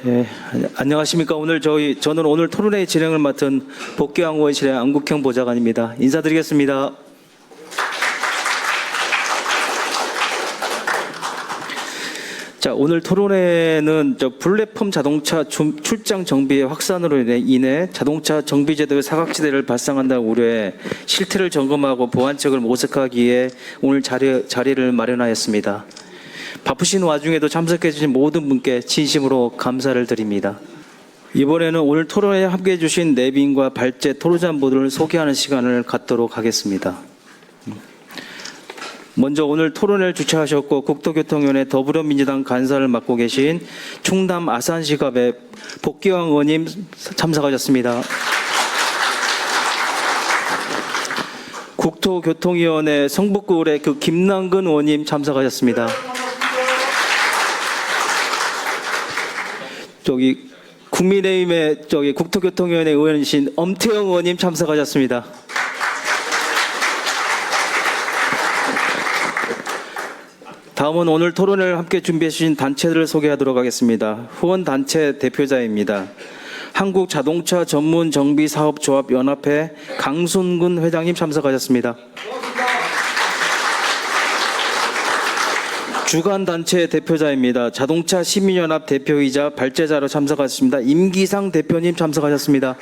네, 안녕하십니까. 저는 오늘 토론회 진행을 맡은 복귀왕 의원실의 안국형 보좌관입니다. 인사드리겠습니다. 자, 오늘 토론회는 플랫폼 자동차 출장 정비의 확산으로 인해 자동차 정비 제도의 사각지대를 발생한다는 우려에 실태를 점검하고 보완책을 모색하기 위해 오늘 자리를 마련하였습니다. 바쁘신 와중에도 참석해 주신 모든 분께 진심으로 감사를 드립니다. 이번에는 오늘 토론회에 함께해 주신 내빈과 발제 토론자분들을 소개하는 시간을 갖도록 하겠습니다. 먼저 오늘 토론회를 주최하셨고 국토교통위원회 더불어민주당 간사를 맡고 계신 충남 아산시갑의 복귀왕 의원님 참석하셨습니다. 국토교통위원회 성북구의 김남근 의원님 참석하셨습니다. 국민의힘의 국토교통위원회 의원이신 엄태영 의원님 참석하셨습니다. 다음은 오늘 토론을 함께 준비해 주신 단체들을 소개하도록 하겠습니다. 후원단체 대표자입니다. 한국자동차전문정비사업조합연합회 강순근 회장님 참석하셨습니다. 주간단체 대표자입니다. 자동차시민연합 대표이자 발제자로 참석하셨습니다. 임기상 대표님 참석하셨습니다.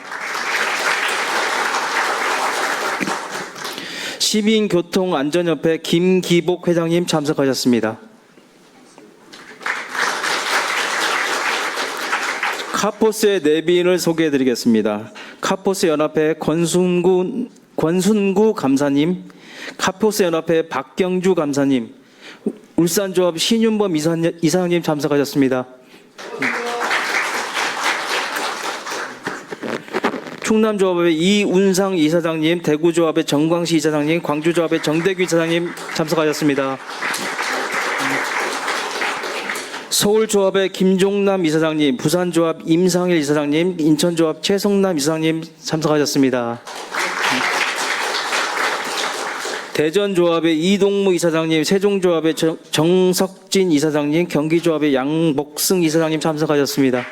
시민교통안전협회 김기복 회장님 참석하셨습니다. 카포스의 내빈을 소개해드리겠습니다. 카포스 연합회 권순구 감사님, 카포스 연합회 박경주 감사님, 울산조합 신윤범 이사장님 참석하셨습니다. 충남조합의 이운상 이사장님, 대구조합의 정광시 이사장님, 광주조합의 정대규 이사장님 참석하셨습니다. 서울조합의 김종남 이사장님, 부산조합 임상일 이사장님, 인천조합 최성남 이사장님 참석하셨습니다. 대전조합의 이동무 이사장님, 세종조합의 정석진 이사장님, 경기조합의 양복승 이사장님 참석하셨습니다.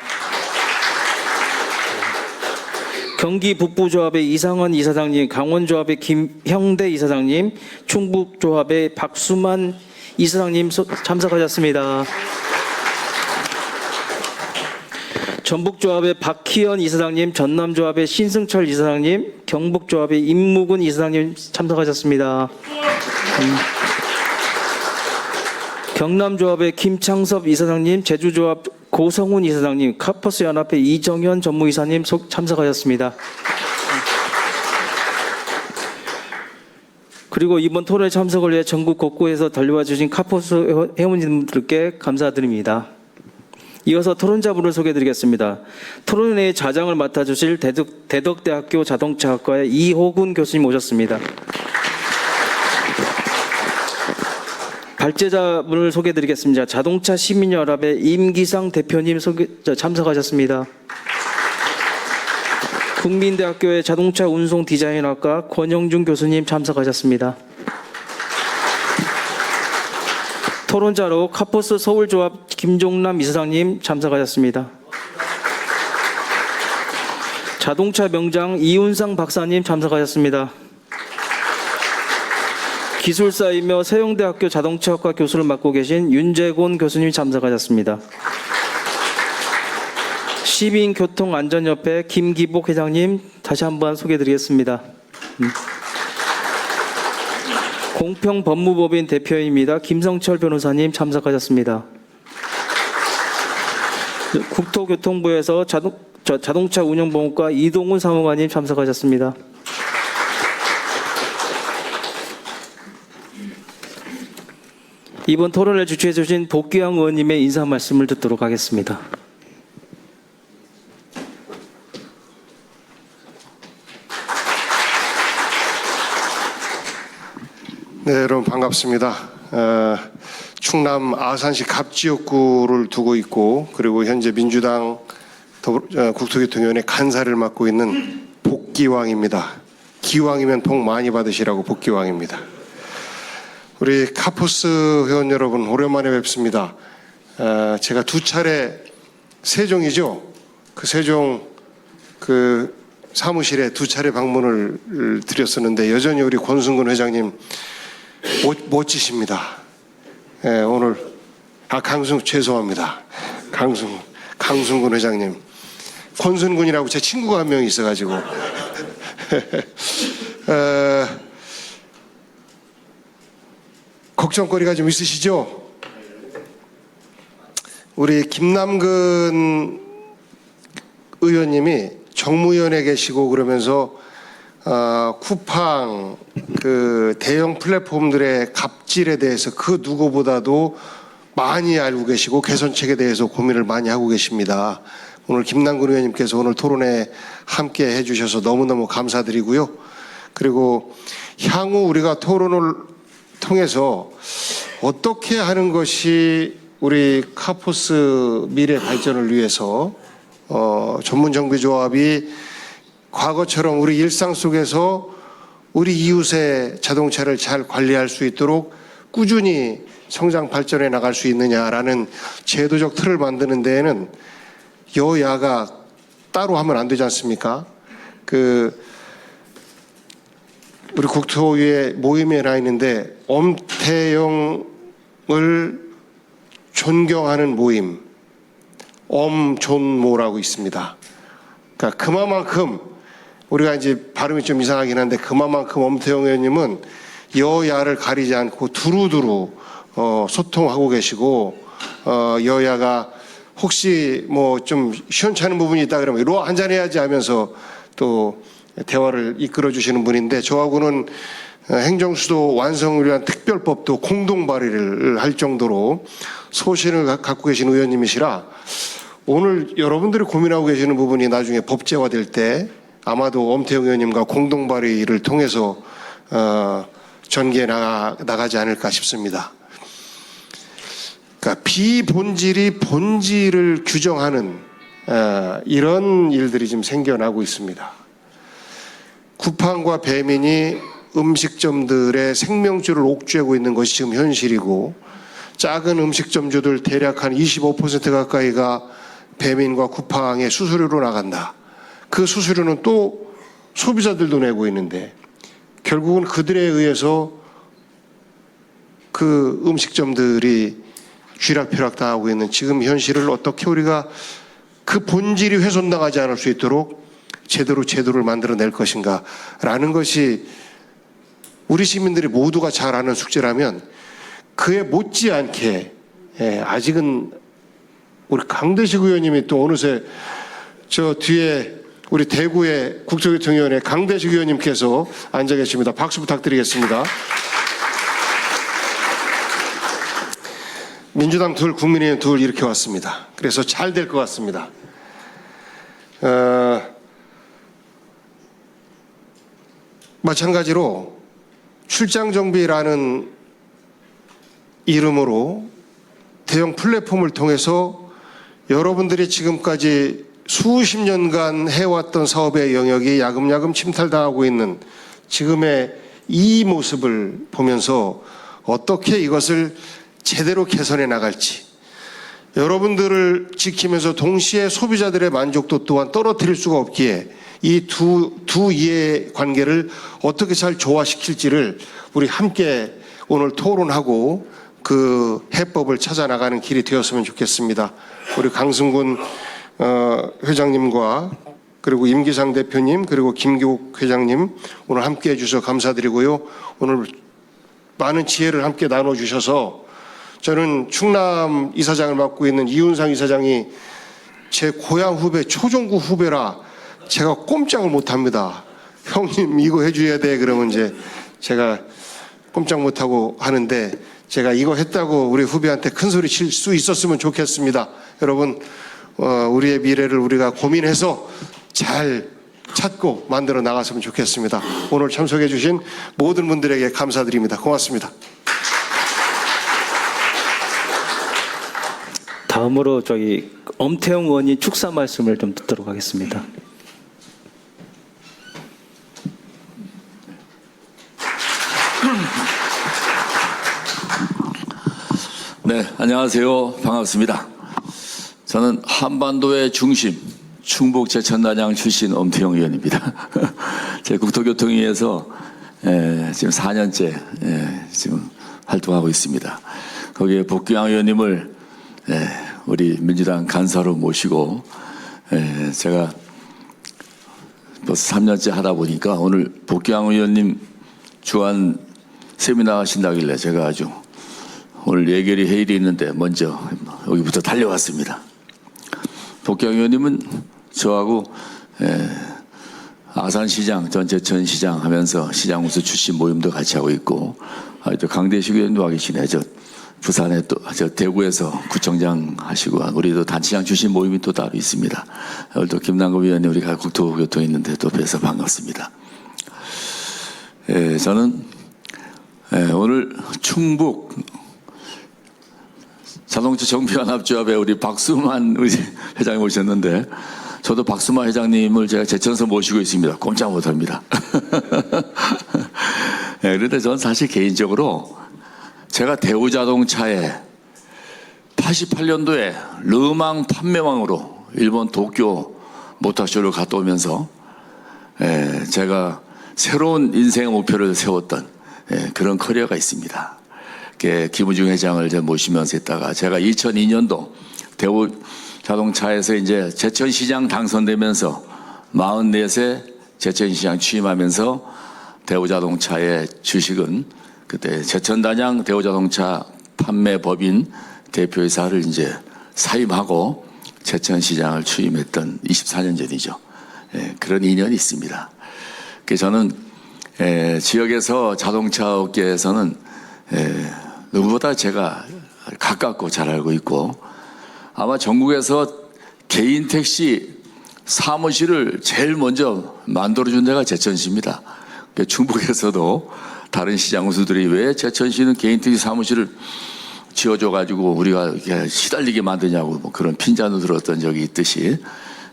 경기북부조합의 이상원 이사장님, 강원조합의 김형대 이사장님, 충북조합의 박수만 이사장님 참석하셨습니다. 전북조합의 박희연 이사장님, 전남조합의 신승철 이사장님, 경북조합의 임무근 이사장님 참석하셨습니다. 경남조합의 김창섭 이사장님, 제주조합 고성훈 이사장님, 카포스 연합회 이정현 전무이사님 참석하셨습니다. 그리고 이번 토론에 참석을 위해 전국 곳곳에서 달려와 주신 카포스 회원님들께 감사드립니다. 이어서 토론자분을 소개해드리겠습니다. 토론회의 자장을 맡아주실 대덕대학교 자동차학과의 이호근 교수님 오셨습니다. 발제자분을 소개해드리겠습니다. 자동차 시민연합의 임기상 대표님 참석하셨습니다. 국민대학교의 자동차 운송 디자인학과 권영준 교수님 참석하셨습니다. 토론자로 카포스 서울조합 김종남 이사장님 참석하셨습니다. 자동차 명장 이운상 박사님 참석하셨습니다. 기술사이며 세종대학교 자동차학과 교수를 맡고 계신 윤재곤 교수님 참석하셨습니다. 시민교통안전협회 김기복 회장님 다시 한번 소개해드리겠습니다. 공평법무법인 대표입니다. 김성철 변호사님 참석하셨습니다. 국토교통부에서 자동차 운영보험과 이동훈 사무관님 참석하셨습니다. 이번 토론을 주최해 주신 복귀왕 의원님의 인사 말씀을 듣도록 하겠습니다. 네, 여러분 반갑습니다. 충남 아산시 갑지역구를 두고 있고 그리고 현재 민주당 국토교통위원회 간사를 맡고 있는 복귀왕입니다. 기왕이면 복 많이 받으시라고 복귀왕입니다. 우리 카포스 회원 여러분 오랜만에 뵙습니다. 제가 두 차례 세종이죠. 그 세종 그 사무실에 2차례 방문을 드렸었는데 여전히 우리 권순근 회장님 멋지십니다. 예, 오늘 죄송합니다. 강순근 회장님. 권순근이라고 제 친구가 한 명 있어가지고 걱정거리가 좀 있으시죠? 우리 김남근 의원님이 정무위원회 계시고 그러면서 쿠팡 그 대형 플랫폼들의 갑질에 대해서 그 누구보다도 많이 알고 계시고 개선책에 대해서 고민을 많이 하고 계십니다. 오늘 김남근 의원님께서 오늘 토론에 함께 해주셔서 너무너무 감사드리고요. 그리고 향후 우리가 토론을 통해서 어떻게 하는 것이 우리 카포스 미래 발전을 위해서 전문정비조합이 과거처럼 우리 일상 속에서 우리 이웃의 자동차를 잘 관리할 수 있도록 꾸준히 성장 발전해 나갈 수 있느냐라는 제도적 틀을 만드는 데에는 여야가 따로 하면 안 되지 않습니까? 우리 국토위에 모임에 나 있는데 엄태영을 존경하는 모임, 엄존모라고 있습니다. 그러니까 그만큼 우리가 이제 발음이 좀 이상하긴 한데 그만큼 엄태영 의원님은 여야를 가리지 않고 두루두루 소통하고 계시고 여야가 혹시 뭐 좀 시원찮은 부분이 있다 그러면 이리 와 한잔 해야지 하면서 또 대화를 이끌어 주시는 분인데 저하고는 행정수도 완성을 위한 특별법도 공동 발의를 할 정도로 소신을 갖고 계신 의원님이시라 오늘 여러분들이 고민하고 계시는 부분이 나중에 법제화될 때 아마도 엄태영 의원님과 공동 발의를 통해서 전개해 나가지 않을까 싶습니다. 그러니까 비본질이 본질을 규정하는 이런 일들이 지금 생겨나고 있습니다. 쿠팡과 배민이 음식점들의 생명줄을 옥죄고 있는 것이 지금 현실이고 작은 음식점주들 대략 한 25% 가까이가 배민과 쿠팡의 수수료로 나간다. 그 수수료는 또 소비자들도 내고 있는데 결국은 그들에 의해서 그 음식점들이 쥐락펴락 당하고 있는 지금 현실을 어떻게 우리가 그 본질이 훼손당하지 않을 수 있도록 제도를 만들어낼 것인가 라는 것이 우리 시민들이 모두가 잘 아는 숙제라면 그에 못지않게 아직은 우리 강대식 의원님이 또 어느새 저 뒤에 우리 대구의 국토교통위원회 강대식 의원님께서 앉아 계십니다. 박수 부탁드리겠습니다. 민주당 둘, 국민의힘 둘 이렇게 왔습니다. 그래서 잘 될 것 같습니다. 마찬가지로 출장정비라는 이름으로 대형 플랫폼을 통해서 여러분들이 지금까지 수십 년간 해왔던 사업의 영역이 야금야금 침탈당하고 있는 지금의 이 모습을 보면서 어떻게 이것을 제대로 개선해 나갈지 여러분들을 지키면서 동시에 소비자들의 만족도 또한 떨어뜨릴 수가 없기에 이 두 이해 관계를 어떻게 잘 조화시킬지를 우리 함께 오늘 토론하고 그 해법을 찾아 나가는 길이 되었으면 좋겠습니다. 우리 강승군 회장님과 그리고 임기상 대표님 그리고 김기욱 회장님 오늘 함께 해주셔서 감사드리고요. 오늘 많은 지혜를 함께 나눠주셔서 저는 충남 이사장을 맡고 있는 이윤상 이사장이 제 고향 후배 초중고 후배라 제가 꼼짝을 못합니다. 형님 이거 해줘야 돼 그러면 이제 제가 꼼짝 못하고 하는데 제가 이거 했다고 우리 후배한테 큰 소리 칠 수 있었으면 좋겠습니다. 여러분 우리의 미래를 우리가 고민해서 잘 찾고 만들어 나갔으면 좋겠습니다. 오늘 참석해 주신 모든 분들에게 감사드립니다. 고맙습니다. 다음으로 저희 엄태영 의원이 축사 말씀을 좀 듣도록 하겠습니다. 네, 안녕하세요. 반갑습니다. 저는 한반도의 중심, 충북 제천단양 출신 엄태영 의원입니다. 제 국토교통위에서 지금 4년째 지금 활동하고 있습니다. 거기에 복귀양 의원님을 우리 민주당 간사로 모시고 제가 벌써 3년째 하다 보니까 오늘 복귀양 의원님 주한 세미나 하신다길래 제가 아주 오늘 예결위 회의를 있는데 먼저 여기부터 달려왔습니다. 복귀양 의원님은 저하고 아산시장, 전 제천시장 하면서 시장우수 출신 모임도 같이 하고 있고 또 강대식 의원도 와 계시네. 저 부산에 또 저 대구에서 구청장 하시고 우리도 단체장 출신 모임이 또 따로 있습니다. 오늘 또 김남국 의원님 우리가 국토교통 있는데 또 뵈서 반갑습니다. 저는 오늘 충북 자동차 정비연합조합에 우리 박수만 회장님 오셨는데 저도 박수만 회장님을 제가 제천에서 모시고 있습니다. 꼼짝 못합니다. 그런데 저는 사실 개인적으로 제가 대우자동차에 88년도에 르망 판매왕으로 일본 도쿄 모터쇼를 갔다 오면서 제가 새로운 인생의 목표를 세웠던 그런 커리어가 있습니다. 김우중 회장을 모시면서 했다가 제가 2002년도 대우 자동차에서 이제 제천시장 당선되면서 44세 제천시장 취임하면서 대우자동차의 주식은 그때 제천단양 대우자동차 판매법인 대표이사를 이제 사임하고 제천시장을 취임했던 24년 전이죠. 그런 인연이 있습니다. 그래서 저는 지역에서 자동차 업계에서는 누구보다 제가 가깝고 잘 알고 있고 아마 전국에서 개인 택시 사무실을 제일 먼저 만들어준 데가 제천시입니다. 충북에서도 다른 시장 우수들이 왜 제천시는 개인 택시 사무실을 지어줘가지고 우리가 시달리게 만드냐고 뭐 그런 핀잔도 들었던 적이 있듯이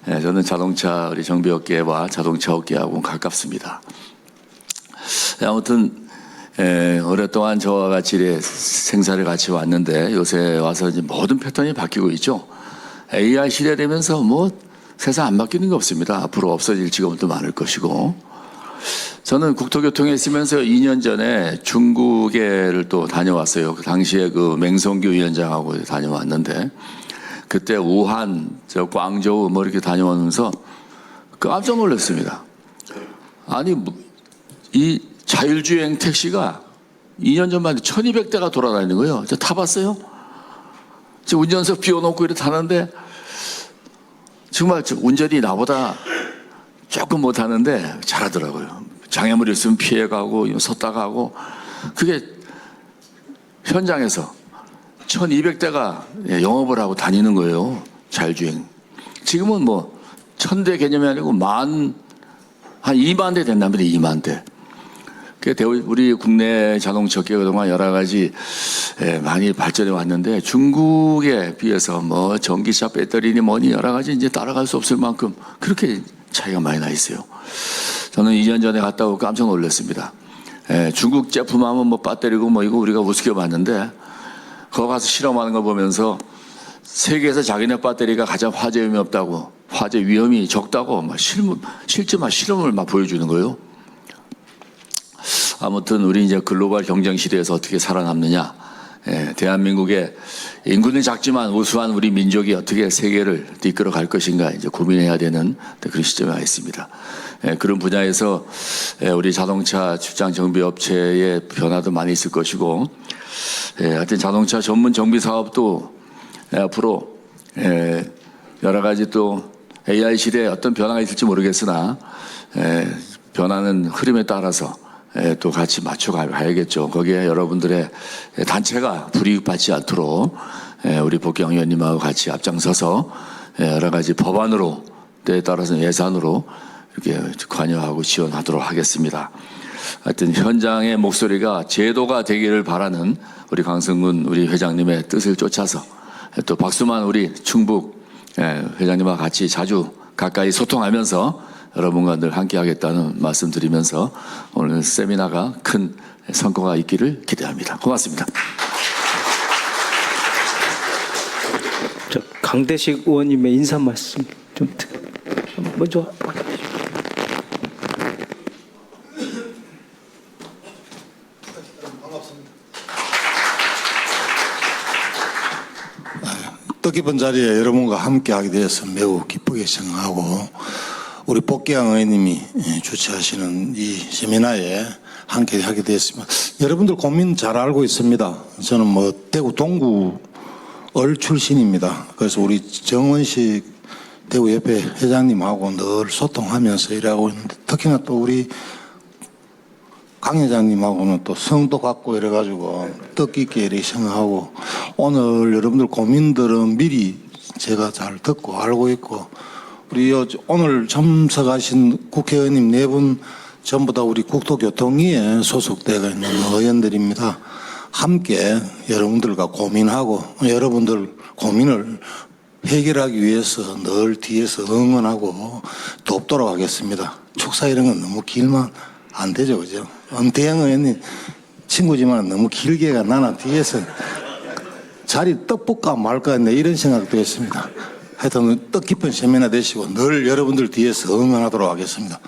저는 자동차 우리 정비업계와 자동차 업계하고 가깝습니다. 아무튼 오랫동안 저와 같이 생사를 같이 왔는데 요새 와서 이제 모든 패턴이 바뀌고 있죠. AI 시대 되면서 뭐 세상 안 바뀌는 게 없습니다. 앞으로 없어질 직업도 많을 것이고 저는 국토교통에 있으면서 2년 전에 중국에를 또 다녀왔어요. 그 당시에 그 맹성규 위원장하고 다녀왔는데 그때 우한, 광저우 뭐 이렇게 다녀오면서 깜짝 놀랐습니다. 아니 이 자율주행 택시가 2년 전만 해도 1200대가 돌아다니는 거예요. 저 타봤어요? 저 운전석 비워놓고 이렇게 타는데 정말 운전이 나보다 조금 못하는데 잘하더라고요. 장애물이 있으면 피해가고 섰다가 하고 그게 현장에서 1200대가 영업을 하고 다니는 거예요. 자율주행. 지금은 뭐 1000대 개념이 아니고 한 2만 대 된답니다. 2만 대. 우리 국내 자동차 업계 그동안 여러 가지 많이 발전해 왔는데 중국에 비해서 뭐 전기차 배터리니 뭐니 여러 가지 이제 따라갈 수 없을 만큼 그렇게 차이가 많이 나 있어요. 저는 2년 전에 갔다 오고 깜짝 놀랐습니다. 중국 제품 하면 뭐 배터리고 뭐 이거 우리가 우습게 봤는데 거기 가서 실험하는 거 보면서 세계에서 자기네 배터리가 가장 화재 위험이 없다고 화재 위험이 적다고 막 실제 막 실험을 막 보여주는 거예요. 아무튼 우리 이제 글로벌 경쟁 시대에서 어떻게 살아남느냐. 대한민국의 인구는 작지만 우수한 우리 민족이 어떻게 세계를 이끌어 갈 것인가 이제 고민해야 되는 그런 시점에 와 있습니다. 그런 분야에서 우리 자동차 출장 정비 업체의 변화도 많이 있을 것이고, 하여튼 자동차 전문 정비 사업도 앞으로 여러 가지 또 AI 시대에 어떤 변화가 있을지 모르겠으나 변하는 흐름에 따라서 또 같이 맞춰가야겠죠. 거기에 여러분들의 단체가 불이익받지 않도록 우리 복경 의원님하고 같이 앞장서서 여러 가지 법안으로 때에 따라서는 예산으로 이렇게 관여하고 지원하도록 하겠습니다. 하여튼 현장의 목소리가 제도가 되기를 바라는 우리 강성군 우리 회장님의 뜻을 쫓아서 또 박수만 우리 충북 회장님과 같이 자주 가까이 소통하면서 여러분과 늘 함께 하겠다는 말씀 드리면서 오늘 세미나가 큰 성과가 있기를 기대합니다. 고맙습니다. 강대식 의원님의 인사 말씀 좀 먼저. 뜻깊은 자리에 여러분과 함께하게 되어서 매우 기쁘게 생각하고 우리 복귀양 의원님이 주최하시는 이 세미나에 함께하게 되었습니다. 여러분들 고민 잘 알고 있습니다. 저는 뭐 대구 동구 을 출신입니다. 그래서 우리 정원식 대구협회 회장님하고 늘 소통하면서 일하고 있는데 특히나 또 우리 강 회장님하고는 또 성도 갖고 이래가지고 뜻깊게 이렇게 생각하고 오늘 여러분들 고민들은 미리 제가 잘 듣고 알고 있고 우리 오늘 참석하신 국회의원님 4분 전부 다 우리 국토교통위에 소속되어 있는 의원들입니다. 함께 여러분들과 고민하고 여러분들 고민을 해결하기 위해서 늘 뒤에서 응원하고 돕도록 하겠습니다. 축사 이런 건 너무 길면 안 되죠, 그죠? 엄태영 의원님 친구지만 너무 길게가 나는 뒤에서 자리 떡볶아 말까 했네 이런 생각도 했습니다. 하여튼 뜻깊은 세미나 되시고 늘 여러분들 뒤에서 응원하도록 하겠습니다.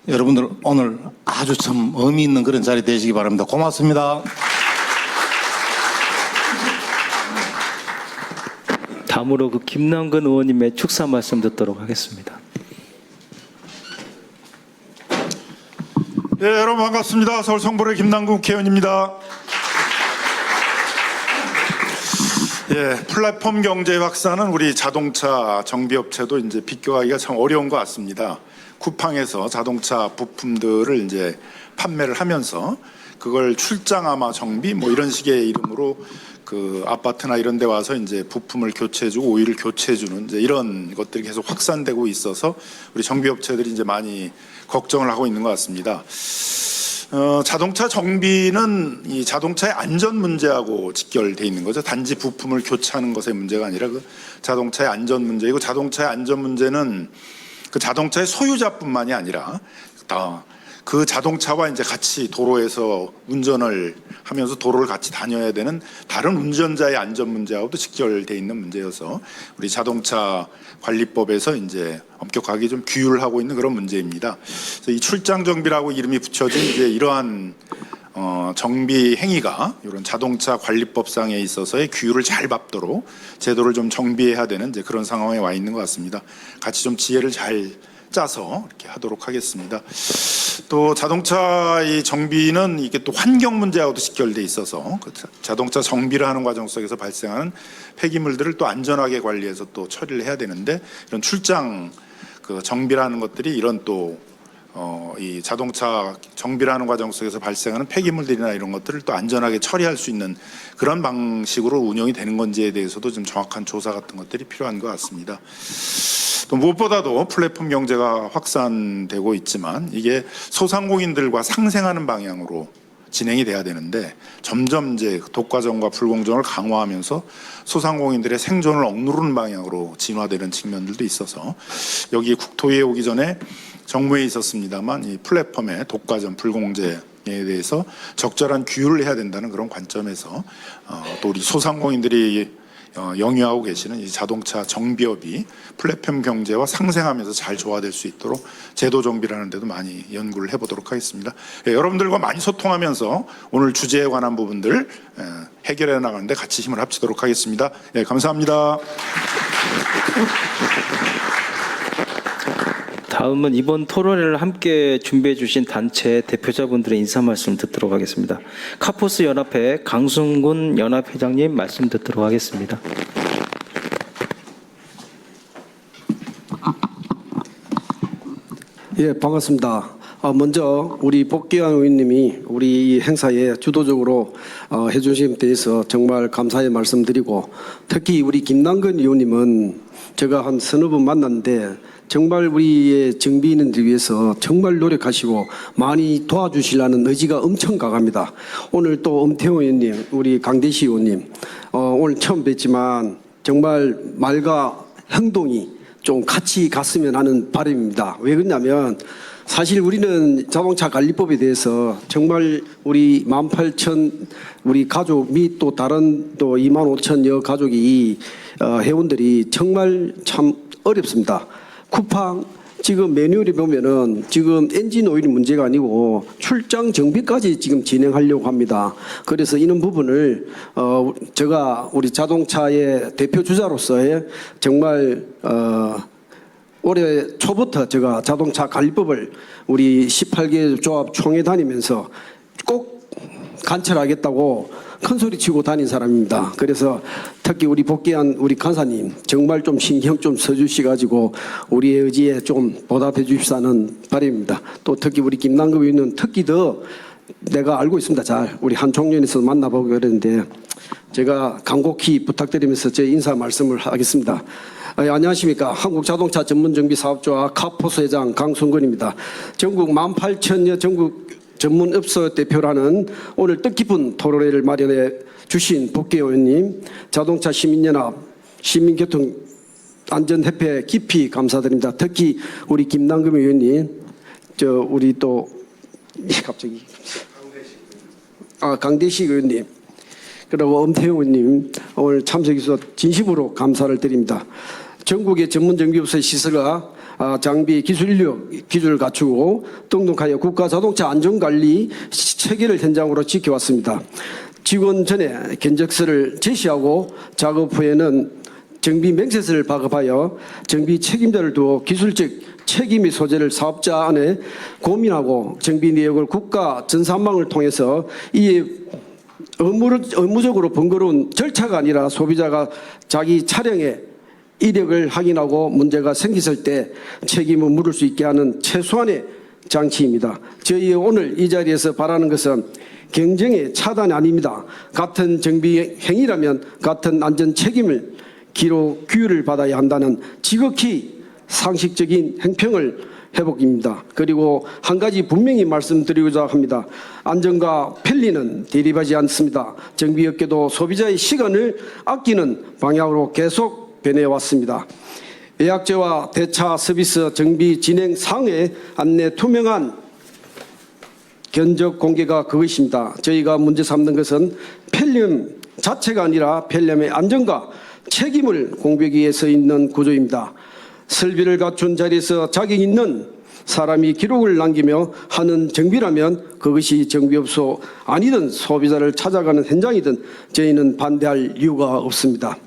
여러분들 오늘 아주 참 의미 있는 그런 자리 되시기 바랍니다. 고맙습니다. 다음으로 그 김남근 의원님의 축사 말씀 듣도록 하겠습니다. 네, 여러분 반갑습니다. 서울 성북의 김남근 국회의원입니다. 예, 플랫폼 경제 확산은 우리 자동차 정비업체도 이제 비교하기가 참 어려운 것 같습니다. 쿠팡에서 자동차 부품들을 이제 판매를 하면서 그걸 출장아마 정비 뭐 이런 식의 이름으로 그 아파트나 이런 데 와서 이제 부품을 교체해주고 오일을 교체해주는 이제 이런 것들이 계속 확산되고 있어서 우리 정비업체들이 이제 많이 걱정을 하고 있는 것 같습니다. 자동차 정비는 이 자동차의 안전 문제하고 직결돼 있는 거죠. 단지 부품을 교체하는 것의 문제가 아니라 그 자동차의 안전 문제이고 자동차의 안전 문제는 그 자동차의 소유자뿐만이 아니라 그 자동차와 이제 같이 도로에서 운전을 하면서 도로를 같이 다녀야 되는 다른 운전자의 안전 문제하고도 직결돼 있는 문제여서 우리 자동차 관리법에서 이제 엄격하게 좀 규율을 하고 있는 그런 문제입니다. 그래서 이 출장 정비라고 이름이 붙여진 이제 이러한 정비 행위가 이런 자동차 관리법상에 있어서의 규율을 잘 밟도록 제도를 좀 정비해야 되는 이제 그런 상황에 와 있는 것 같습니다. 같이 좀 지혜를 잘 짜서 이렇게 하도록 하겠습니다. 또 자동차 이 정비는 이게 또 환경 문제하고도 직결돼 있어서 그 자동차 정비를 하는 과정 속에서 발생하는 폐기물들을 또 안전하게 관리해서 또 처리를 해야 되는데 이런 출장 그 정비라는 것들이 이런 또 이 자동차 정비라는 과정 속에서 발생하는 폐기물들이나 이런 것들을 또 안전하게 처리할 수 있는 그런 방식으로 운영이 되는 건지에 대해서도 좀 정확한 조사 같은 것들이 필요한 것 같습니다. 또 무엇보다도 플랫폼 경제가 확산되고 있지만 이게 소상공인들과 상생하는 방향으로 진행이 돼야 되는데 점점 이제 독과점과 불공정을 강화하면서 소상공인들의 생존을 억누르는 방향으로 진화되는 측면들도 있어서 여기 국토위에 오기 전에 정무회에 있었습니다만 이 플랫폼의 독과점 불공정에 대해서 적절한 규율을 해야 된다는 그런 관점에서 또 우리 소상공인들이 영위하고 계시는 이 자동차 정비업이 플랫폼 경제와 상생하면서 잘 조화될 수 있도록 제도 정비라는 데도 많이 연구를 해보도록 하겠습니다. 여러분들과 많이 소통하면서 오늘 주제에 관한 부분들 해결해 나가는데 같이 힘을 합치도록 하겠습니다. 감사합니다. 다음은 이번 토론회를 함께 준비해 주신 단체 대표자분들의 인사 말씀 듣도록 하겠습니다. 카포스 연합회 강순군 연합회장님 말씀 듣도록 하겠습니다. 예, 반갑습니다. 먼저 우리 복귀한 의원님이 우리 이 행사에 주도적으로 해주신 데 대해서 정말 감사의 말씀드리고 특히 우리 김남근 의원님은 제가 한 서너 번 만났는데 정말 우리의 정비인들 위해서 정말 노력하시고 많이 도와주시려는 의지가 엄청 강합니다. 오늘 또 엄태웅 의원님, 우리 강대시 의원님 오늘 처음 뵀지만 정말 말과 행동이 좀 같이 갔으면 하는 바람입니다. 왜 그러냐면 사실 우리는 자동차 관리법에 대해서 정말 우리 18,000 우리 가족 및 또 다른 또 25,000여 가족이 회원들이 정말 참 어렵습니다. 쿠팡 지금 매뉴얼에 보면은 지금 엔진 오일이 문제가 아니고 출장 정비까지 지금 진행하려고 합니다. 그래서 이런 부분을 제가 우리 자동차의 대표 주자로서의 정말 올해 초부터 제가 자동차 관리법을 우리 18개 조합 총회 다니면서 꼭 관철하겠다고 큰 소리 치고 다닌 사람입니다. 그래서 특히 우리 복귀한 우리 간사님 정말 좀 신경 좀 써주시가지고 우리의 의지에 좀 보답해 주십사는 바람입니다. 또 특히 우리 김남국 의원은 특히 더 내가 알고 있습니다. 잘 우리 한 총련에서 만나보고 그랬는데 제가 간곡히 부탁드리면서 제 인사 말씀을 하겠습니다. 안녕하십니까. 한국자동차 전문정비사업조합 카포스 회장 강순근입니다. 전국 18,000여 전국 전문업소 대표라는 오늘 뜻깊은 토론회를 마련해 주신 복귀 의원님, 자동차 시민연합, 시민교통안전협회 깊이 감사드립니다. 특히 우리 김남금 의원님, 우리 또 갑자기 강대식 의원님, 그리고 엄태영 의원님 오늘 참석해 주셔서 진심으로 감사를 드립니다. 전국의 전문정비업소의 시설과 장비, 기술 인력, 기준을 갖추고 등록하여 국가자동차 안전관리 체계를 현장으로 지켜왔습니다. 직원 전에 견적서를 제시하고 작업 후에는 정비 명세서를 발급하여 정비 책임자를 두어 기술적 책임의 소재를 사업자 안에 고민하고 정비 내역을 국가 전산망을 통해서 이에 업무적으로 번거로운 절차가 아니라 소비자가 자기 차량에 이력을 확인하고 문제가 생겼을 때 책임을 물을 수 있게 하는 최소한의 장치입니다. 저희 오늘 이 자리에서 바라는 것은 경쟁의 차단이 아닙니다. 같은 정비 행위라면 같은 안전 책임을 규율을 받아야 한다는 지극히 상식적인 행평을 회복입니다. 그리고 한 가지 분명히 말씀드리고자 합니다. 안전과 편리는 대립하지 않습니다. 정비업계도 소비자의 시간을 아끼는 방향으로 계속 변해왔습니다. 예약제와 대차 서비스 정비 진행 사항의 안내 투명한 견적 공개가 그것입니다. 저희가 문제 삼는 것은 편리함 자체가 아니라 편리함의 안전과 책임을 공개하기 위해서 있는 구조입니다. 설비를 갖춘 자리에서 자격 있는 사람이 기록을 남기며 하는 정비라면 그것이 정비업소 아니든 소비자를 찾아가는 현장이든 저희는 반대할 이유가 없습니다.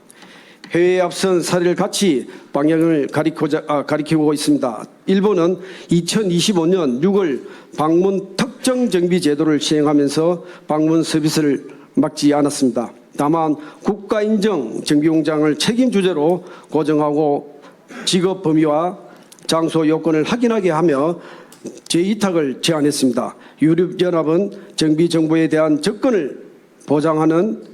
해외에 앞선 사례를 같이 방향을 가리키고 있습니다. 일본은 2025년 6월 방문 특정 정비 제도를 시행하면서 방문 서비스를 막지 않았습니다. 다만 국가 인정 정비 공장을 책임 주제로 고정하고 직업 범위와 장소 요건을 확인하게 하며 재위탁을 제한했습니다. 유럽연합은 정비 정보에 대한 접근을 보장하는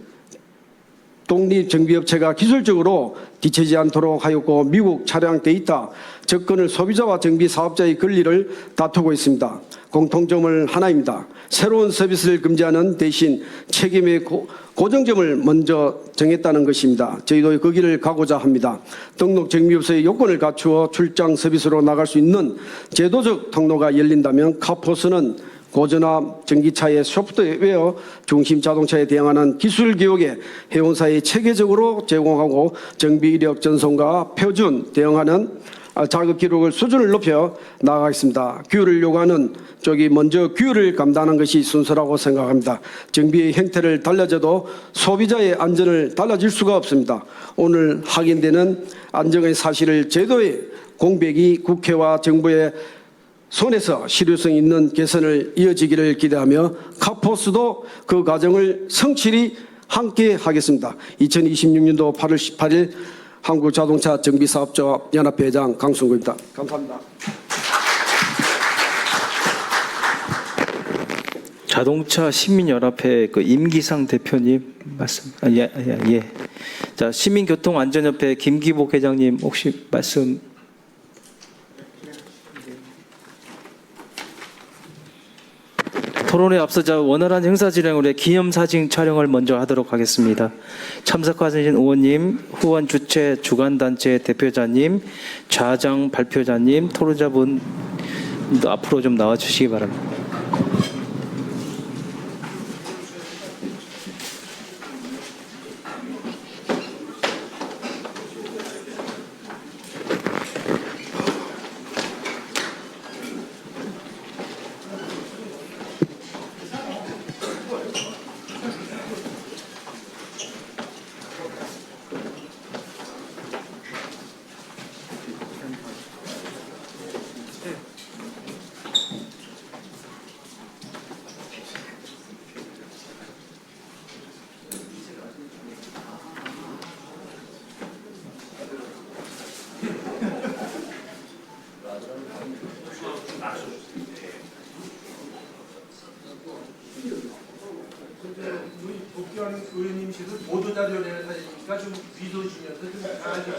독립정비업체가 기술적으로 뒤처지 않도록 하였고 미국 차량 데이터 접근을 소비자와 정비사업자의 권리를 다투고 있습니다. 공통점은 하나입니다. 새로운 서비스를 금지하는 대신 책임의 고정점을 먼저 정했다는 것입니다. 저희도 그 길을 가고자 합니다. 등록 정비업소의 요건을 갖추어 출장 서비스로 나갈 수 있는 제도적 통로가 열린다면 카포스는 고전압 전기차의 소프트웨어 중심 자동차에 대응하는 기술 교육에 회원사에 체계적으로 제공하고 정비 이력 전송과 표준 대응하는 작업 기록을 수준을 높여 나가겠습니다. 규율을 요구하는 쪽이 먼저 규율을 감당하는 것이 순서라고 생각합니다. 정비의 형태를 달라져도 소비자의 안전을 달라질 수가 없습니다. 오늘 확인되는 안정의 사실을 제도의 공백이 국회와 정부의 손에서 실효성 있는 개선을 이어지기를 기대하며 카포스도 그 과정을 성실히 함께 하겠습니다. 2026년도 8월 18일 한국자동차 정비사업조합 연합회 회장 강순구입니다. 감사합니다. 자동차 시민연합회 그 임기상 대표님 말씀. 예. 자, 시민교통안전협회 김기복 회장님 혹시 말씀. 토론에 앞서자 원활한 행사 진행을 위해 기념사진 촬영을 먼저 하도록 하겠습니다. 참석하신 의원님, 후원 주최 주관단체 대표자님, 좌장 발표자님, 토론자분 앞으로 좀 나와 주시기 바랍니다. 복귀하는 의원님실은 보도 자료 내는 사진이니까 좀 비도 주면서 좀 잘하죠.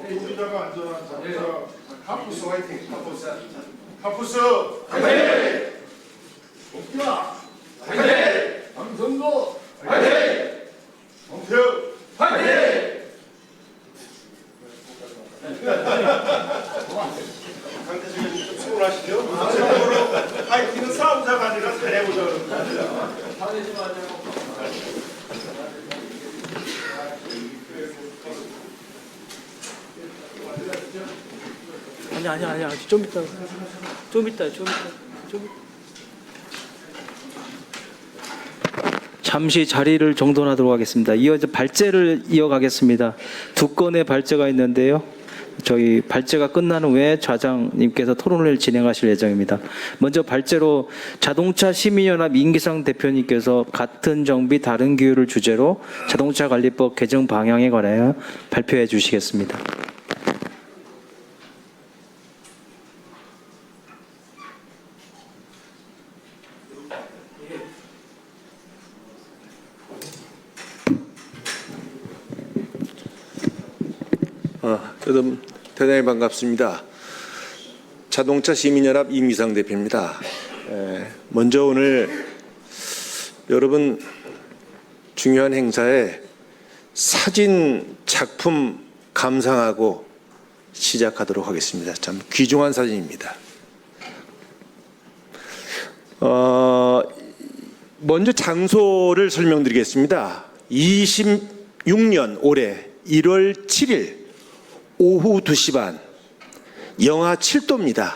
보도자가 안전한 자동차 카푸스 화이팅. 카푸스 화이팅! 복귀와 화이팅! 방송도 화이팅! 엄태웅 화이팅! 강태수님 좀 서운하시죠? 제목으로 파이팅은 싸우자가 아니라 잘해보자 그런 겁니다. 아니야. 좀 이따. 잠시 자리를 정돈하도록 하겠습니다. 이어서 발제를 이어가겠습니다. 두 건의 발제가 있는데요. 저희 발제가 끝난 후에 좌장님께서 토론을 진행하실 예정입니다. 먼저 발제로 자동차 시민연합 임기상 대표님께서 같은 정비 다른 기후를 주제로 자동차 관리법 개정 방향에 관하여 발표해 주시겠습니다. 여러분 대단히 반갑습니다. 자동차 시민연합 임기상 대표입니다. 먼저 오늘 여러분 중요한 행사에 사진 작품 감상하고 시작하도록 하겠습니다. 참 귀중한 사진입니다. 먼저 장소를 설명드리겠습니다. 26년 올해 1월 7일 오후 2시 반 영하 7도입니다.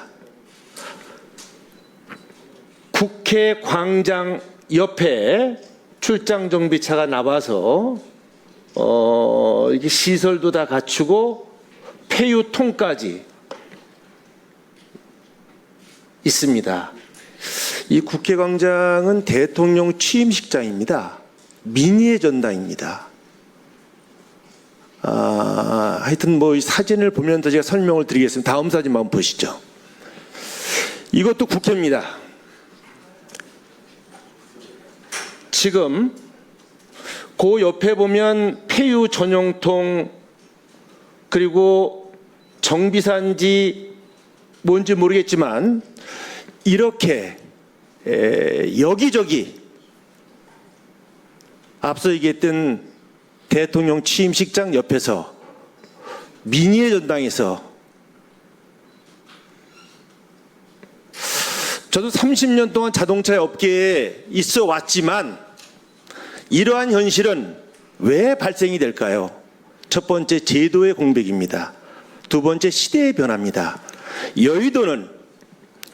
국회 광장 옆에 출장 정비차가 나와서 이게 시설도 다 갖추고 폐유통까지 있습니다. 이 국회 광장은 대통령 취임식장입니다. 민의의 전당입니다. 하여튼 뭐 이 사진을 보면서 제가 설명을 드리겠습니다. 다음 사진만 한번 보시죠. 이것도 국회입니다. 지금 그 옆에 보면 폐유 전용통 그리고 정비사인지 뭔지 모르겠지만 이렇게 여기저기 앞서 얘기했던 대통령 취임식장 옆에서 민의의 전당에서 저도 30년 동안 자동차 업계에 있어 왔지만 이러한 현실은 왜 발생이 될까요? 첫 번째 제도의 공백입니다. 두 번째 시대의 변화입니다. 여의도는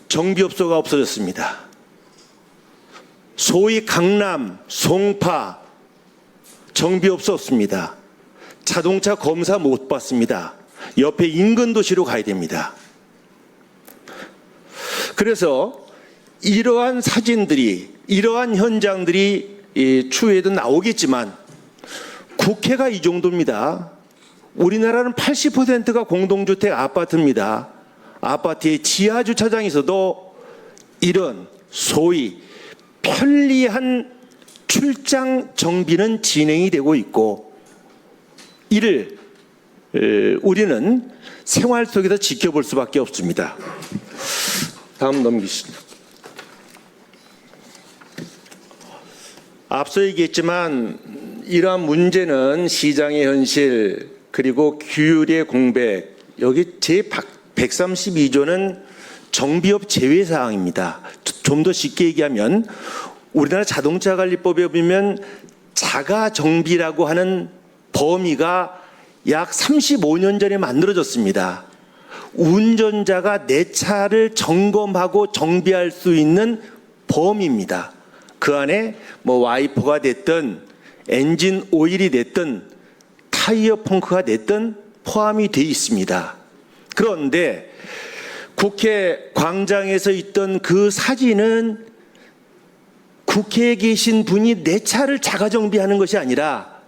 정비업소가 없어졌습니다. 소위 강남, 송파 정비업소 없습니다. 자동차 검사 못 받습니다. 옆에 인근 도시로 가야 됩니다. 그래서 이러한 사진들이 이러한 현장들이 추후에도 나오겠지만 국회가 이 정도입니다. 우리나라는 80%가 공동주택 아파트입니다. 아파트의 지하 주차장에서도 이런 소위 편리한 출장 정비는 진행이 되고 있고 이를 우리는 생활 속에서 지켜볼 수밖에 없습니다. 다음 넘기시죠. 앞서 얘기했지만 이러한 문제는 시장의 현실 그리고 규율의 공백 여기 132조는 정비업 제외 사항입니다. 좀 더 쉽게 얘기하면 우리나라 자동차관리법에 보면 자가 정비라고 하는 범위가 약 35년 전에 만들어졌습니다. 운전자가 내 차를 점검하고 정비할 수 있는 범위입니다. 그 안에 뭐 와이퍼가 됐든 엔진 오일이 됐든 타이어 펑크가 됐든 포함이 되어 있습니다. 그런데 국회 광장에서 있던 그 사진은 국회에 계신 분이 내 차를 자가 정비하는 것이 아니라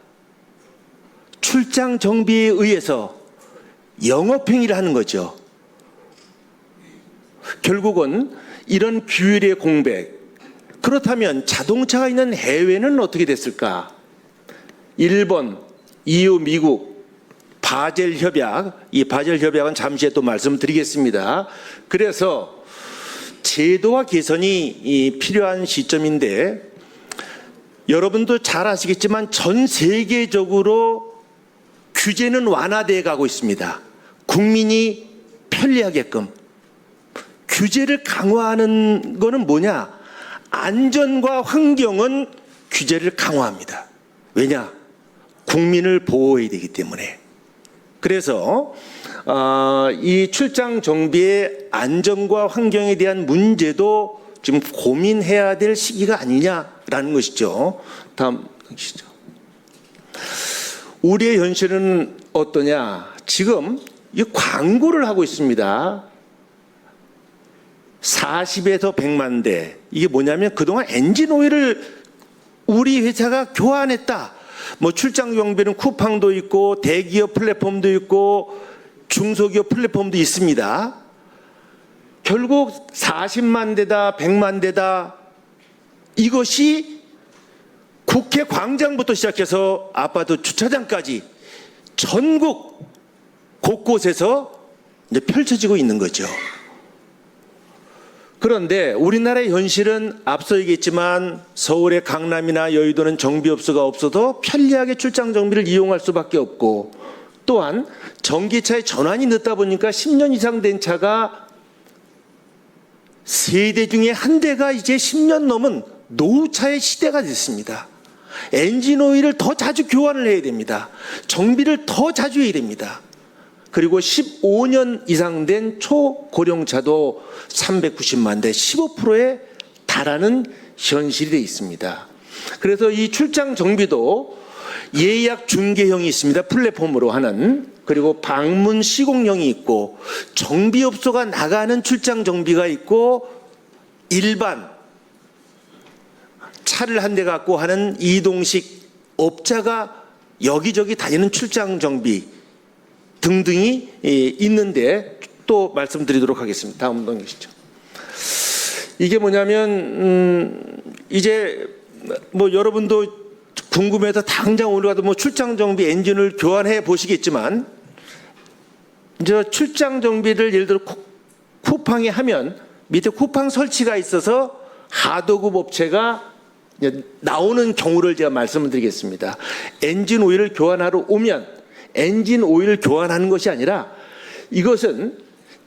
출장 정비에 의해서 영업행위를 하는 거죠. 결국은 이런 규율의 공백. 그렇다면 자동차가 있는 해외는 어떻게 됐을까? 일본, EU, 미국, 바젤 협약, 이 바젤 협약은 잠시 후에 또 말씀드리겠습니다. 그래서 제도와 개선이 필요한 시점인데 여러분도 잘 아시겠지만 전 세계적으로 규제는 완화되어 가고 있습니다. 국민이 편리하게끔. 규제를 강화하는 거는 뭐냐? 안전과 환경은 규제를 강화합니다. 왜냐? 국민을 보호해야 되기 때문에. 그래서 이 출장 정비의 안전과 환경에 대한 문제도 지금 고민해야 될 시기가 아니냐라는 것이죠. 다음 보시죠. 우리의 현실은 어떠냐? 지금 이 광고를 하고 있습니다. 40에서 100만 대. 이게 뭐냐면 그동안 엔진 오일을 우리 회사가 교환했다. 뭐 출장 정비는 쿠팡도 있고 대기업 플랫폼도 있고 중소기업 플랫폼도 있습니다. 결국 40만 대다 100만 대다 이것이 국회 광장부터 시작해서 아파트 주차장까지 전국 곳곳에서 이제 펼쳐지고 있는 거죠. 그런데 우리나라의 현실은 앞서 얘기했지만 서울의 강남이나 여의도는 정비업소가 없어도 편리하게 출장 정비를 이용할 수밖에 없고 또한 전기차의 전환이 늦다 보니까 10년 이상 된 차가 3대 중에 1대가 이제 10년 넘은 노후차의 시대가 됐습니다. 엔진 오일을 더 자주 교환을 해야 됩니다. 정비를 더 자주 해야 됩니다. 그리고 15년 이상 된 초고령차도 390만 대 15%에 달하는 현실이 되어 있습니다. 그래서 이 출장 정비도 예약 중개형이 있습니다. 플랫폼으로 하는. 그리고 방문 시공형이 있고 정비업소가 나가는 출장 정비가 있고 일반 차를 한 대 갖고 하는 이동식 업자가 여기저기 다니는 출장 정비 등등이 있는데 또 말씀드리도록 하겠습니다. 다음 넘기시죠. 이게 뭐냐면 이제 뭐 여러분도 궁금해서 당장 오늘 가도 뭐 출장 정비 엔진을 교환해 보시겠지만 이제 출장 정비를 예를 들어 쿠팡에 하면 밑에 쿠팡 설치가 있어서 하도급 업체가 나오는 경우를 제가 말씀을 드리겠습니다. 엔진 오일을 교환하러 오면 엔진 오일을 교환하는 것이 아니라 이것은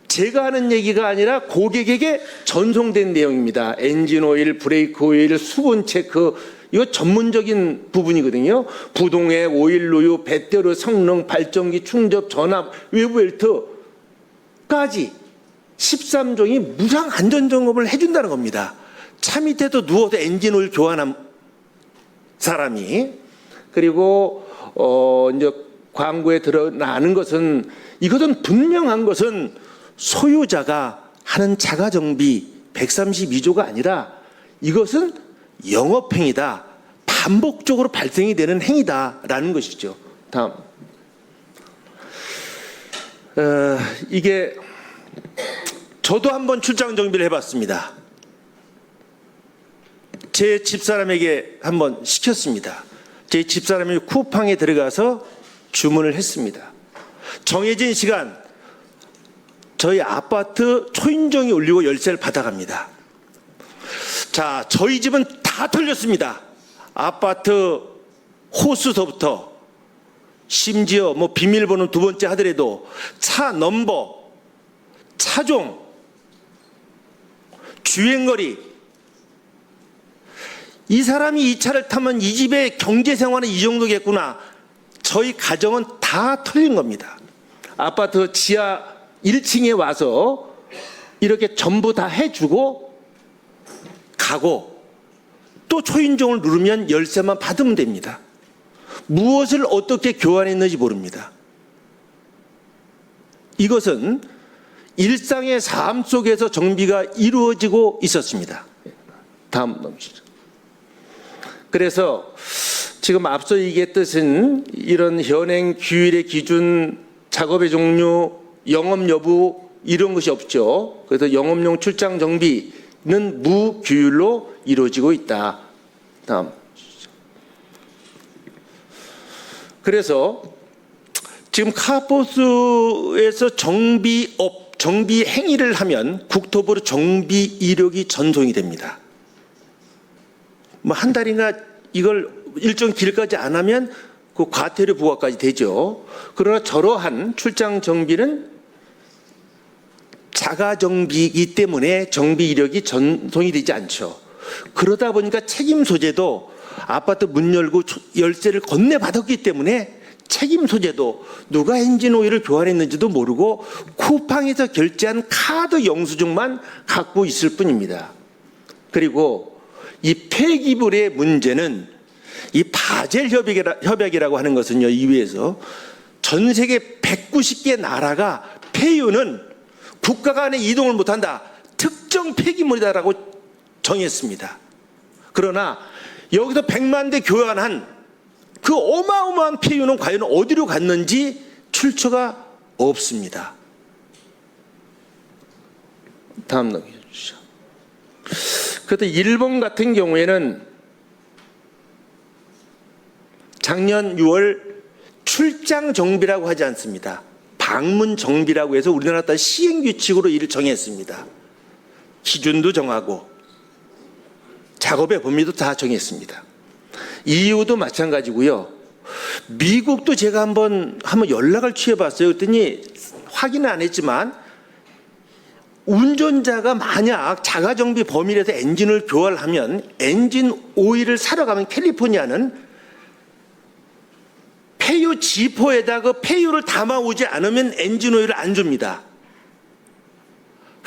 제가 하는 얘기가 아니라 고객에게 전송된 내용입니다. 엔진 오일, 브레이크 오일, 수분 체크 이거 전문적인 부분이거든요. 부동액, 오일 누유, 배터리 성능, 발전기 충전, 전압, 외부 벨트까지 13종이 무상 안전 점검을 해준다는 겁니다. 차 밑에도 누워서 엔진 오일 교환한 사람이. 그리고 이제 광고에 드러나는 것은 이것은 분명한 것은 소유자가 하는 자가 정비 132조가 아니라 이것은 영업행위다. 반복적으로 발생이 되는 행위다라는 것이죠. 다음. 이게 저도 한번 출장 정비를 해봤습니다. 제 집사람에게 한번 시켰습니다. 제 집사람이 쿠팡에 들어가서 주문을 했습니다. 정해진 시간 저희 아파트 초인종이 울리고 열쇠를 받아갑니다. 자, 저희 집은 다 털렸습니다. 아파트 호수서부터 심지어 뭐 비밀번호 두 번째 하더라도 차 넘버 차종, 주행거리, 이 사람이 이 차를 타면 이 집의 경제생활은 이 정도겠구나. 저희 가정은 다 틀린 겁니다. 아파트 지하 1층에 와서 이렇게 전부 다 해주고 가고 또 초인종을 누르면 열쇠만 받으면 됩니다. 무엇을 어떻게 교환했는지 모릅니다. 이것은 일상의 삶 속에서 정비가 이루어지고 있었습니다. 다음 넘기시죠. 그래서 지금 앞서 얘기했듯은 이런 현행 규율의 기준, 작업의 종류, 영업 여부 이런 것이 없죠. 그래서 영업용 출장 정비는 무규율로 이루어지고 있다. 다음. 그래서 지금 카포스에서 정비 행위를 하면 국토부로 정비 이력이 전송이 됩니다. 뭐 한 달인가 이걸 일정 기일까지 안 하면 그 과태료 부과까지 되죠. 그러나 저러한 출장 정비는 자가 정비이기 때문에 정비 이력이 전송이 되지 않죠. 그러다 보니까 책임 소재도 아파트 문 열고 열쇠를 건네받았기 때문에 책임 소재도 누가 엔진 오일을 교환했는지도 모르고 쿠팡에서 결제한 카드 영수증만 갖고 있을 뿐입니다. 그리고 이 폐기물의 문제는 이 바젤 협약이라고 하는 것은요, 이외에서 전 세계 190개 나라가 폐유는 국가 간에 이동을 못한다. 특정 폐기물이다라고 정했습니다. 그러나 여기서 100만 대 교환한 그 어마어마한 폐유는 과연 어디로 갔는지 출처가 없습니다. 다음 넘겨주시죠. 그래서 일본 같은 경우에는 작년 6월 출장 정비라고 하지 않습니다. 방문 정비라고 해서 우리나라 따라 시행규칙으로 이를 정했습니다. 기준도 정하고 작업의 범위도 다 정했습니다. 이유도 마찬가지고요. 미국도 제가 한번 연락을 취해봤어요. 그랬더니 확인은 안 했지만 운전자가 만약 자가정비 범위에서 엔진을 교환하면 엔진 오일을 사러 가면 캘리포니아는 폐유 지포에다 그 폐유를 담아오지 않으면 엔진 오일을 안 줍니다.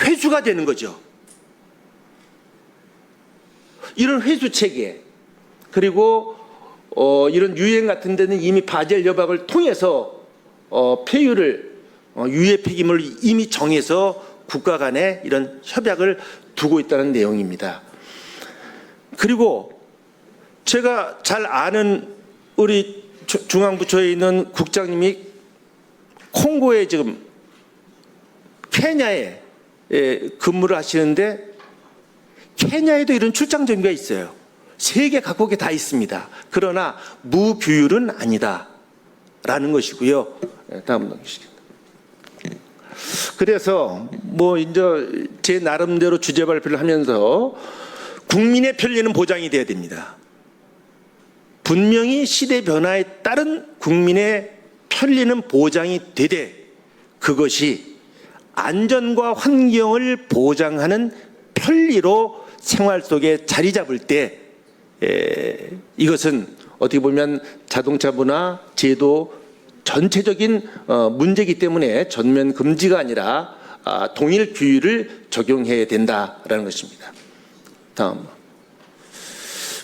회수가 되는 거죠. 이런 회수 체계, 그리고 이런 유행 같은 데는 이미 바젤 협약을 통해서 폐유를 유해 폐기물을 이미 정해서 국가 간에 이런 협약을 두고 있다는 내용입니다. 그리고 제가 잘 아는 우리 중앙부처에 있는 국장님이 콩고에 지금 케냐에 근무를 하시는데 케냐에도 이런 출장 정비가 있어요. 세계 각국에 다 있습니다. 그러나 무규율은 아니다라는 것이고요. 다음 넘기시겠습니다. 그래서 뭐 이제 제 나름대로 주제 발표를 하면서 국민의 편리는 보장이 돼야 됩니다. 분명히 시대 변화에 따른 국민의 편리는 보장이 되되 그것이 안전과 환경을 보장하는 편리로 생활 속에 자리 잡을 때 이것은 어떻게 보면 자동차 문화 제도 전체적인 문제이기 때문에 전면 금지가 아니라 동일 규율을 적용해야 된다라는 것입니다. 다음.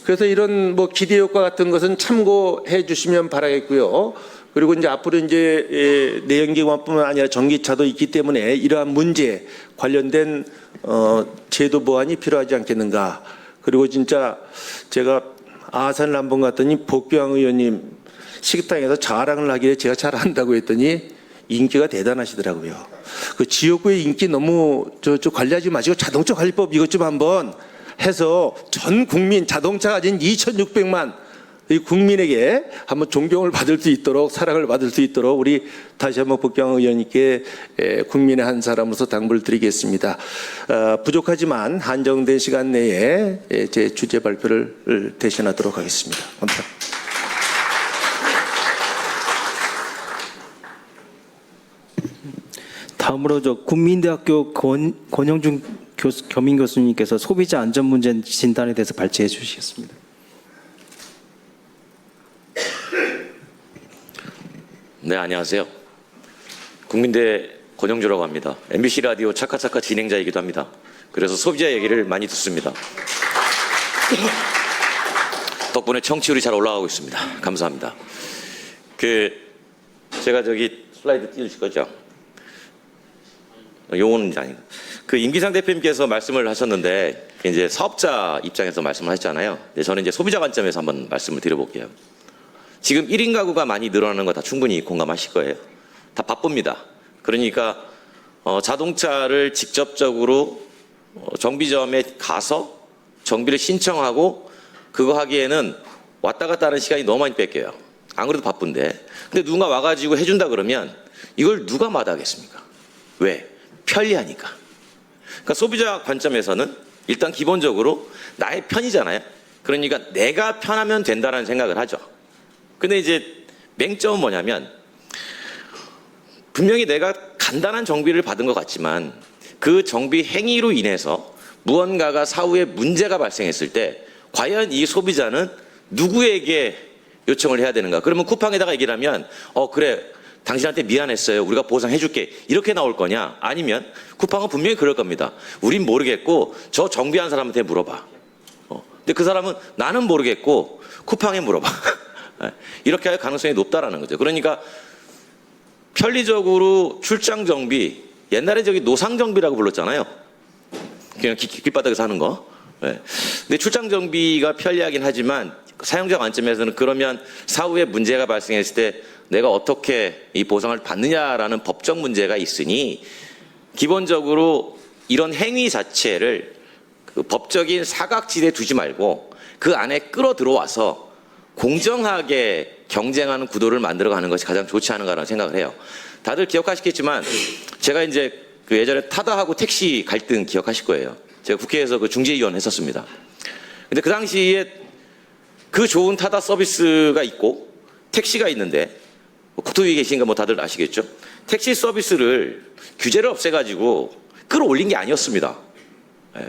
그래서 이런 뭐 기대 효과 같은 것은 참고해 주시면 바라겠고요. 그리고 이제 앞으로 이제 내연기관뿐만 아니라 전기차도 있기 때문에 이러한 문제 관련된 제도 보완이 필요하지 않겠는가. 그리고 진짜 제가 아산을 한번 갔더니 복병 의원님 식당에서 자랑을 하길래 제가 잘 안다고 했더니 인기가 대단하시더라고요. 그 지역구의 인기 너무 저 관리하지 마시고 자동차 관리법 이것 좀 한번 해서 전 국민 자동차 가진 2,600만 이 국민에게 한번 존경을 받을 수 있도록 사랑을 받을 수 있도록 우리 다시 한번 복경 의원님께 국민의 한 사람으로서 당부를 드리겠습니다. 부족하지만 한정된 시간 내에 제 주제 발표를 대신하도록 하겠습니다. 감사합니다. 다음으로 국민대학교 권영준 겸임 교수님께서 소비자 안전 문제 진단에 대해서 발제해 주시겠습니다. 네, 안녕하세요. 국민대 권영주라고 합니다. MBC 라디오 차카차카 진행자이기도 합니다. 그래서 소비자 얘기를 많이 듣습니다. 덕분에 청취율이 잘 올라가고 있습니다. 감사합니다. 제가 슬라이드 띄우실 거죠? 요거는 아니고. 임기상 대표님께서 말씀을 하셨는데, 이제 사업자 입장에서 말씀을 하셨잖아요. 근데 저는 이제 소비자 관점에서 한번 말씀을 드려볼게요. 지금 1인 가구가 많이 늘어나는 거 다 충분히 공감하실 거예요. 다 바쁩니다. 그러니까 자동차를 직접적으로 정비점에 가서 정비를 신청하고 그거 하기에는 왔다 갔다 하는 시간이 너무 많이 뺏겨요. 안 그래도 바쁜데. 근데 누군가 와가지고 해준다 그러면 이걸 누가 마다하겠습니까? 왜? 편리하니까. 그러니까 소비자 관점에서는 일단 기본적으로 나의 편이잖아요. 그러니까 내가 편하면 된다는 생각을 하죠. 근데 이제 맹점은 뭐냐면 분명히 내가 간단한 정비를 받은 것 같지만 그 정비 행위로 인해서 무언가가 사후에 문제가 발생했을 때 과연 이 소비자는 누구에게 요청을 해야 되는가? 그러면 쿠팡에다가 얘기를 하면 그래 당신한테 미안했어요. 우리가 보상해줄게. 이렇게 나올 거냐? 아니면 쿠팡은 분명히 그럴 겁니다. 우린 모르겠고 저 정비한 사람한테 물어봐. 근데 그 사람은 나는 모르겠고 쿠팡에 물어봐. 이렇게 할 가능성이 높다라는 거죠. 그러니까 편리적으로 출장 정비, 옛날에 노상 정비라고 불렀잖아요. 그냥 길바닥에서 하는 거. 근데 출장 정비가 편리하긴 하지만 사용자 관점에서는 그러면 사후에 문제가 발생했을 때 내가 어떻게 이 보상을 받느냐라는 법적 문제가 있으니 기본적으로 이런 행위 자체를 법적인 사각지대에 두지 말고 그 안에 끌어 들어와서 공정하게 경쟁하는 구도를 만들어가는 것이 가장 좋지 않은가라는 생각을 해요. 다들 기억하시겠지만 제가 이제 예전에 타다하고 택시 갈등 기억하실 거예요. 제가 국회에서 중재위원 했었습니다. 근데 그 당시에 그 좋은 타다 서비스가 있고 택시가 있는데 국토위에 계신가 다들 아시겠죠? 택시 서비스를 규제를 없애가지고 끌어올린 게 아니었습니다.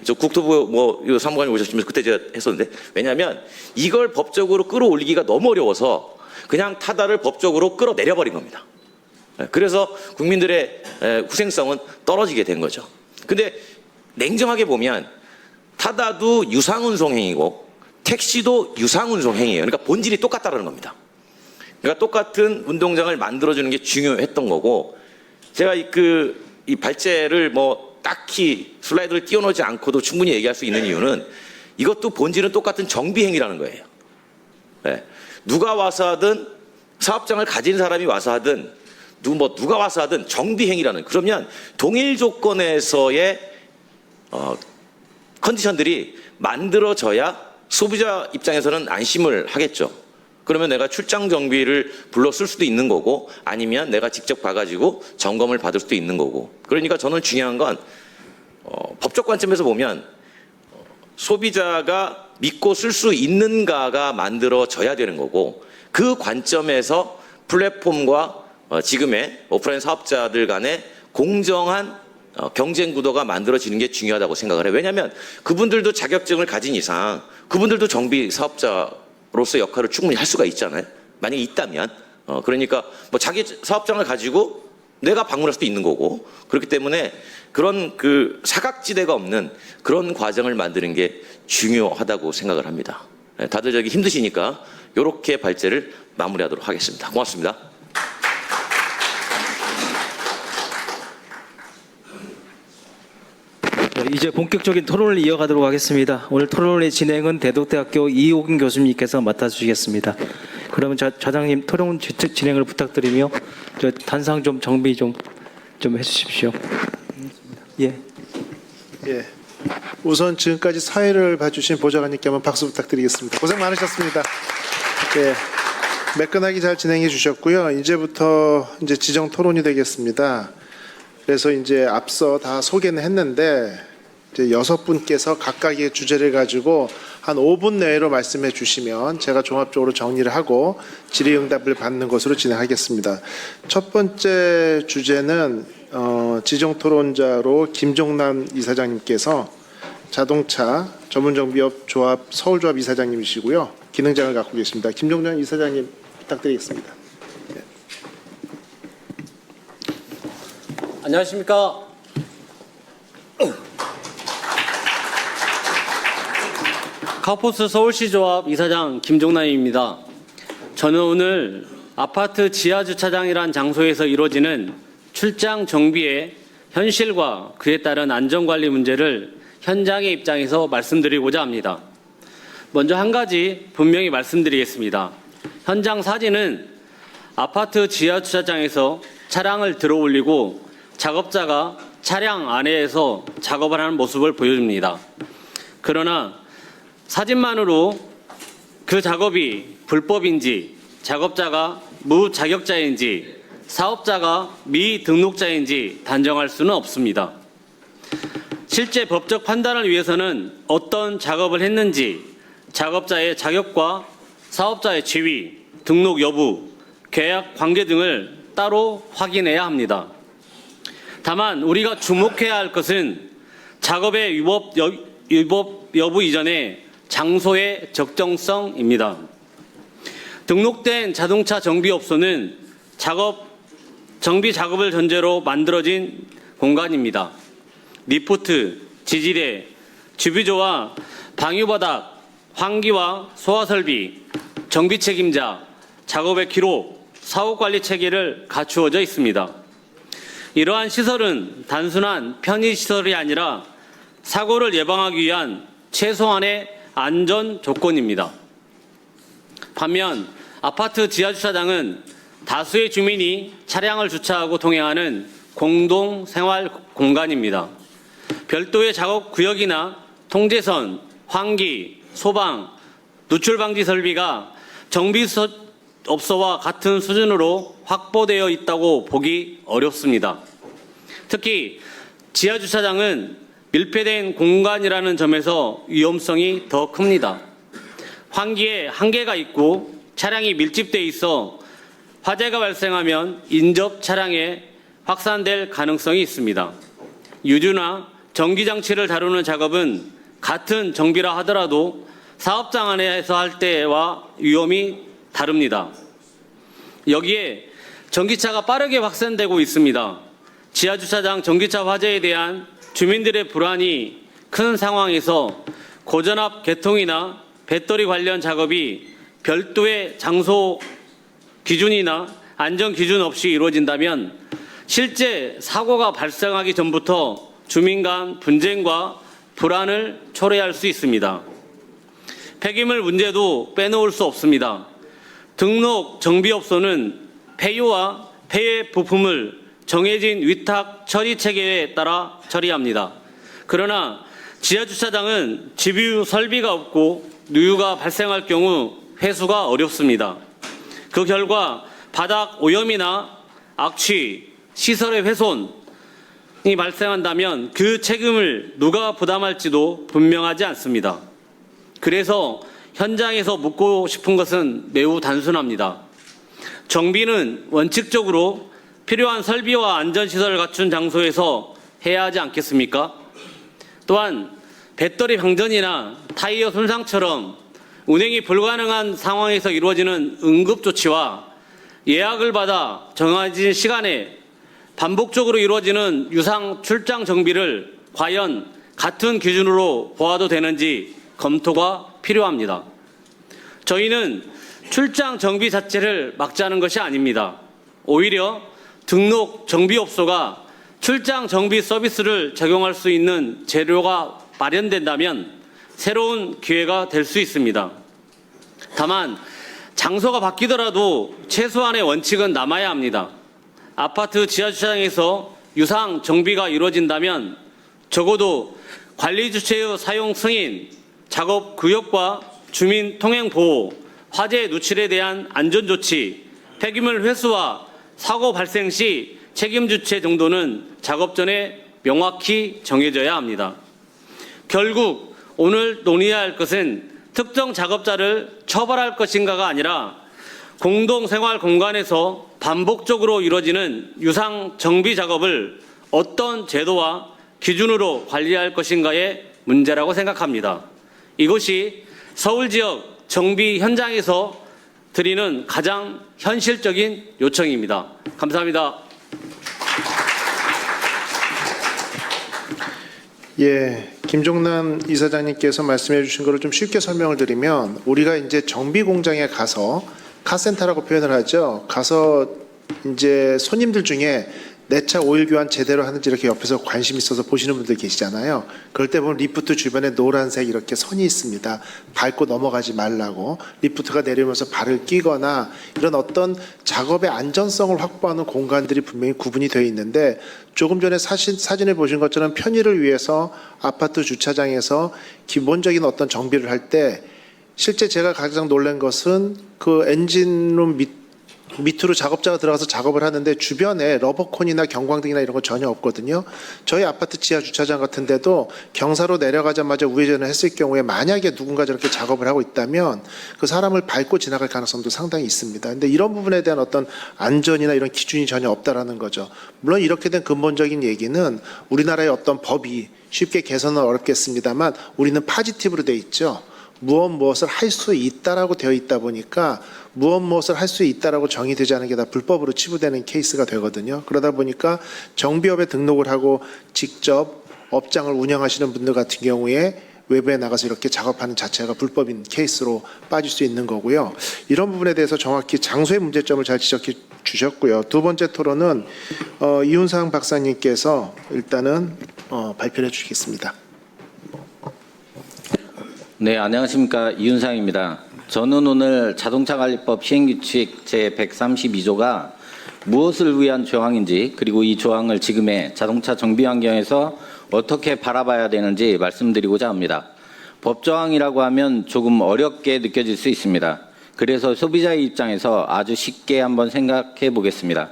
저 국토부 사무관님 오셨으면서 그때 제가 했었는데 왜냐하면 이걸 법적으로 끌어올리기가 너무 어려워서 그냥 타다를 법적으로 끌어내려버린 겁니다. 그래서 국민들의 후생성은 떨어지게 된 거죠. 근데 냉정하게 보면 타다도 유상운송행위고 택시도 유상운송행위예요. 그러니까 본질이 똑같다는 겁니다. 그러니까 똑같은 운동장을 만들어주는 게 중요했던 거고 제가 이 발제를 딱히 슬라이드를 띄워놓지 않고도 충분히 얘기할 수 있는 이유는 이것도 본질은 똑같은 정비행위라는 거예요. 누가 와서 하든 사업장을 가진 사람이 와서 하든 누가 와서 하든 정비행위라는 그러면 동일 조건에서의 컨디션들이 만들어져야 소비자 입장에서는 안심을 하겠죠. 그러면 내가 출장 정비를 불러 쓸 수도 있는 거고 아니면 내가 직접 가가지고 점검을 받을 수도 있는 거고 그러니까 저는 중요한 건 법적 관점에서 보면 소비자가 믿고 쓸 수 있는가가 만들어져야 되는 거고 그 관점에서 플랫폼과 지금의 오프라인 사업자들 간의 공정한 경쟁 구도가 만들어지는 게 중요하다고 생각을 해요. 왜냐하면 그분들도 자격증을 가진 이상 그분들도 정비 사업자로서 역할을 충분히 할 수가 있잖아요. 만약에 있다면 그러니까 자기 사업장을 가지고 내가 방문할 수도 있는 거고 그렇기 때문에 그런 사각지대가 없는 그런 과정을 만드는 게 중요하다고 생각을 합니다. 다들 힘드시니까 이렇게 발제를 마무리하도록 하겠습니다. 고맙습니다. 이제 본격적인 토론을 이어가도록 하겠습니다. 오늘 토론의 진행은 대덕대학교 이호근 교수님께서 맡아주시겠습니다. 그러면 좌장님 토론 진행을 부탁드리며 단상 좀 정비 좀 해주십시오. 예. 우선 지금까지 사회를 봐주신 보좌관님께 한번 박수 부탁드리겠습니다. 고생 많으셨습니다. 매끈하게 잘 진행해 주셨고요. 이제부터 지정 토론이 되겠습니다. 그래서 앞서 다 소개는 했는데 6분께서 각각의 주제를 가지고 한 5분 내로 말씀해 주시면 제가 종합적으로 정리를 하고 질의응답을 받는 것으로 진행하겠습니다. 첫 번째 주제는 지정 토론자로 김종남 이사장님께서 자동차 전문정비업 조합 서울조합 이사장님이시고요. 기능장을 갖고 계십니다. 김종남 이사장님 부탁드리겠습니다. 안녕하십니까. 카포스 서울시 조합 이사장 김종남입니다. 저는 오늘 아파트 지하주차장이란 장소에서 이루어지는 출장 정비의 현실과 그에 따른 안전관리 문제를 현장의 입장에서 말씀드리고자 합니다. 먼저 한 가지 분명히 말씀드리겠습니다. 현장 사진은 아파트 지하주차장에서 차량을 들어 올리고 작업자가 차량 안에서 작업을 하는 모습을 보여줍니다. 그러나 사진만으로 그 작업이 불법인지, 작업자가 무자격자인지, 사업자가 미등록자인지 단정할 수는 없습니다. 실제 법적 판단을 위해서는 어떤 작업을 했는지 작업자의 자격과 사업자의 지위, 등록 여부, 계약 관계 등을 따로 확인해야 합니다. 다만 우리가 주목해야 할 것은 작업의 위법 여부 이전에 장소의 적정성입니다. 등록된 자동차 정비업소는 정비 작업을 전제로 만들어진 공간입니다. 리프트, 지지대, 주비조와 방유바닥, 환기와 소화설비, 정비 책임자, 작업의 기록, 사후관리 체계를 갖추어져 있습니다. 이러한 시설은 단순한 편의시설이 아니라 사고를 예방하기 위한 최소한의 안전 조건입니다. 반면 아파트 지하주차장은 다수의 주민이 차량을 주차하고 통행하는 공동 생활 공간입니다. 별도의 작업 구역이나 통제선, 환기, 소방, 누출 방지 설비가 정비업소와 같은 수준으로 확보되어 있다고 보기 어렵습니다. 특히 지하주차장은 밀폐된 공간이라는 점에서 위험성이 더 큽니다. 환기에 한계가 있고 차량이 밀집되어 있어 화재가 발생하면 인접 차량에 확산될 가능성이 있습니다. 유류나 전기장치를 다루는 작업은 같은 정비라 하더라도 사업장 안에서 할 때와 위험이 다릅니다. 여기에 전기차가 빠르게 확산되고 있습니다. 지하주차장 전기차 화재에 대한 주민들의 불안이 큰 상황에서 고전압 개통이나 배터리 관련 작업이 별도의 장소 기준이나 안전 기준 없이 이루어진다면 실제 사고가 발생하기 전부터 주민 간 분쟁과 불안을 초래할 수 있습니다. 폐기물 문제도 빼놓을 수 없습니다. 등록 정비업소는 폐유와 폐해 부품을 정해진 위탁 처리 체계에 따라 처리합니다. 그러나 지하주차장은 집유 설비가 없고 누유가 발생할 경우 회수가 어렵습니다. 그 결과 바닥 오염이나 악취, 시설의 훼손이 발생한다면 그 책임을 누가 부담할지도 분명하지 않습니다. 그래서 현장에서 묻고 싶은 것은 매우 단순합니다. 정비는 원칙적으로 필요한 설비와 안전시설을 갖춘 장소에서 해야 하지 않겠습니까? 또한 배터리 방전이나 타이어 손상처럼 운행이 불가능한 상황에서 이루어지는 응급조치와 예약을 받아 정해진 시간에 반복적으로 이루어지는 유상 출장 정비를 과연 같은 기준으로 보아도 되는지 검토가 필요합니다. 저희는 출장 정비 자체를 막자는 것이 아닙니다. 오히려 등록 정비업소가 출장 정비 서비스를 적용할 수 있는 재료가 마련된다면 새로운 기회가 될 수 있습니다. 다만 장소가 바뀌더라도 최소한의 원칙은 남아야 합니다. 아파트 지하주차장에서 유상 정비가 이루어진다면 적어도 관리주체의 사용 승인, 작업 구역과 주민 통행 보호, 화재 누출에 대한 안전조치, 폐기물 회수와 사고 발생 시 책임 주체 정도는 작업 전에 명확히 정해져야 합니다. 결국 오늘 논의해야 할 것은 특정 작업자를 처벌할 것인가가 아니라 공동생활 공간에서 반복적으로 이루어지는 유상 정비 작업을 어떤 제도와 기준으로 관리할 것인가의 문제라고 생각합니다. 이것이 서울 지역 정비 현장에서 드리는 가장 현실적인 요청입니다. 감사합니다. 예, 김종난 이사장님께서 말씀해 주신 것을 좀 쉽게 설명을 드리면 우리가 이제 정비 공장에 가서 카센터라고 표현을 하죠. 가서 이제 손님들 중에 내 차 오일 교환 제대로 하는지 이렇게 옆에서 관심 있어서 보시는 분들 계시잖아요. 그럴 때 보면 리프트 주변에 노란색 이렇게 선이 있습니다. 밟고 넘어가지 말라고. 리프트가 내려오면서 발을 끼거나 이런 어떤 작업의 안전성을 확보하는 공간들이 분명히 구분이 되어 있는데 조금 전에 사진을 보신 것처럼 편의를 위해서 아파트 주차장에서 기본적인 어떤 정비를 할 때 실제 제가 가장 놀란 것은 그 엔진룸 밑으로 작업자가 들어가서 작업을 하는데 주변에 러버콘이나 경광등이나 이런 거 전혀 없거든요. 저희 아파트 지하 주차장 같은 데도 경사로 내려가자마자 우회전을 했을 경우에 만약에 누군가 저렇게 작업을 하고 있다면 그 사람을 밟고 지나갈 가능성도 상당히 있습니다. 근데 이런 부분에 대한 어떤 안전이나 이런 기준이 전혀 없다라는 거죠. 물론 이렇게 된 근본적인 얘기는 우리나라의 어떤 법이 쉽게 개선은 어렵겠습니다만 우리는 파지티브로 돼 있죠. 무엇을 할 수 있다라고 되어 있다 보니까 무엇을 할 수 있다라고 정의되지 않은 게 다 불법으로 치부되는 케이스가 되거든요. 그러다 보니까 정비업에 등록을 하고 직접 업장을 운영하시는 분들 같은 경우에 외부에 나가서 이렇게 작업하는 자체가 불법인 케이스로 빠질 수 있는 거고요. 이런 부분에 대해서 정확히 장소의 문제점을 잘 지적해 주셨고요. 두 번째 토론은 이훈상 박사님께서 일단은 발표해 주시겠습니다. 네, 안녕하십니까. 이윤상입니다. 저는 오늘 자동차관리법 시행규칙 제132조가 무엇을 위한 조항인지 그리고 이 조항을 지금의 자동차 정비 환경에서 어떻게 바라봐야 되는지 말씀드리고자 합니다. 법조항이라고 하면 조금 어렵게 느껴질 수 있습니다. 그래서 소비자의 입장에서 아주 쉽게 한번 생각해 보겠습니다.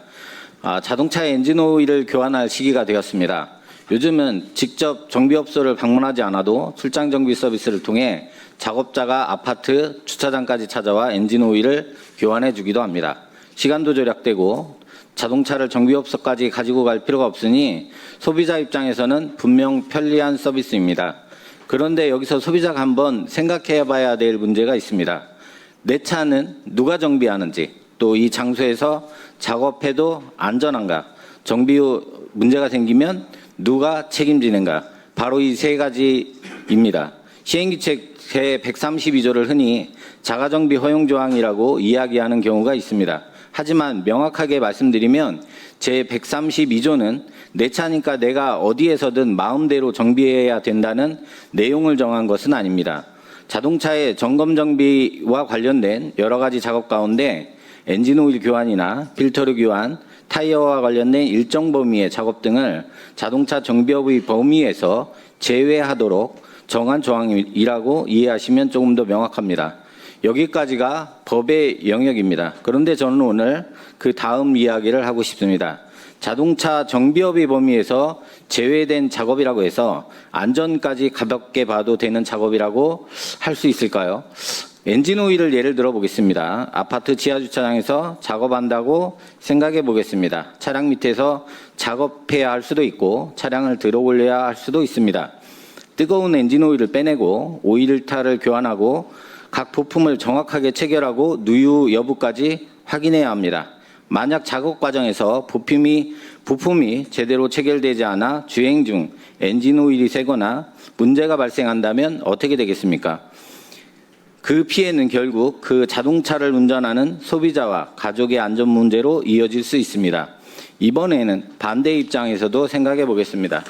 자동차 엔진오일을 교환할 시기가 되었습니다. 요즘은 직접 정비업소를 방문하지 않아도 출장 정비 서비스를 통해 작업자가 아파트 주차장까지 찾아와 엔진오일을 교환해 주기도 합니다. 시간도 절약되고 자동차를 정비업소까지 가지고 갈 필요가 없으니 소비자 입장에서는 분명 편리한 서비스입니다. 그런데 여기서 소비자가 한번 생각해 봐야 될 문제가 있습니다. 내 차는 누가 정비하는지, 또 이 장소에서 작업해도 안전한가, 정비 후 문제가 생기면 누가 책임지는가, 바로 이 세 가지입니다. 시행규칙 제132조를 흔히 자가정비 허용조항이라고 이야기하는 경우가 있습니다. 하지만 명확하게 말씀드리면 제132조는 내 차니까 내가 어디에서든 마음대로 정비해야 된다는 내용을 정한 것은 아닙니다. 자동차의 점검 정비와 관련된 여러 가지 작업 가운데 엔진오일 교환이나 필터류 교환, 타이어와 관련된 일정 범위의 작업 등을 자동차 정비업의 범위에서 제외하도록 정한 조항이라고 이해하시면 조금 더 명확합니다. 여기까지가 법의 영역입니다. 그런데 저는 오늘 그 다음 이야기를 하고 싶습니다. 자동차 정비업의 범위에서 제외된 작업이라고 해서 안전까지 가볍게 봐도 되는 작업이라고 할 수 있을까요? 엔진오일을 예를 들어 보겠습니다. 아파트 지하주차장에서 작업한다고 생각해 보겠습니다. 차량 밑에서 작업해야 할 수도 있고 차량을 들어 올려야 할 수도 있습니다. 뜨거운 엔진오일을 빼내고 오일타를 교환하고 각 부품을 정확하게 체결하고 누유 여부까지 확인해야 합니다. 만약 작업 과정에서 부품이 제대로 체결되지 않아 주행 중 엔진오일이 새거나 문제가 발생한다면 어떻게 되겠습니까? 그 피해는 결국 그 자동차를 운전하는 소비자와 가족의 안전 문제로 이어질 수 있습니다. 이번에는 반대 입장에서도 생각해 보겠습니다.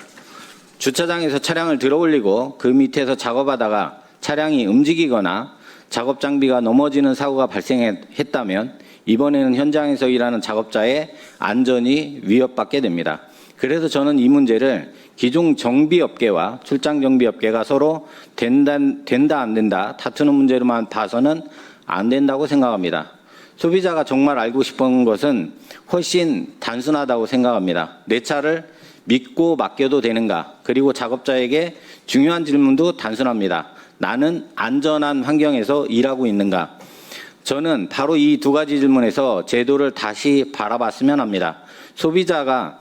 주차장에서 차량을 들어 올리고 그 밑에서 작업하다가 차량이 움직이거나 작업 장비가 넘어지는 사고가 발생했다면 이번에는 현장에서 일하는 작업자의 안전이 위협받게 됩니다. 그래서 저는 이 문제를 기존 정비업계와 출장 정비업계가 서로 된다 안 된다 다투는 문제로만 봐서는 안 된다고 생각합니다. 소비자가 정말 알고 싶은 것은 훨씬 단순하다고 생각합니다. 내 차를 믿고 맡겨도 되는가? 그리고 작업자에게 중요한 질문도 단순합니다. 나는 안전한 환경에서 일하고 있는가? 저는 바로 이 두 가지 질문에서 제도를 다시 바라봤으면 합니다. 소비자가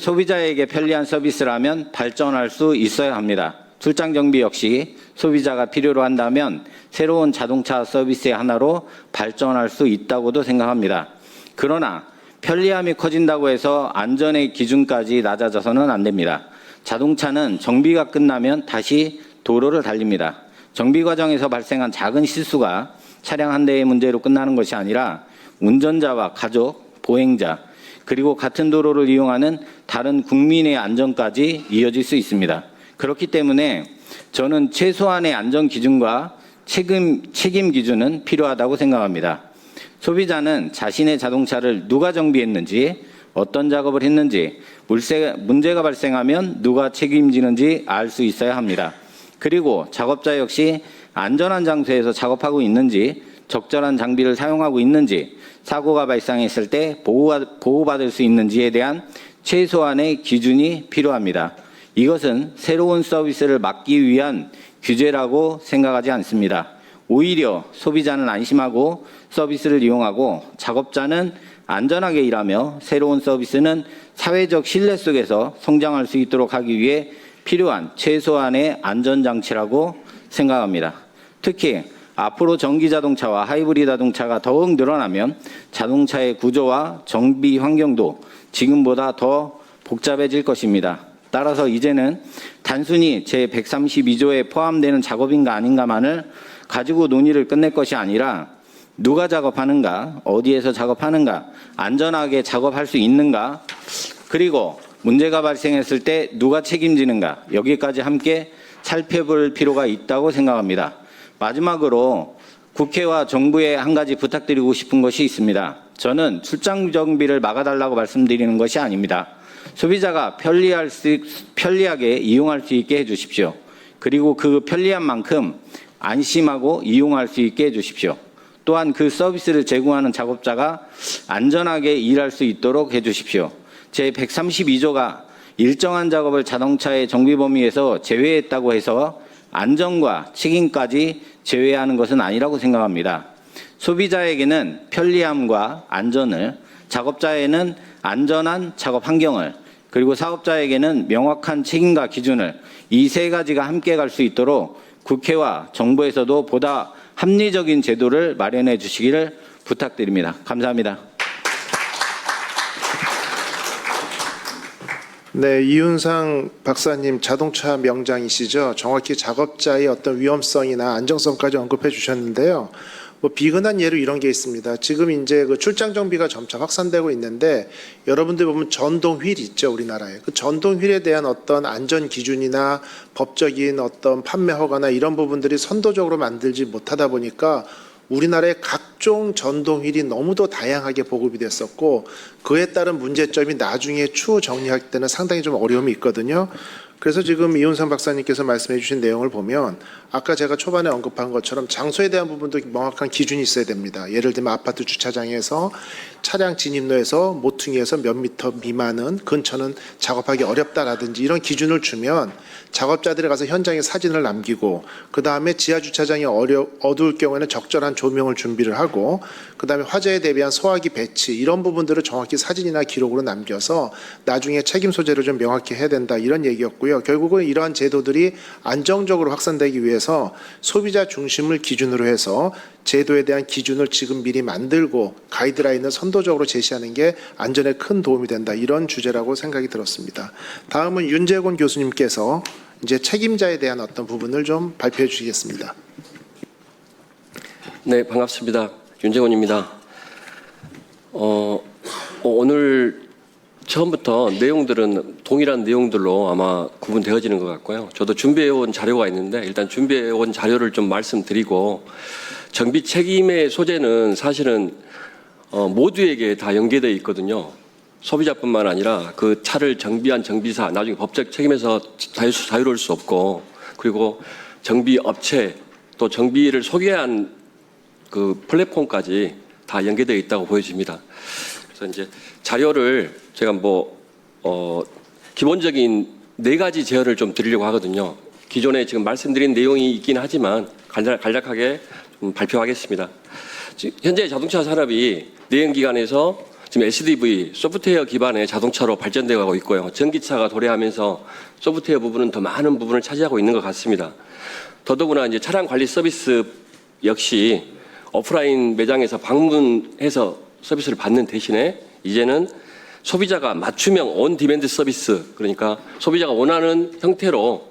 소비자에게 편리한 서비스라면 발전할 수 있어야 합니다. 출장 정비 역시 소비자가 필요로 한다면 새로운 자동차 서비스의 하나로 발전할 수 있다고도 생각합니다. 그러나 편리함이 커진다고 해서 안전의 기준까지 낮아져서는 안 됩니다. 자동차는 정비가 끝나면 다시 도로를 달립니다. 정비 과정에서 발생한 작은 실수가 차량 한 대의 문제로 끝나는 것이 아니라 운전자와 가족, 보행자, 그리고 같은 도로를 이용하는 다른 국민의 안전까지 이어질 수 있습니다. 그렇기 때문에 저는 최소한의 안전 기준과 책임 기준은 필요하다고 생각합니다. 소비자는 자신의 자동차를 누가 정비했는지, 어떤 작업을 했는지, 문제가 발생하면 누가 책임지는지 알 수 있어야 합니다. 그리고 작업자 역시 안전한 장소에서 작업하고 있는지, 적절한 장비를 사용하고 있는지, 사고가 발생했을 때 보호받을 수 있는지에 대한 최소한의 기준이 필요합니다. 이것은 새로운 서비스를 막기 위한 규제라고 생각하지 않습니다. 오히려 소비자는 안심하고 서비스를 이용하고 작업자는 안전하게 일하며 새로운 서비스는 사회적 신뢰 속에서 성장할 수 있도록 하기 위해 필요한 최소한의 안전장치라고 생각합니다. 특히 앞으로 전기자동차와 하이브리드 자동차가 더욱 늘어나면 자동차의 구조와 정비 환경도 지금보다 더 복잡해질 것입니다. 따라서 이제는 단순히 제132조에 포함되는 작업인가 아닌가만을 가지고 논의를 끝낼 것이 아니라 누가 작업하는가, 어디에서 작업하는가, 안전하게 작업할 수 있는가, 그리고 문제가 발생했을 때 누가 책임지는가, 여기까지 함께 살펴볼 필요가 있다고 생각합니다. 마지막으로 국회와 정부에 한 가지 부탁드리고 싶은 것이 있습니다. 저는 출장 정비를 막아달라고 말씀드리는 것이 아닙니다. 소비자가 편리하게 이용할 수 있게 해주십시오. 그리고 그 편리한 만큼 안심하고 이용할 수 있게 해주십시오. 또한 그 서비스를 제공하는 작업자가 안전하게 일할 수 있도록 해주십시오. 제132조가 일정한 작업을 자동차의 정비 범위에서 제외했다고 해서 안전과 책임까지 제외하는 것은 아니라고 생각합니다. 소비자에게는 편리함과 안전을, 작업자에게는 안전한 작업 환경을, 그리고 사업자에게는 명확한 책임과 기준을, 이 세 가지가 함께 갈 수 있도록 국회와 정부에서도 보다 합리적인 제도를 마련해 주시기를 부탁드립니다. 감사합니다. 네, 이윤상 박사님 자동차 명장이시죠. 정확히 작업자의 어떤 위험성이나 안정성까지 언급해 주셨는데요. 뭐 비근한 예로 이런 게 있습니다. 지금 이제 그 출장 정비가 점차 확산되고 있는데 여러분들 보면 전동 휠 있죠, 우리나라에. 그 전동 휠에 대한 어떤 안전 기준이나 법적인 어떤 판매 허가나 이런 부분들이 선도적으로 만들지 못하다 보니까 우리나라의 각종 전동 휠이 너무도 다양하게 보급이 됐었고 그에 따른 문제점이 나중에 추후 정리할 때는 상당히 좀 어려움이 있거든요. 그래서 지금 이윤상 박사님께서 말씀해 주신 내용을 보면 아까 제가 초반에 언급한 것처럼 장소에 대한 부분도 명확한 기준이 있어야 됩니다. 예를 들면 아파트 주차장에서 차량 진입로에서 모퉁이에서 몇 미터 미만은 근처는 작업하기 어렵다라든지 이런 기준을 주면 작업자들이 가서 현장에 사진을 남기고 그 다음에 지하 주차장이 어두울 경우에는 적절한 조명을 준비를 하고 그 다음에 화재에 대비한 소화기 배치 이런 부분들을 정확히 사진이나 기록으로 남겨서 나중에 책임 소재를 좀 명확히 해야 된다 이런 얘기였고요. 결국은 이러한 제도들이 안정적으로 확산되기 위해서 소비자 중심을 기준으로 해서 제도에 대한 기준을 지금 미리 만들고 가이드라인을 선도적으로 제시하는 게 안전에 큰 도움이 된다 이런 주제라고 생각이 들었습니다. 다음은 윤재곤 교수님께서 이제 책임자에 대한 어떤 부분을 좀 발표해 주시겠습니다. 네, 반갑습니다. 윤재곤입니다. 오늘 처음부터 내용들은 동일한 내용들로 아마 구분되어지는 것 같고요. 저도 준비해온 자료가 있는데 일단 준비해온 자료를 좀 말씀드리고 정비 책임의 소재는 사실은 모두에게 다 연계되어 있거든요. 소비자뿐만 아니라 그 차를 정비한 정비사 나중에 법적 책임에서 자유로울 수 없고 그리고 정비 업체 또 정비를 소개한 그 플랫폼까지 다 연계되어 있다고 보여집니다. 그래서 이제 자료를 제가 기본적인 4가지 제언을 좀 드리려고 하거든요. 기존에 지금 말씀드린 내용이 있긴 하지만 간략하게 좀 발표하겠습니다. 현재 자동차 산업이 내연기관에서 지금 SDV 소프트웨어 기반의 자동차로 발전되어 가고 있고요. 전기차가 도래하면서 소프트웨어 부분은 더 많은 부분을 차지하고 있는 것 같습니다. 더더구나 이제 차량 관리 서비스 역시 오프라인 매장에서 방문해서 서비스를 받는 대신에 이제는 소비자가 맞춤형 온 디맨드 서비스, 그러니까 소비자가 원하는 형태로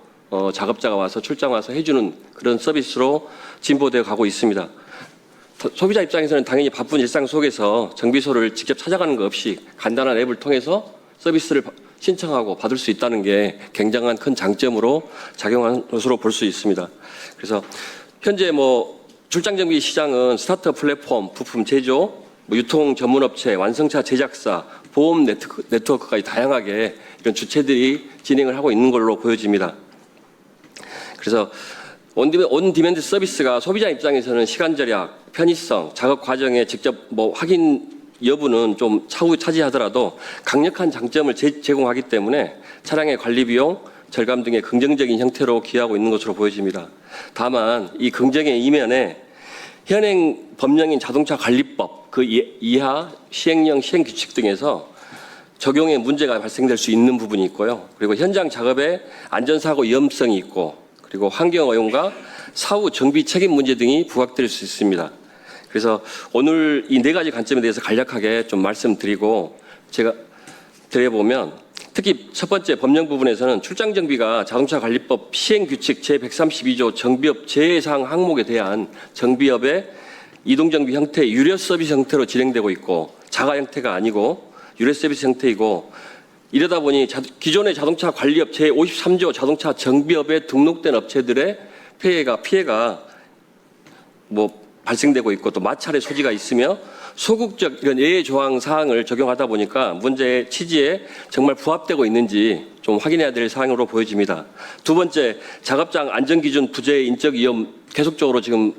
작업자가 와서 출장 와서 해주는 그런 서비스로 진보되어 가고 있습니다. 소비자 입장에서는 당연히 바쁜 일상 속에서 정비소를 직접 찾아가는 것 없이 간단한 앱을 통해서 서비스를 신청하고 받을 수 있다는 게 굉장한 큰 장점으로 작용한 것으로 볼 수 있습니다. 그래서 현재 출장 정비 시장은 스타트업 플랫폼, 부품 제조, 유통 전문업체, 완성차 제작사, 보험 네트워크까지 다양하게 이런 주체들이 진행을 하고 있는 걸로 보여집니다. 그래서 온 디맨드 서비스가 소비자 입장에서는 시간 절약, 편의성, 작업 과정에 직접 확인 여부는 좀 차후 차지하더라도 강력한 장점을 제공하기 때문에 차량의 관리 비용, 절감 등의 긍정적인 형태로 기여하고 있는 것으로 보여집니다. 다만 이 긍정의 이면에 현행 법령인 자동차 관리법 그 이하 시행령 시행규칙 등에서 적용에 문제가 발생될 수 있는 부분이 있고요. 그리고 현장 작업에 안전사고 위험성이 있고 그리고 환경오염과 사후 정비 책임 문제 등이 부각될 수 있습니다. 그래서 오늘 이 네 가지 관점에 대해서 간략하게 좀 말씀드리고 제가 드려보면 특히 첫 번째 법령 부분에서는 출장 정비가 자동차 관리법 시행규칙 제132조 정비업 제해사항 항목에 대한 정비업의 이동정비 형태 유료 서비스 형태로 진행되고 있고 자가 형태가 아니고 유료 서비스 형태이고 이러다 보니 기존의 자동차 관리업 제53조 자동차 정비업에 등록된 업체들의 피해가 발생되고 있고 또 마찰의 소지가 있으며 소극적 이런 예외 조항 사항을 적용하다 보니까 문제의 취지에 정말 부합되고 있는지 좀 확인해야 될 사항으로 보여집니다. 두 번째, 작업장 안전기준 부재 인적 위험 계속적으로 지금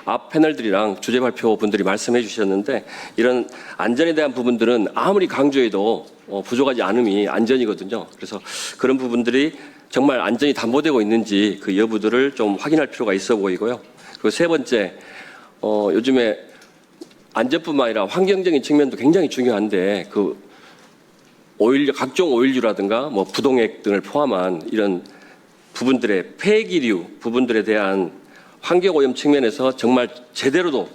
앞 패널들이랑 주재 발표 분들이 말씀해 주셨는데 이런 안전에 대한 부분들은 아무리 강조해도 부족하지 않음이 안전이거든요. 그래서 그런 부분들이 정말 안전이 담보되고 있는지 그 여부들을 좀 확인할 필요가 있어 보이고요. 그리고 세 번째, 요즘에 안전뿐만 아니라 환경적인 측면도 굉장히 중요한데 그 각종 오일류라든가 부동액 등을 포함한 이런 부분들의 폐기류 부분들에 대한 환경오염 측면에서 정말 제대로도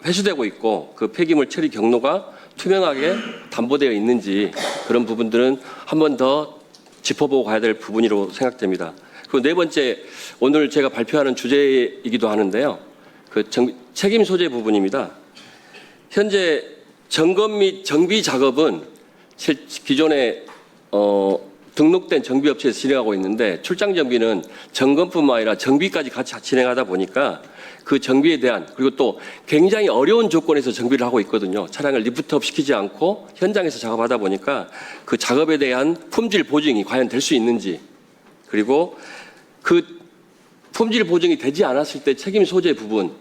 회수되고 있고 그 폐기물 처리 경로가 투명하게 담보되어 있는지 그런 부분들은 한 번 더 짚어보고 가야 될 부분이라고 생각됩니다. 그리고 네 번째, 오늘 제가 발표하는 주제이기도 하는데요. 책임 소재 부분입니다. 현재 점검 및 정비 작업은 기존에 등록된 정비업체에서 진행하고 있는데 출장 정비는 점검뿐만 아니라 정비까지 같이 진행하다 보니까 그 정비에 대한 그리고 또 굉장히 어려운 조건에서 정비를 하고 있거든요. 차량을 리프트업 시키지 않고 현장에서 작업하다 보니까 그 작업에 대한 품질 보증이 과연 될 수 있는지 그리고 그 품질 보증이 되지 않았을 때 책임 소재 부분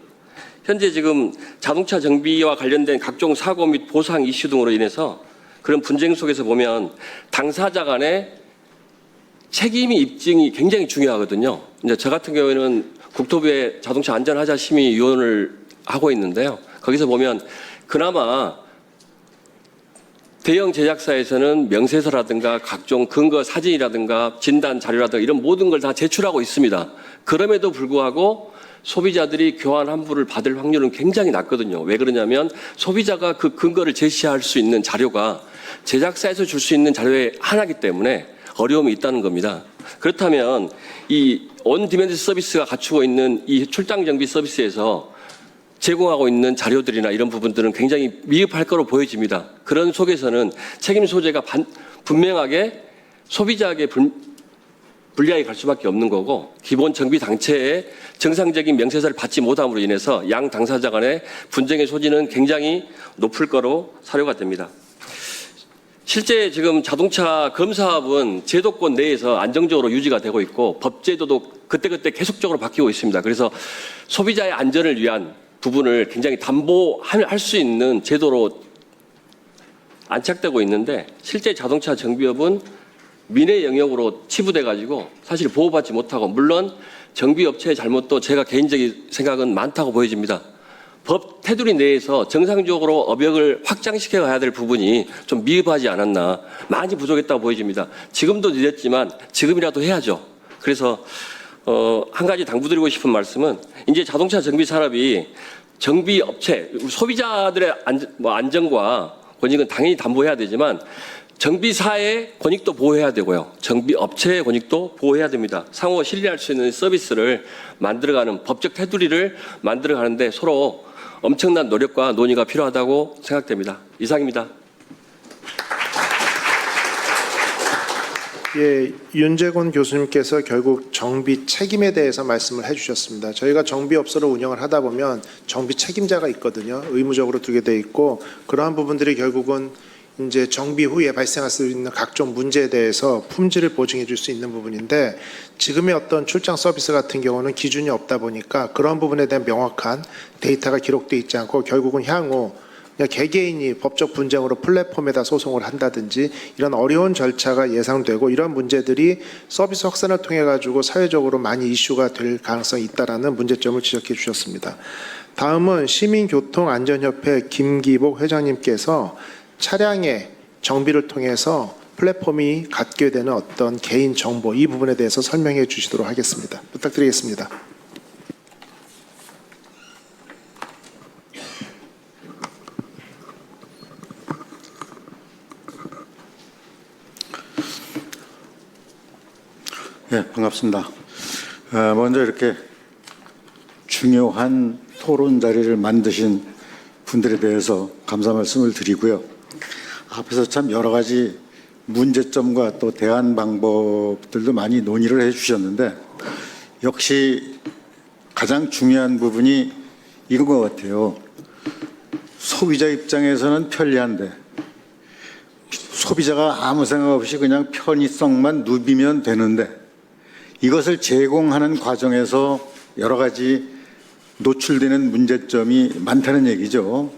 현재 지금 자동차 정비와 관련된 각종 사고 및 보상 이슈 등으로 인해서 그런 분쟁 속에서 보면 당사자 간의 책임이 입증이 굉장히 중요하거든요. 이제 저 같은 경우에는 국토부의 자동차 안전하자 심의위원을 하고 있는데요. 거기서 보면 그나마 대형 제작사에서는 명세서라든가 각종 근거 사진이라든가 진단 자료라든가 이런 모든 걸 다 제출하고 있습니다. 그럼에도 불구하고 소비자들이 교환 환불을 받을 확률은 굉장히 낮거든요. 왜 그러냐면 소비자가 그 근거를 제시할 수 있는 자료가 제작사에서 줄 수 있는 자료의 하나이기 때문에 어려움이 있다는 겁니다. 그렇다면 이 온 디맨드 서비스가 갖추고 있는 이 출장 정비 서비스에서 제공하고 있는 자료들이나 이런 부분들은 굉장히 미흡할 거로 보여집니다. 그런 속에서는 책임 소재가 분명하게 소비자에게 불리하게 갈 수밖에 없는 거고 기본 정비 당체의 정상적인 명세서를 받지 못함으로 인해서 양 당사자 간의 분쟁의 소지는 굉장히 높을 거로 사료가 됩니다. 실제 지금 자동차 검사업은 제도권 내에서 안정적으로 유지가 되고 있고 법제도도 그때그때 계속적으로 바뀌고 있습니다. 그래서 소비자의 안전을 위한 부분을 굉장히 담보할 수 있는 제도로 안착되고 있는데 실제 자동차 정비업은 민의 영역으로 치부돼 가지고 사실 보호받지 못하고 물론 정비업체의 잘못도 제가 개인적인 생각은 많다고 보여집니다. 법 테두리 내에서 정상적으로 업역을 확장시켜 가야 될 부분이 좀 미흡하지 않았나, 많이 부족했다고 보여집니다. 지금도 늦었지만 지금이라도 해야죠. 그래서 한 가지 당부드리고 싶은 말씀은 이제 자동차 정비 산업이 정비 업체, 소비자들의 안전과 권익은 당연히 담보해야 되지만 정비사의 권익도 보호해야 되고요. 정비 업체의 권익도 보호해야 됩니다. 상호 신뢰할 수 있는 서비스를 만들어가는 법적 테두리를 만들어가는데 서로 엄청난 노력과 논의가 필요하다고 생각됩니다. 이상입니다. 예, 윤재곤 교수님께서 결국 정비 책임에 대해서 말씀을 해주셨습니다. 저희가 정비업소를 운영을 하다 보면 정비 책임자가 있거든요. 의무적으로 두게 돼 있고 그러한 부분들이 결국은 이제 정비 후에 발생할 수 있는 각종 문제에 대해서 품질을 보증해 줄 수 있는 부분인데 지금의 어떤 출장 서비스 같은 경우는 기준이 없다 보니까 그런 부분에 대한 명확한 데이터가 기록되어 있지 않고 결국은 향후 그냥 개개인이 법적 분쟁으로 플랫폼에다 소송을 한다든지 이런 어려운 절차가 예상되고 이런 문제들이 서비스 확산을 통해 가지고 사회적으로 많이 이슈가 될 가능성이 있다라는 문제점을 지적해 주셨습니다. 다음은 시민교통안전협회 김기복 회장님께서 차량의 정비를 통해서 플랫폼이 갖게 되는 어떤 개인 정보 이 부분에 대해서 설명해 주시도록 하겠습니다. 부탁드리겠습니다. 네, 반갑습니다. 먼저 이렇게 중요한 토론 자리를 만드신 분들에 대해서 감사 말씀을 드리고요. 앞에서 참 여러 가지 문제점과 또 대안 방법들도 많이 논의를 해주셨는데 역시 가장 중요한 부분이 이건 것 같아요. 소비자 입장에서는 편리한데 소비자가 아무 생각 없이 그냥 편의성만 누비면 되는데 이것을 제공하는 과정에서 여러 가지 노출되는 문제점이 많다는 얘기죠.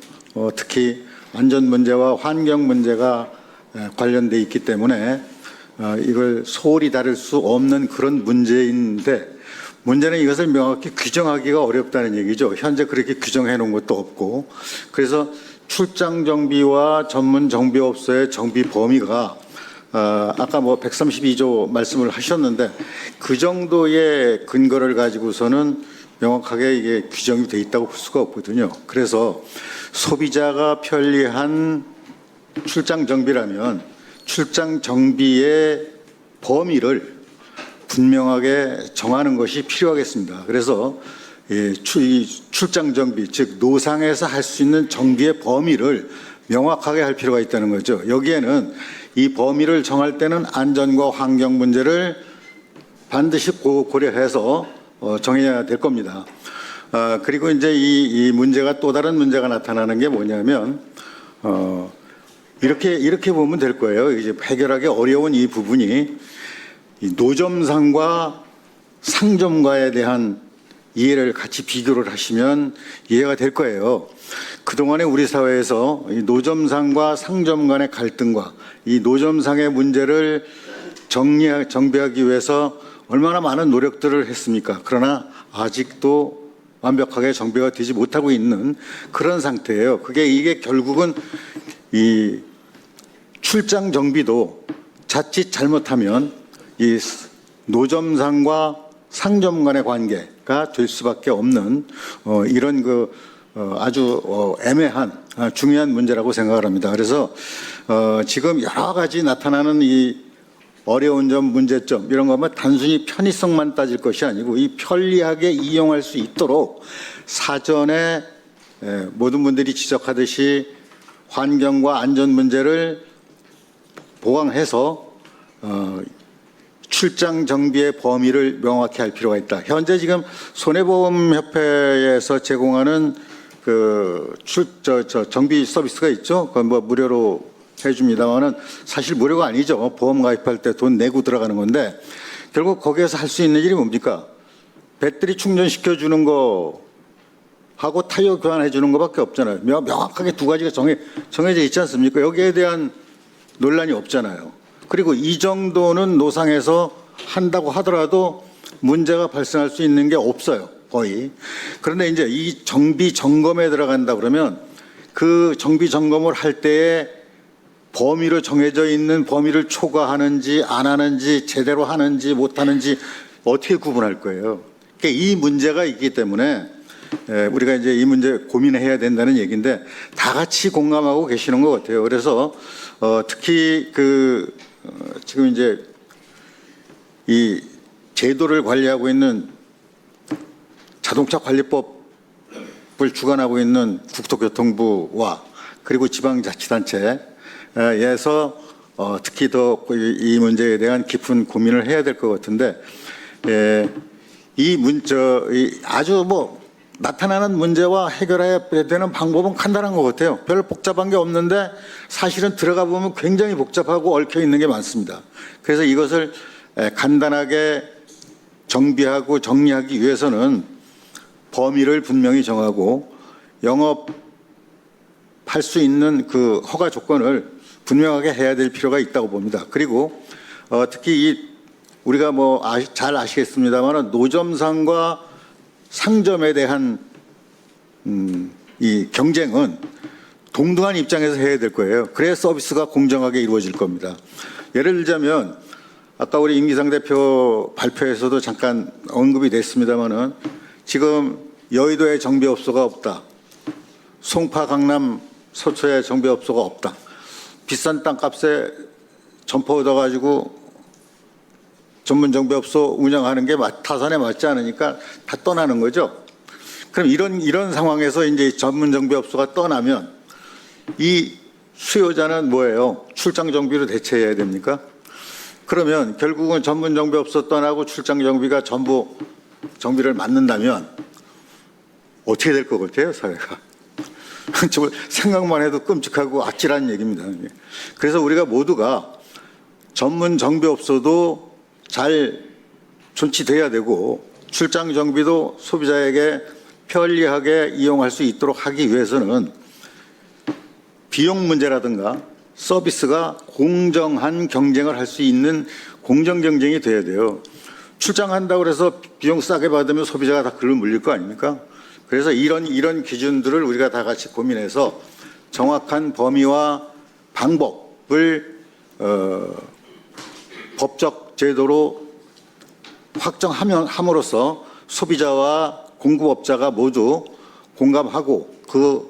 특히 안전 문제와 환경 문제가 관련돼 있기 때문에 이걸 소홀히 다룰 수 없는 그런 문제인데 문제는 이것을 명확히 규정하기가 어렵다는 얘기죠. 현재 그렇게 규정해 놓은 것도 없고 그래서 출장 정비와 전문 정비업소의 정비 범위가 아까 뭐 132조 말씀을 하셨는데 그 정도의 근거를 가지고서는 명확하게 이게 규정이 돼 있다고 볼 수가 없거든요. 그래서 소비자가 편리한 출장 정비라면 출장 정비의 범위를 분명하게 정하는 것이 필요하겠습니다. 그래서 이 출장 정비, 즉 노상에서 할 수 있는 정비의 범위를 명확하게 할 필요가 있다는 거죠. 여기에는 이 범위를 정할 때는 안전과 환경 문제를 반드시 고려해서 정해야 될 겁니다. 그리고 이제 이 문제가 또 다른 문제가 나타나는 게 뭐냐면 이렇게 보면 될 거예요. 이제 해결하기 어려운 이 부분이 이 노점상과 상점가에 대한 이해를 같이 비교를 하시면 이해가 될 거예요. 그동안에 우리 사회에서 이 노점상과 상점 간의 갈등과 이 노점상의 문제를 정비하기 위해서 얼마나 많은 노력들을 했습니까? 그러나 아직도 완벽하게 정비가 되지 못하고 있는 그런 상태예요. 이게 결국은 이 출장 정비도 자칫 잘못하면 이 노점상과 상점 간의 관계가 될 수밖에 없는 이런 아주 애매한 중요한 문제라고 생각을 합니다. 그래서 지금 여러 가지 나타나는 이 어려운 점, 문제점 이런 거면 단순히 편의성만 따질 것이 아니고 이 편리하게 이용할 수 있도록 사전에 모든 분들이 지적하듯이 환경과 안전 문제를 보강해서 출장 정비의 범위를 명확히 할 필요가 있다. 현재 지금 손해보험협회에서 제공하는 정비 서비스가 있죠. 그건 뭐 무료로 해줍니다만은 사실 무료가 아니죠. 보험 가입할 때 돈 내고 들어가는 건데 결국 거기에서 할 수 있는 일이 뭡니까? 배터리 충전시켜 주는 거 하고 타이어 교환해 주는 거밖에 없잖아요. 명확하게 두 가지가 정해져 있지 않습니까? 여기에 대한 논란이 없잖아요. 그리고 이 정도는 노상에서 한다고 하더라도 문제가 발생할 수 있는 게 없어요. 거의. 그런데 이제 이 정비 점검에 들어간다 그러면 그 정비 점검을 할 때에 범위로 정해져 있는 범위를 초과하는지 안 하는지 제대로 하는지 못 하는지 어떻게 구분할 거예요. 그러니까 이 문제가 있기 때문에 우리가 이제 이 문제 고민해야 된다는 얘기인데 다 같이 공감하고 계시는 것 같아요. 그래서 특히 지금 이제 이 제도를 관리하고 있는 자동차 관리법을 주관하고 있는 국토교통부와 그리고 지방자치단체에서 특히 더 이 문제에 대한 깊은 고민을 해야 될 것 같은데 아주 나타나는 문제와 해결해야 되는 방법은 간단한 것 같아요. 별 복잡한 게 없는데 사실은 들어가 보면 굉장히 복잡하고 얽혀 있는 게 많습니다. 그래서 이것을 간단하게 정비하고 정리하기 위해서는 범위를 분명히 정하고 영업할 수 있는 그 허가 조건을 분명하게 해야 될 필요가 있다고 봅니다. 그리고 특히 우리가 잘 아시겠습니다만 노점상과 상점에 대한 이 경쟁은 동등한 입장에서 해야 될 거예요. 그래야 서비스가 공정하게 이루어질 겁니다. 예를 들자면 아까 우리 임기상 대표 발표에서도 잠깐 언급이 됐습니다마는 지금 여의도에 정비업소가 없다. 송파, 강남, 서초에 정비업소가 없다. 비싼 땅값에 점포 얻어가지고 전문 정비업소 운영하는 게 타산에 맞지 않으니까 다 떠나는 거죠. 그럼 이런 상황에서 이제 전문 정비업소가 떠나면 이 수요자는 뭐예요? 출장 정비로 대체해야 됩니까? 그러면 결국은 전문 정비업소 떠나고 출장 정비가 전부 정비를 맡는다면 어떻게 될 것 같아요, 사회가? 저 생각만 해도 끔찍하고 아찔한 얘기입니다. 그래서 우리가 모두가 전문 정비업소도 잘 존치돼야 되고 출장 정비도 소비자에게 편리하게 이용할 수 있도록 하기 위해서는 비용 문제라든가 서비스가 공정한 경쟁을 할 수 있는 공정 경쟁이 돼야 돼요. 출장한다고 해서 비용 싸게 받으면 소비자가 다 글로 물릴 거 아닙니까? 그래서 이런 기준들을 우리가 다 같이 고민해서 정확한 범위와 방법을 법적 제도로 확정함으로써 소비자와 공급업자가 모두 공감하고 그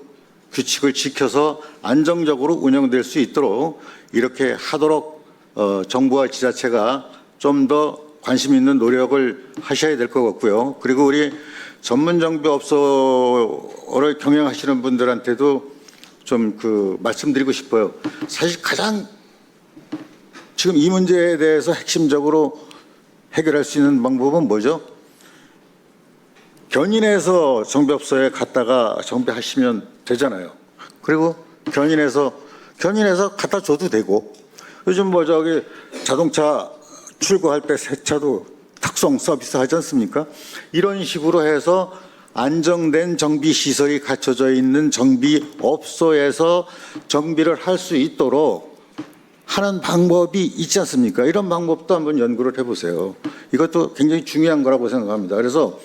규칙을 지켜서 안정적으로 운영될 수 있도록 이렇게 하도록 정부와 지자체가 좀 더 관심 있는 노력을 하셔야 될 것 같고요. 그리고 우리 전문 정비업소를 경영하시는 분들한테도 좀 말씀드리고 싶어요. 사실 가장 지금 이 문제에 대해서 핵심적으로 해결할 수 있는 방법은 뭐죠? 견인해서 정비업소에 갔다가 정비하시면 되잖아요. 그리고 견인해서 갖다 줘도 되고 요즘 자동차 출고할 때 세차도 탁송 서비스 하지 않습니까? 이런 식으로 해서 안정된 정비 시설이 갖춰져 있는 정비업소에서 정비를 할 수 있도록 하는 방법이 있지 않습니까? 이런 방법도 한번 연구를 해보세요. 이것도 굉장히 중요한 거라고 생각합니다. 그래서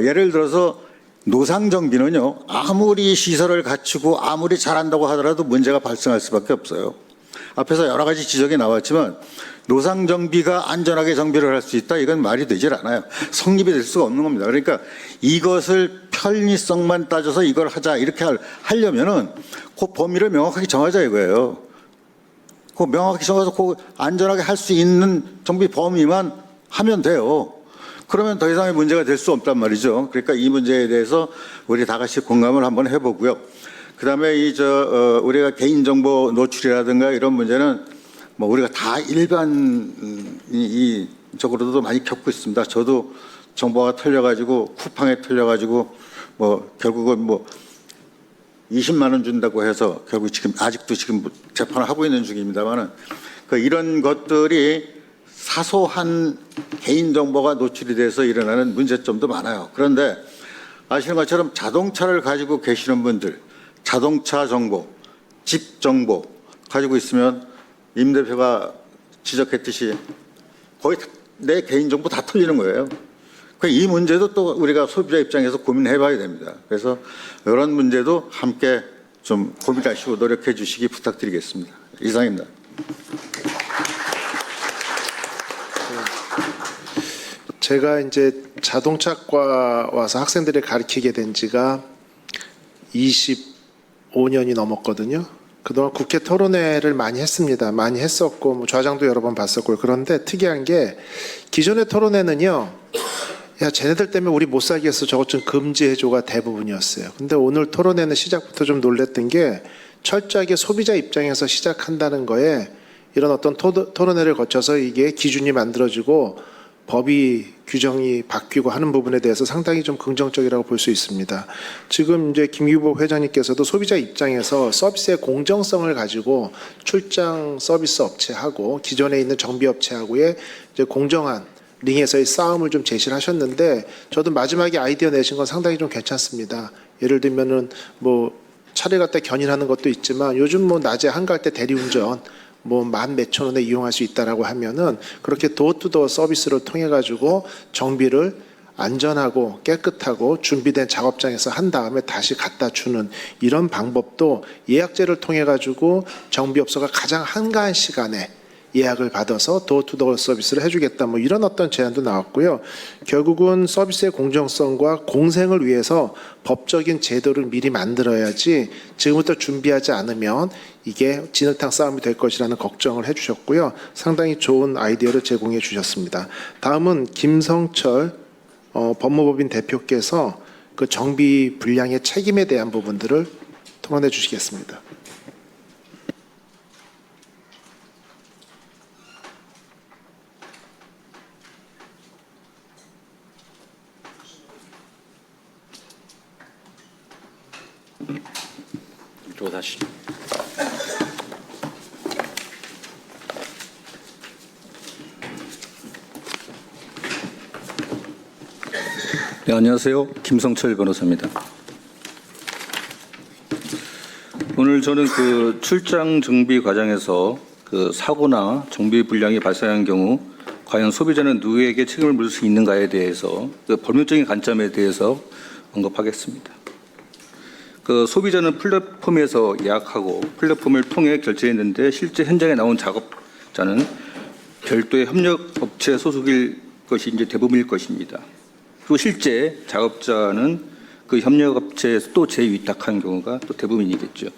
예를 들어서 노상정비는요, 아무리 시설을 갖추고 아무리 잘한다고 하더라도 문제가 발생할 수밖에 없어요. 앞에서 여러 가지 지적이 나왔지만 노상정비가 안전하게 정비를 할 수 있다, 이건 말이 되질 않아요. 성립이 될 수가 없는 겁니다. 그러니까 이것을 편리성만 따져서 이걸 하자 이렇게 하려면은 그 범위를 명확하게 정하자 이거예요. 그 명확히 정해서 그 안전하게 할 수 있는 정비 범위만 하면 돼요. 그러면 더 이상의 문제가 될 수 없단 말이죠. 그러니까 이 문제에 대해서 우리 다 같이 공감을 한번 해보고요. 그다음에 우리가 개인정보 노출이라든가 이런 문제는 우리가 다 일반적으로도 많이 겪고 있습니다. 저도 정보가 털려가지고 쿠팡에 털려가지고 결국은 20만 원 준다고 해서 결국 아직도 재판을 하고 있는 중입니다만은 이런 것들이 사소한 개인정보가 노출이 돼서 일어나는 문제점도 많아요. 그런데 아시는 것처럼 자동차를 가지고 계시는 분들, 자동차 정보, 집 정보 가지고 있으면 임 대표가 지적했듯이 거의 내 개인정보 다 털리는 거예요. 이 문제도 또 우리가 소비자 입장에서 고민해 봐야 됩니다. 그래서 이런 문제도 함께 좀 고민하시고 노력해 주시기 부탁드리겠습니다. 이상입니다. 제가 이제 자동차과 와서 학생들을 가르치게 된 지가 25년이 넘었거든요. 그동안 국회 토론회를 많이 했습니다. 많이 했었고 뭐 좌장도 여러 번 봤었고요. 그런데 특이한 게 기존의 토론회는요. 야, 쟤네들 때문에 우리 못 살겠어. 저것 좀 금지해줘가 대부분이었어요. 근데 오늘 토론회는 시작부터 좀 놀랬던 게 철저하게 소비자 입장에서 시작한다는 거에 이런 어떤 토론회를 거쳐서 이게 기준이 만들어지고 법이 규정이 바뀌고 하는 부분에 대해서 상당히 좀 긍정적이라고 볼 수 있습니다. 지금 이제 김규복 회장님께서도 소비자 입장에서 서비스의 공정성을 가지고 출장 서비스 업체하고 기존에 있는 정비 업체하고의 이제 공정한 링에서의 싸움을 좀 제시를 하셨는데 저도 마지막에 아이디어 내신 건 상당히 좀 괜찮습니다. 예를 들면은 뭐 차를 갖다 견인하는 것도 있지만 요즘 뭐 낮에 한가할 때 대리운전 뭐 10,000몇천 원에 이용할 수 있다라고 하면은 그렇게 도어투도어 서비스를 통해 가지고 정비를 안전하고 깨끗하고 준비된 작업장에서 한 다음에 다시 갖다 주는 이런 방법도 예약제를 통해 가지고 정비업소가 가장 한가한 시간에 예약을 받아서 도어투도어 서비스를 해주겠다 뭐 이런 어떤 제안도 나왔고요. 결국은 서비스의 공정성과 공생을 위해서 법적인 제도를 미리 만들어야지 지금부터 준비하지 않으면 이게 진흙탕 싸움이 될 것이라는 걱정을 해주셨고요. 상당히 좋은 아이디어를 제공해 주셨습니다. 다음은 김성철 법무법인 대표께서 그 정비 분량의 책임에 대한 부분들을 토론해 주시겠습니다. 다시. 네, 안녕하세요. 김성철 변호사입니다. 오늘 저는 그 출장 정비 과정에서 그 사고나 정비 불량이 발생한 경우 과연 소비자는 누구에게 책임을 물을 수 있는가에 대해서 그 법률적인 관점에 대해서 언급하겠습니다. 그 소비자는 플랫폼에서 예약하고 플랫폼을 통해 결제했는데 실제 현장에 나온 작업자는 별도의 협력업체 소속일 것이 이제 대부분일 것입니다. 그리고 실제 작업자는 그 협력업체에서 또 재위탁한 경우가 또 대부분이겠죠.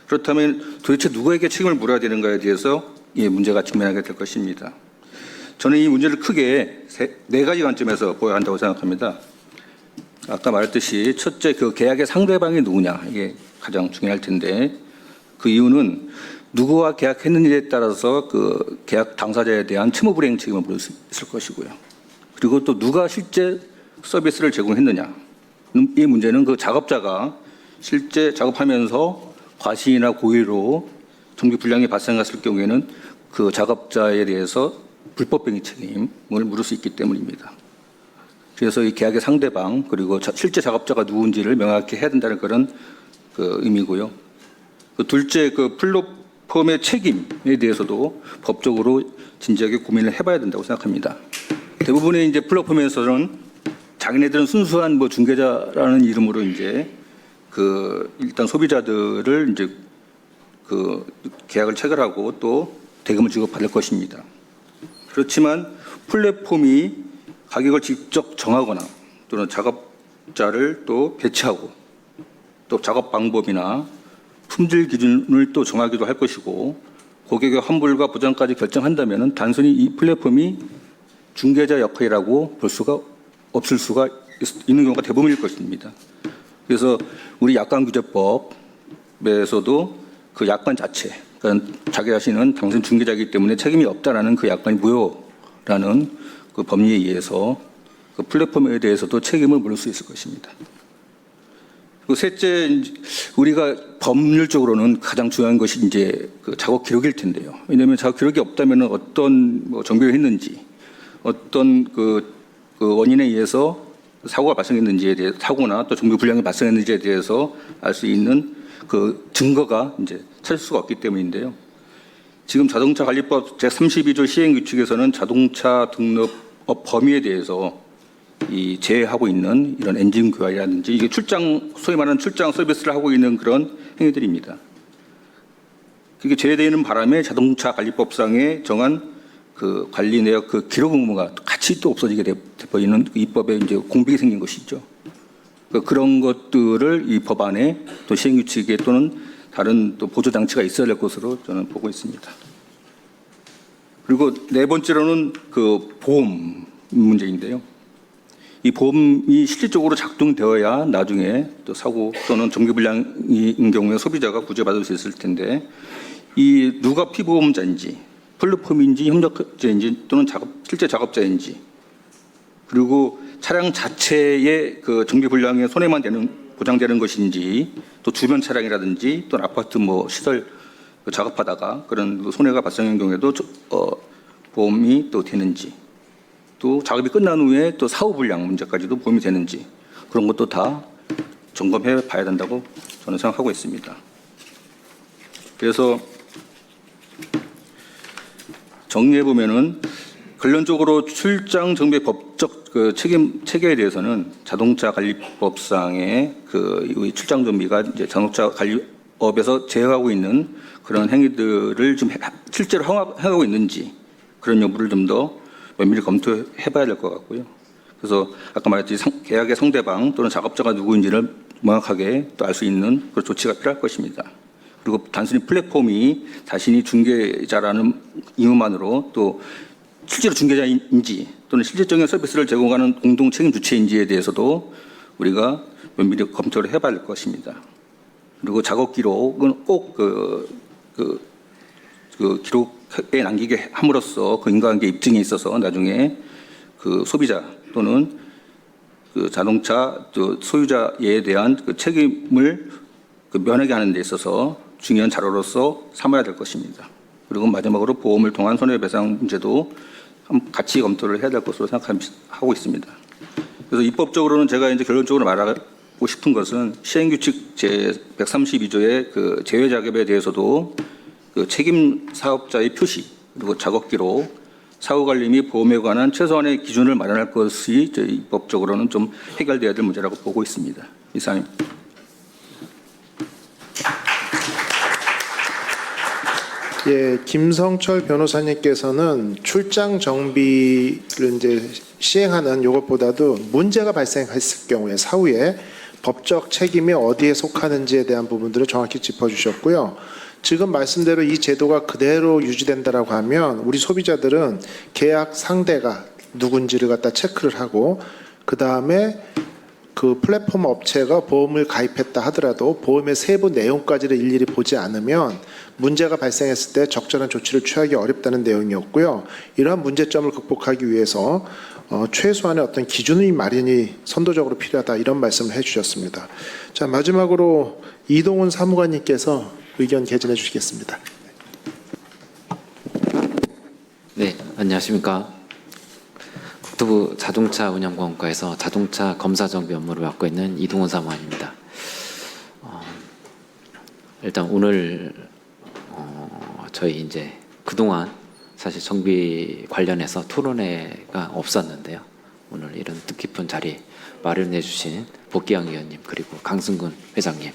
그렇다면 도대체 누구에게 책임을 물어야 되는가에 대해서 이 문제가 직면하게 될 것입니다. 저는 이 문제를 크게 네 가지 관점에서 보아야 한다고 생각합니다. 아까 말했듯이 첫째 그 계약의 상대방이 누구냐 이게 가장 중요할 텐데 그 이유는 누구와 계약했는지에 따라서 그 계약 당사자에 대한 채무 불이행 책임을 물을 수 있을 것이고요. 그리고 또 누가 실제 서비스를 제공했느냐 이 문제는 그 작업자가 실제 작업하면서 과실이나 고의로 정비 불량이 발생했을 경우에는 그 작업자에 대해서 불법행위 책임을 물을 수 있기 때문입니다. 그래서 이 계약의 상대방 그리고 실제 작업자가 누군지를 명확히 해야 된다는 그런 그 의미고요. 그 둘째 그 플랫폼의 책임에 대해서도 법적으로 진지하게 고민을 해봐야 된다고 생각합니다. 대부분의 이제 플랫폼에서는 자기네들은 순수한 뭐 중개자라는 이름으로 이제 그 일단 소비자들을 이제 그 계약을 체결하고 또 대금을 지급받을 것입니다. 그렇지만 플랫폼이 가격을 직접 정하거나 또는 작업자를 또 배치하고 또 작업 방법이나 품질 기준을 또 정하기도 할 것이고 고객의 환불과 보장까지 결정한다면 단순히 이 플랫폼이 중개자 역할이라고 볼 수가 없을 수가 있는 경우가 대부분일 것입니다. 그래서 우리 약관규제법에서도 그 약관 자체, 그러니까 자기 자신은 당신 중개자이기 때문에 책임이 없다라는 그 약관이 무효라는 그 법리에 의해서 그 플랫폼에 대해서도 책임을 물을 수 있을 것입니다. 그리고 셋째, 우리가 법률적으로는 가장 중요한 것이 이제 그 작업 기록일 텐데요. 왜냐하면 작업 기록이 없다면 어떤 뭐 정비를 했는지, 어떤 그 원인에 의해서 사고가 발생했는지에 대해 사고나 또 정비 불량이 발생했는지에 대해서 알 수 있는 그 증거가 이제 찾을 수가 없기 때문인데요. 지금 자동차관리법 제32조 시행규칙에서는 자동차 등록업 범위에 대해서 이 제외하고 있는 이런 엔진 교환이라든지 이게 출장 소위 말하는 출장 서비스를 하고 있는 그런 행위들입니다. 그게 제외되는 바람에 자동차 관리법상에 정한 그 관리 내역 그 기록 의무가 같이 또 없어지게 돼버리는 그 입법에 이제 공백이 생긴 것이죠. 그런 것들을 이 법안에 또 시행규칙에 또는 다른 또 보조 장치가 있어야 될 것으로 저는 보고 있습니다. 그리고 네 번째로는 그 보험 문제인데요. 이 보험이 실질적으로 작동되어야 나중에 또 사고 또는 정비불량인 경우에 소비자가 구제받을 수 있을 텐데 이 누가 피보험자인지 플랫폼인지 협력자인지 또는 실제 작업자인지 그리고 차량 자체의 그 정비불량의 손해만 보장되는 것인지 또 주변 차량이라든지 또 아파트 뭐 시설 작업하다가 그런 손해가 발생한 경우에도 보험이 또 되는지 또 작업이 끝난 후에 또 사후 불량 문제까지도 보험이 되는지 그런 것도 다 점검해 봐야 된다고 저는 생각하고 있습니다. 그래서 정리해 보면은 결론적으로 출장 정비 법적 그 책임 체계에 대해서는 자동차 관리법상의 그 출장 정비가 이제 자동차 관리법에서 제어하고 있는 그런 행위들을 좀 실제로 행하고 있는지 그런 여부를 좀 더 면밀히 검토해봐야 될 것 같고요. 그래서 아까 말했듯이 계약의 상대방 또는 작업자가 누구인지를 명확하게 또 알 수 있는 그런 조치가 필요할 것입니다. 그리고 단순히 플랫폼이 자신이 중개자라는 이유만으로 또 실제로 중개자인지 또는 실질적인 서비스를 제공하는 공동 책임 주체인지에 대해서도 우리가 면밀히 검토를 해봐야 할 것입니다. 그리고 작업 기록은 꼭 그 기록에 남기게 함으로써 그 인과관계 입증에 있어서 나중에 그 소비자 또는 그 자동차 소유자에 대한 그 책임을 그 면하게 하는 데 있어서 중요한 자료로서 삼아야 될 것입니다. 그리고 마지막으로 보험을 통한 손해배상 문제도 같이 검토를 해야 될 것으로 생각하고 있습니다. 그래서 입법적으로는 제가 이제 결론적으로 말하고 싶은 것은 시행규칙 제 132조의 그 제외 작업에 대해서도 그 책임 사업자의 표시 그리고 작업 기록, 사후 관리 및 보험에 관한 최소한의 기준을 마련할 것이 저희 입법적으로는 좀 해결돼야 될 문제라고 보고 있습니다. 이상입니다. 예, 김성철 변호사님께서는 출장 정비를 이제 시행하는 이것보다도 문제가 발생했을 경우에 사후에 법적 책임이 어디에 속하는지에 대한 부분들을 정확히 짚어주셨고요. 지금 말씀대로 이 제도가 그대로 유지된다라고 하면 우리 소비자들은 계약 상대가 누군지를 갖다 체크를 하고 그 다음에 그 플랫폼 업체가 보험을 가입했다 하더라도 보험의 세부 내용까지를 일일이 보지 않으면 문제가 발생했을 때 적절한 조치를 취하기 어렵다는 내용이었고요. 이러한 문제점을 극복하기 위해서 최소한의 어떤 기준의 마련이 선도적으로 필요하다 이런 말씀을 해주셨습니다. 자, 마지막으로 이동훈 사무관님께서 의견 개진해 주시겠습니다. 네, 안녕하십니까. 국토부 자동차 운영보험과에서 자동차 검사 정비 업무를 맡고 있는 이동훈 사무관입니다. 일단 오늘 저희 이제 그동안 사실 정비 관련해서 토론회가 없었는데요. 오늘 이런 뜻깊은 자리 마련해 주신 복기영 의원님 그리고 강승근 회장님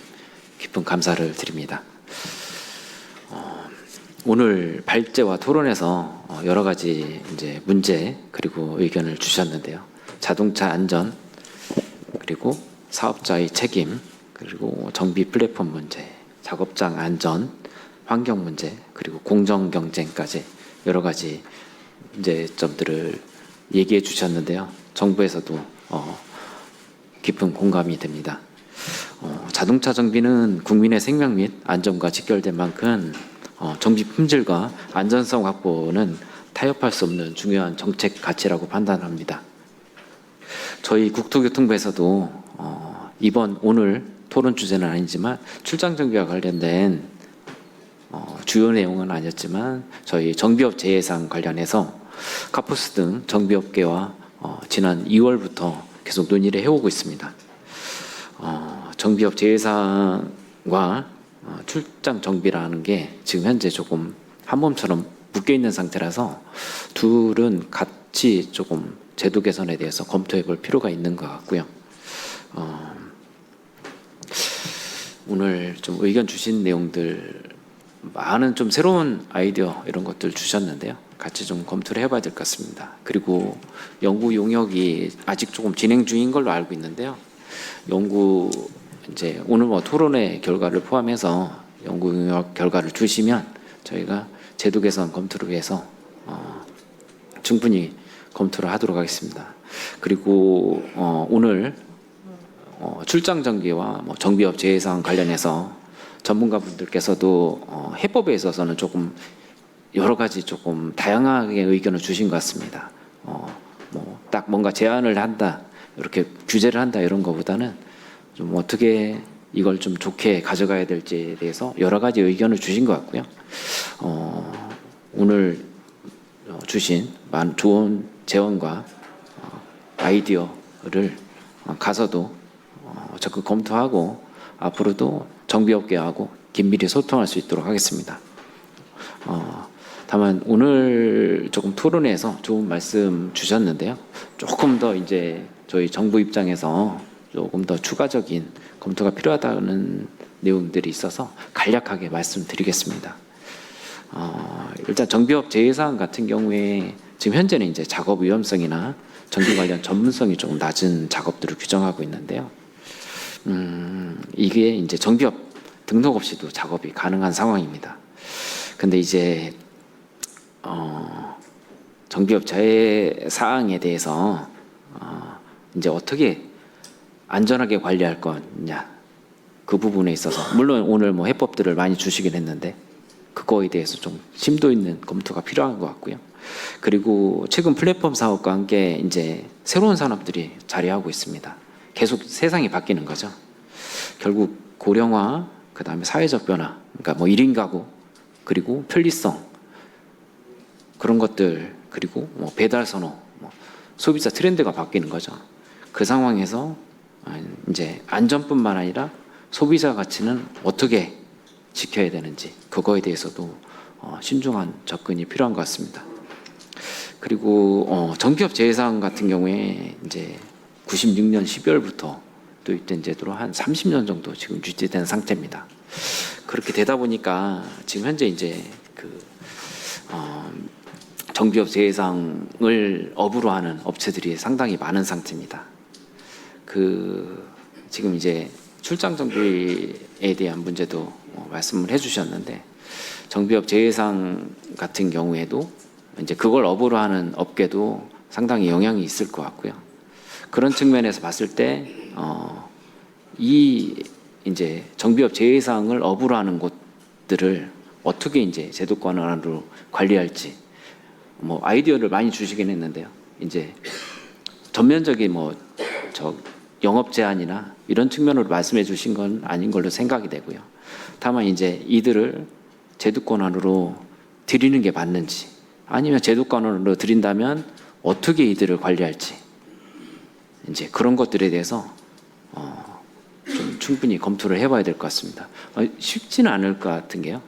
깊은 감사를 드립니다. 오늘 발제와 토론에서 여러 가지 이제 문제 그리고 의견을 주셨는데요. 자동차 안전 그리고 사업자의 책임 그리고 정비 플랫폼 문제, 작업장 안전, 환경 문제 그리고 공정 경쟁까지 여러 가지 문제점들을 얘기해 주셨는데요. 정부에서도 깊은 공감이 됩니다. 자동차 정비는 국민의 생명 및 안전과 직결된 만큼 정비 품질과 안전성 확보는 타협할 수 없는 중요한 정책 가치라고 판단합니다. 저희 국토교통부에서도 이번 오늘 토론 주제는 아니지만 출장 정비와 관련된 주요 내용은 아니었지만 저희 정비업 재해상 관련해서 카포스 등 정비업계와 지난 2월부터 계속 논의를 해오고 있습니다. 정비업 재해상과 출장 정비라는 게 지금 현재 조금 한 몸처럼 묶여 있는 상태라서 둘은 같이 조금 제도 개선에 대해서 검토해 볼 필요가 있는 것 같고요. 오늘 좀 의견 주신 내용들 많은 좀 새로운 아이디어 이런 것들 주셨는데요. 같이 좀 검토를 해봐야 될 것 같습니다. 그리고 연구 용역이 아직 조금 진행 중인 걸로 알고 있는데요. 연구 이제 오늘 뭐 토론회 결과를 포함해서 연구 용역 결과를 주시면 저희가 제도 개선 검토를 위해서 충분히 검토를 하도록 하겠습니다. 그리고 오늘 출장 정비와 뭐 정비업 재해상 관련해서 전문가분들께서도 해법에 있어서는 조금 여러 가지 조금 다양하게 의견을 주신 것 같습니다. 뭐 딱 뭔가 제안을 한다, 이렇게 규제를 한다 이런 것보다는 좀 어떻게 이걸 좀 좋게 가져가야 될지에 대해서 여러 가지 의견을 주신 것 같고요. 오늘 주신 좋은 제언과 아이디어를 가서도 적극 검토하고 앞으로도 정비업계하고 긴밀히 소통할 수 있도록 하겠습니다. 다만 오늘 조금 토론회에서 좋은 말씀 주셨는데요. 조금 더 이제 저희 정부 입장에서 조금 더 추가적인 검토가 필요하다는 내용들이 있어서 간략하게 말씀드리겠습니다. 일단 정비업 재해상 같은 경우에 지금 현재는 이제 작업 위험성이나 정비 관련 전문성이 조금 낮은 작업들을 규정하고 있는데요. 이게 이제 정비업 등록 없이도 작업이 가능한 상황입니다. 근데 이제 정비업 재해 사항에 대해서 이제 어떻게 안전하게 관리할 거냐 그 부분에 있어서 물론 오늘 뭐 해법들을 많이 주시긴 했는데 그거에 대해서 좀 심도 있는 검토가 필요한 것 같고요. 그리고 최근 플랫폼 사업과 함께 이제 새로운 산업들이 자리하고 있습니다. 계속 세상이 바뀌는 거죠. 결국 고령화, 그 다음에 사회적 변화, 그러니까 뭐 1인 가구, 그리고 편리성 그런 것들, 그리고 뭐 배달 선호, 뭐 소비자 트렌드가 바뀌는 거죠. 그 상황에서 이제 안전뿐만 아니라 소비자 가치는 어떻게 지켜야 되는지 그거에 대해서도 신중한 접근이 필요한 것 같습니다. 그리고 정비업 재해상 같은 경우에 이제 96년 12월부터 도입된 제도로 한 30년 정도 지금 유지된 상태입니다. 그렇게 되다 보니까 지금 현재 이제 정비업 재해상을 업으로 하는 업체들이 상당히 많은 상태입니다. 지금 이제 출장 정비에 대한 문제도 말씀을 해주셨는데 정비업 재해상 같은 경우에도 이제 그걸 업으로 하는 업계도 상당히 영향이 있을 것 같고요. 그런 측면에서 봤을 때 이 이제 정비업 재해상을 업으로 하는 곳들을 어떻게 이제 제도권으로 관리할지 뭐 아이디어를 많이 주시긴 했는데요. 이제 전면적인 뭐 영업 제한이나 이런 측면으로 말씀해 주신 건 아닌 걸로 생각이 되고요. 다만 이제 이들을 제도권 안으로 들이는 게 맞는지 아니면 제도권 안으로 들인다면 어떻게 이들을 관리할지 이제 그런 것들에 대해서 좀 충분히 검토를 해봐야 될 것 같습니다. 쉽지는 않을 것 같은 게요.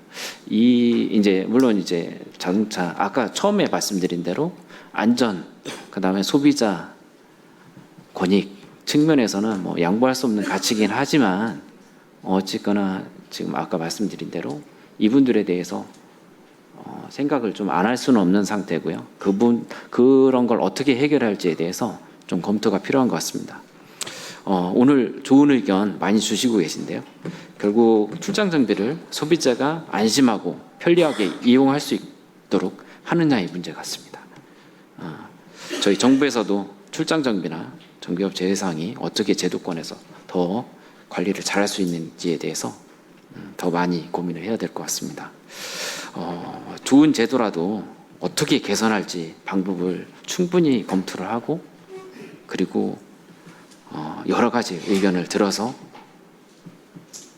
이제 물론 이제 자동차 아까 처음에 말씀드린 대로 안전 그다음에 소비자 권익 측면에서는 뭐 양보할 수 없는 가치이긴 하지만 어쨌거나 지금 아까 말씀드린 대로 이분들에 대해서 생각을 좀 안 할 수는 없는 상태고요. 그런 걸 어떻게 해결할지에 대해서 좀 검토가 필요한 것 같습니다. 오늘 좋은 의견 많이 주시고 계신데요. 결국 출장 정비를 소비자가 안심하고 편리하게 이용할 수 있도록 하느냐의 문제 같습니다. 저희 정부에서도 출장 정비나 정비업 재해상이 어떻게 제도권에서 더 관리를 잘할 수 있는지에 대해서 더 많이 고민을 해야 될 것 같습니다. 좋은 제도라도 어떻게 개선할지 방법을 충분히 검토를 하고 그리고 여러 가지 의견을 들어서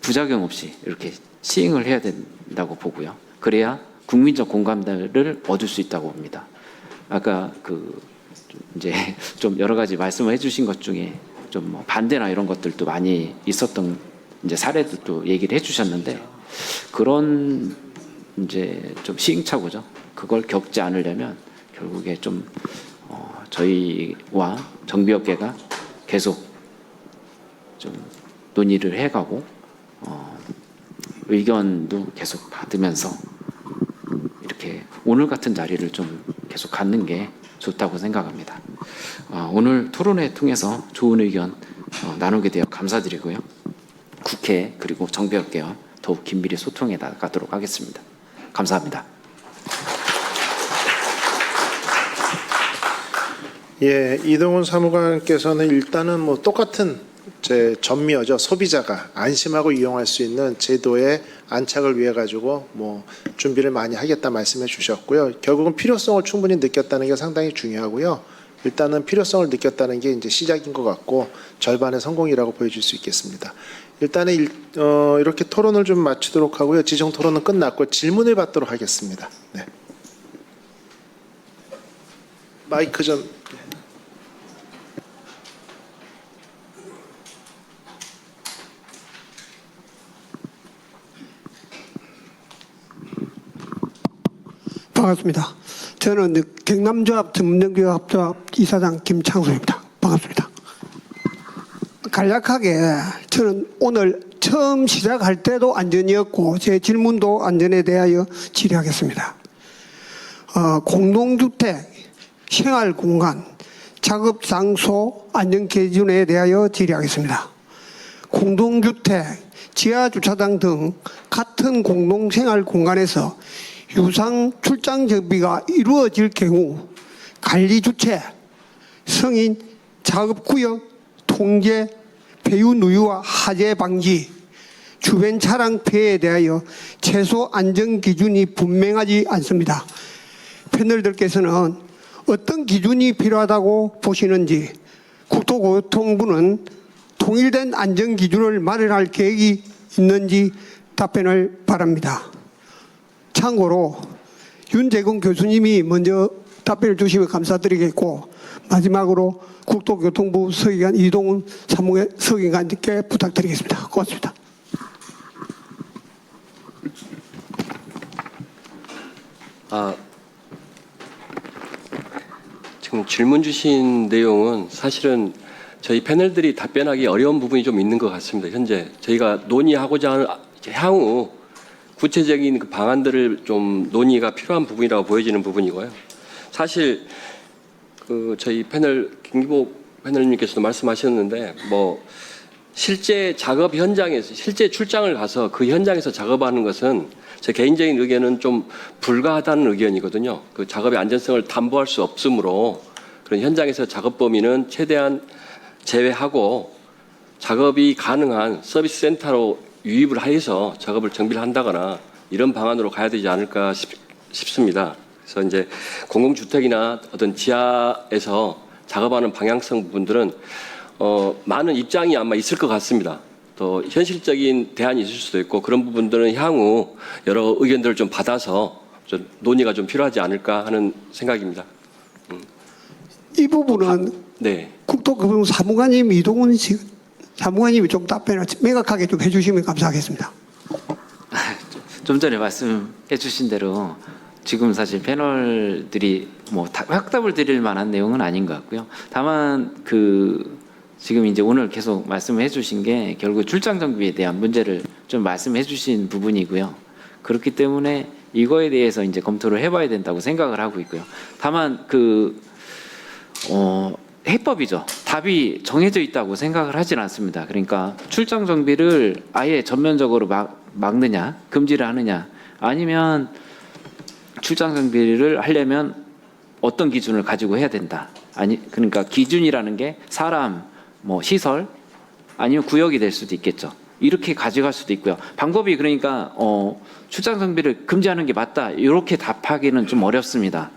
부작용 없이 이렇게 시행을 해야 된다고 보고요. 그래야 국민적 공감대를 얻을 수 있다고 봅니다. 아까 이제 좀 여러 가지 말씀을 해주신 것 중에 좀 뭐 반대나 이런 것들도 많이 있었던 이제 사례도 얘기를 해주셨는데 그런 이제 좀 시행착오죠. 그걸 겪지 않으려면 결국에 좀 저희와 정비업계가 계속 좀 논의를 해가고 의견도 계속 받으면서 이렇게 오늘 같은 자리를 좀 계속 갖는 게 좋다고 생각합니다. 오늘 토론회 통해서 좋은 의견 나누게 되어 감사드리고요. 국회 그리고 정비업계와 더욱 긴밀히 소통해 나가도록 하겠습니다. 감사합니다. 예, 이동훈 사무관께서는 일단은 뭐 똑같은 전미어죠. 소비자가 안심하고 이용할 수 있는 제도의 안착을 위해 가지고 뭐 준비를 많이 하겠다 말씀해 주셨고요. 결국은 필요성을 충분히 느꼈다는 게 상당히 중요하고요. 일단은 필요성을 느꼈다는 게 이제 시작인 것 같고 절반의 성공이라고 보여줄 수 있겠습니다. 일단은 이렇게 토론을 좀 마치도록 하고요. 지정 토론은 끝났고 질문을 받도록 하겠습니다. 네. 마이크 좀. 반갑습니다. 저는 경남조합 전문정비합조합 이사장 김창수입니다. 반갑습니다. 간략하게 저는 오늘 처음 시작할 때도 안전이었고 제 질문도 안전에 대하여 질의하겠습니다. 공동주택, 생활공간, 작업장소 안전기준에 대하여 질의하겠습니다. 공동주택, 지하주차장 등 같은 공동생활공간에서 유상 출장 정비가 이루어질 경우 관리 주체, 승인, 작업구역, 통제, 배유 누유와 화재 방지, 주변 차량 피해에 대하여 최소 안전 기준이 분명하지 않습니다. 패널들께서는 어떤 기준이 필요하다고 보시는지 국토교통부는 통일된 안전 기준을 마련할 계획이 있는지 답변을 바랍니다. 참고로 윤재근 교수님이 먼저 답변을 주시면 감사드리겠고 마지막으로 국토교통부 서기관 이동훈 서기관님께 부탁드리겠습니다. 고맙습니다. 지금 질문 주신 내용은 사실은 저희 패널들이 답변하기 어려운 부분이 좀 있는 것 같습니다. 현재 저희가 논의하고자 하는 향후 구체적인 그 방안들을 좀 논의가 필요한 부분이라고 보여지는 부분이고요. 사실 그 저희 패널 김기복 패널님께서도 말씀하셨는데 뭐 실제 작업 현장에서 실제 출장을 가서 그 현장에서 작업하는 것은 제 개인적인 의견은 좀 불가하다는 의견이거든요. 그 작업의 안전성을 담보할 수 없으므로 그런 현장에서 작업 범위는 최대한 제외하고 작업이 가능한 서비스 센터로 유입을 해서 작업을 정비를 한다거나 이런 방안으로 가야 되지 않을까 싶습니다. 그래서 이제 공공주택이나 어떤 지하에서 작업하는 방향성 부분들은 많은 입장이 아마 있을 것 같습니다. 또 현실적인 대안이 있을 수도 있고 그런 부분들은 향후 여러 의견들을 좀 받아서 좀 논의가 좀 필요하지 않을까 하는 생각입니다. 이 부분은 네. 국토교통부 사무관님 이동훈 사무관님이 좀 답변을 명확하게 좀 해주시면 감사하겠습니다. 좀 전에 말씀해 주신 대로 지금 사실 패널들이 뭐 확답을 드릴 만한 내용은 아닌 것 같고요. 다만 지금 이제 오늘 계속 말씀해 주신 게 결국 출장 정비에 대한 문제를 좀 말씀해 주신 부분이고요. 그렇기 때문에 이거에 대해서 이제 검토를 해봐야 된다고 생각을 하고 있고요. 다만 해법이죠. 답이 정해져 있다고 생각을 하진 않습니다. 그러니까 출장 정비를 아예 전면적으로 막느냐, 금지를 하느냐, 아니면 출장 정비를 하려면 어떤 기준을 가지고 해야 된다. 그러니까 기준이라는 게 사람, 뭐 시설, 아니면 구역이 될 수도 있겠죠. 이렇게 가져갈 수도 있고요. 방법이 그러니까 출장 정비를 금지하는 게 맞다. 이렇게 답하기는 좀 어렵습니다.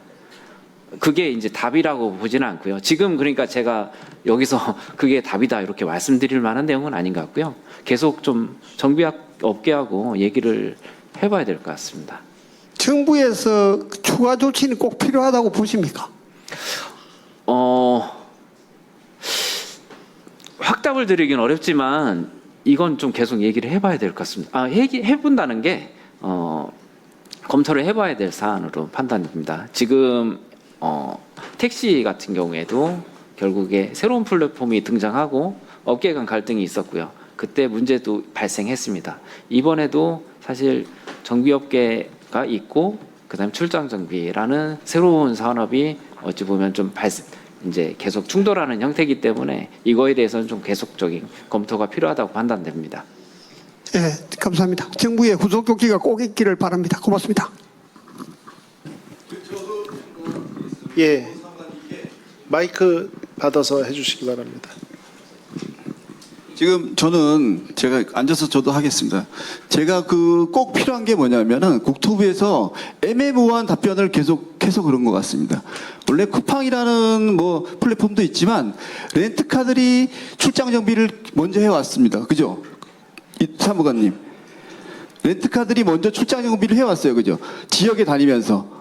그게 이제 답이라고 보지는 않고요. 지금 그러니까 제가 여기서 그게 답이다 이렇게 말씀드릴 만한 내용은 아닌 것 같고요. 계속 좀 정비업계하고 얘기를 해봐야 될 것 같습니다. 정부에서 추가 조치는 꼭 필요하다고 보십니까? 확답을 드리긴 어렵지만 이건 좀 계속 얘기를 해봐야 될 것 같습니다. 해본다는 게 검토를 해봐야 될 사안으로 판단됩니다. 지금 택시 같은 경우에도 결국에 새로운 플랫폼이 등장하고 업계 간 갈등이 있었고요. 그때 문제도 발생했습니다. 이번에도 사실 정비업계가 있고 그다음 출장 정비라는 새로운 산업이 어찌 보면 좀 이제 계속 충돌하는 형태이기 때문에 이거에 대해서는 좀 계속적인 검토가 필요하다고 판단됩니다. 예, 감사합니다. 정부의 후속 조치가 꼭 있기를 바랍니다. 고맙습니다. 예, 마이크 받아서 해주시기 바랍니다. 지금 저는 제가 앉아서 저도 하겠습니다. 제가 꼭 필요한 게 뭐냐면은 국토부에서 애매모호한 답변을 계속해서 그런 것 같습니다. 원래 쿠팡이라는 뭐 플랫폼도 있지만 렌트카들이 출장 정비를 먼저 해왔습니다. 그죠? 사무관님. 렌트카들이 먼저 출장 정비를 해왔어요. 그죠? 지역에 다니면서.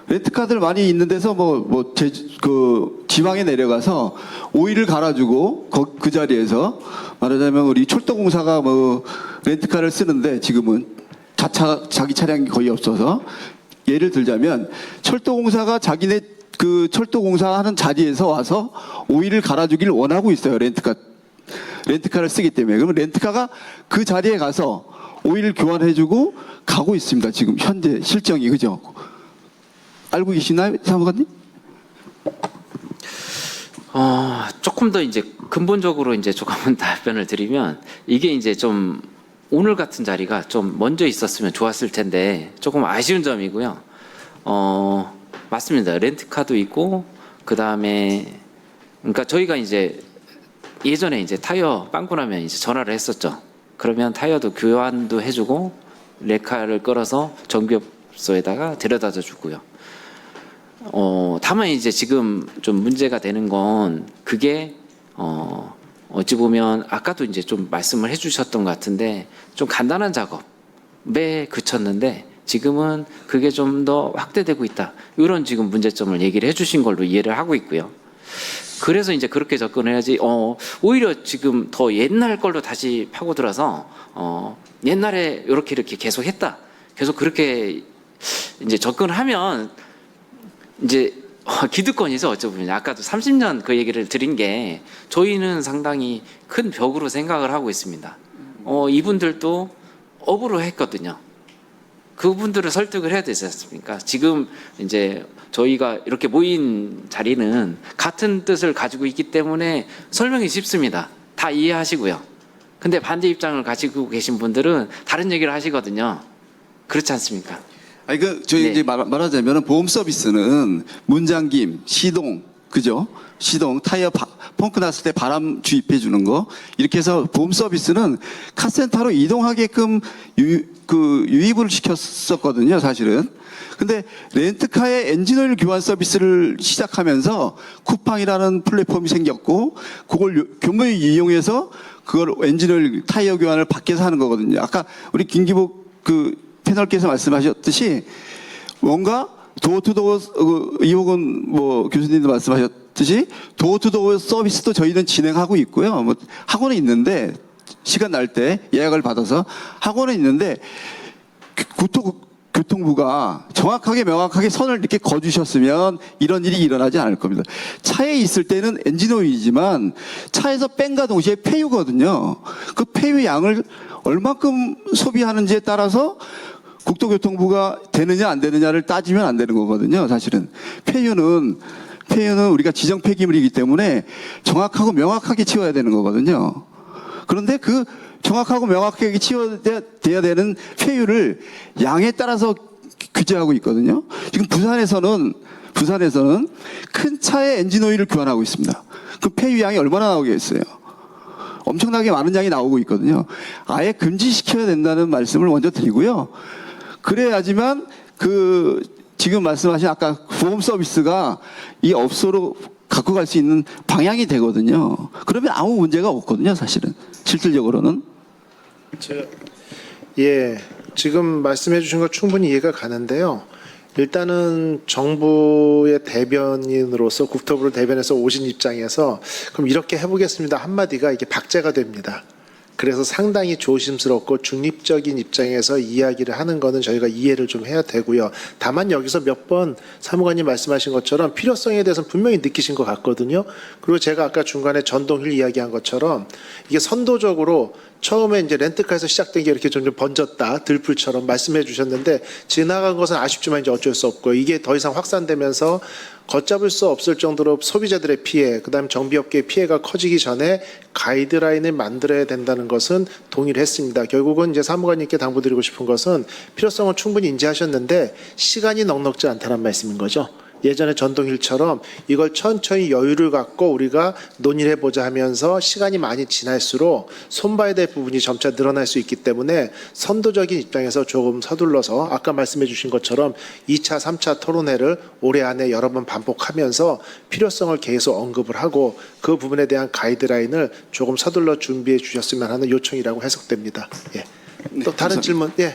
렌트카들 많이 있는 데서 지방에 내려가서 오일을 갈아주고 그 자리에서 말하자면 우리 철도공사가 렌트카를 쓰는데 지금은 자기 차량이 거의 없어서 예를 들자면 철도공사가 자기네 철도공사 하는 자리에서 와서 오일을 갈아주기를 원하고 있어요. 렌트카를 쓰기 때문에. 그러면 렌트카가 그 자리에 가서 오일을 교환해주고 가고 있습니다. 지금 현재 실정이. 그죠? 알고 계시나요, 사무관님? 조금 더 이제 근본적으로 이제 조금은 답변을 드리면 이게 이제 좀 오늘 같은 자리가 좀 먼저 있었으면 좋았을 텐데 조금 아쉬운 점이고요. 맞습니다. 렌트카도 있고 그 다음에 그러니까 저희가 이제 예전에 이제 타이어 빵꾸 나면 이제 전화를 했었죠. 그러면 타이어도 교환도 해주고 레카를 끌어서 정비업소에다가 데려다줘 주고요. 다만 이제 지금 좀 문제가 되는 건 그게 어찌 보면 아까도 이제 좀 말씀을 해주셨던 것 같은데 좀 간단한 작업에 그쳤는데 지금은 그게 좀 더 확대되고 있다. 이런 지금 문제점을 얘기를 해주신 걸로 이해를 하고 있고요. 그래서 이제 그렇게 접근해야지. 오히려 지금 더 옛날 걸로 다시 파고들어서 옛날에 이렇게 계속 했다. 계속 그렇게 이제 접근하면 이제 기득권에서 어쩌면 아까도 30년 그 얘기를 드린 게 저희는 상당히 큰 벽으로 생각을 하고 있습니다. 이분들도 업으로 했거든요. 그분들을 설득을 해야 되지 않습니까? 지금 이제 저희가 이렇게 모인 자리는 같은 뜻을 가지고 있기 때문에 설명이 쉽습니다. 다 이해하시고요. 근데 반대 입장을 가지고 계신 분들은 다른 얘기를 하시거든요. 그렇지 않습니까? 저희 이제 말하자면 보험 서비스는 문잠김, 시동, 그죠? 시동, 타이어 펑크 났을 때 바람 주입해 주는 거. 이렇게 해서 보험 서비스는 카센터로 이동하게끔 유입을 시켰었거든요, 사실은. 근데 렌트카의 엔진오일 교환 서비스를 시작하면서 쿠팡이라는 플랫폼이 생겼고, 그걸 교묘히 이용해서 그걸 엔진오일 타이어 교환을 밖에서 하는 거거든요. 아까 우리 김기복 패널께서 말씀하셨듯이 뭔가 도어투도어 이호건 교수님도 말씀하셨듯이 도어투도어 서비스도 저희는 진행하고 있고요. 학원에 있는데 시간 날 때 예약을 받아서 학원에 있는데 교통부가 정확하게 명확하게 선을 이렇게 거주셨으면 이런 일이 일어나지 않을 겁니다. 차에 있을 때는 엔진오일이지만 차에서 뺀과 동시에 폐유거든요. 그 폐유 양을 얼마큼 소비하는지에 따라서 국토교통부가 되느냐 안 되느냐를 따지면 안 되는 거거든요. 사실은 폐유는 우리가 지정 폐기물이기 때문에 정확하고 명확하게 치워야 되는 거거든요. 그런데 그 정확하고 명확하게 치워야 되는 폐유를 양에 따라서 규제하고 있거든요. 지금 부산에서는 큰 차의 엔진오일을 교환하고 있습니다. 그 폐유 양이 얼마나 나오겠어요? 엄청나게 많은 양이 나오고 있거든요. 아예 금지시켜야 된다는 말씀을 먼저 드리고요. 그래야지만 지금 말씀하신 아까 보험 서비스가 이 업소로 갖고 갈 수 있는 방향이 되거든요. 그러면 아무 문제가 없거든요, 사실은. 실질적으로는. 지금 말씀해 주신 거 충분히 이해가 가는데요. 일단은 정부의 대변인으로서 국토부를 대변해서 오신 입장에서 그럼 이렇게 해보겠습니다 한마디가 이게 박제가 됩니다. 그래서 상당히 조심스럽고 중립적인 입장에서 이야기를 하는 거는 저희가 이해를 좀 해야 되고요. 다만 여기서 몇 번 사무관님 말씀하신 것처럼 필요성에 대해서는 분명히 느끼신 것 같거든요. 그리고 제가 아까 중간에 전동휠 이야기한 것처럼 이게 선도적으로 처음에 이제 렌트카에서 시작된 게 이렇게 좀 번졌다, 들풀처럼 말씀해 주셨는데 지나간 것은 아쉽지만 이제 어쩔 수 없고요. 이게 더 이상 확산되면서 걷잡을 수 없을 정도로 소비자들의 피해, 그다음 정비업계의 피해가 커지기 전에 가이드라인을 만들어야 된다는 것은 동의를 했습니다. 결국은 이제 사무관님께 당부드리고 싶은 것은 필요성은 충분히 인지하셨는데 시간이 넉넉지 않다는 말씀인 거죠. 예전에 전동휠처럼 이걸 천천히 여유를 갖고 우리가 논의를 해보자 하면서 시간이 많이 지날수록 손봐야 될 부분이 점차 늘어날 수 있기 때문에 선도적인 입장에서 조금 서둘러서 아까 말씀해 주신 것처럼 2차, 3차 토론회를 올해 안에 여러 번 반복하면서 필요성을 계속 언급을 하고 그 부분에 대한 가이드라인을 조금 서둘러 준비해 주셨으면 하는 요청이라고 해석됩니다. 예. 또 다른 질문, 예.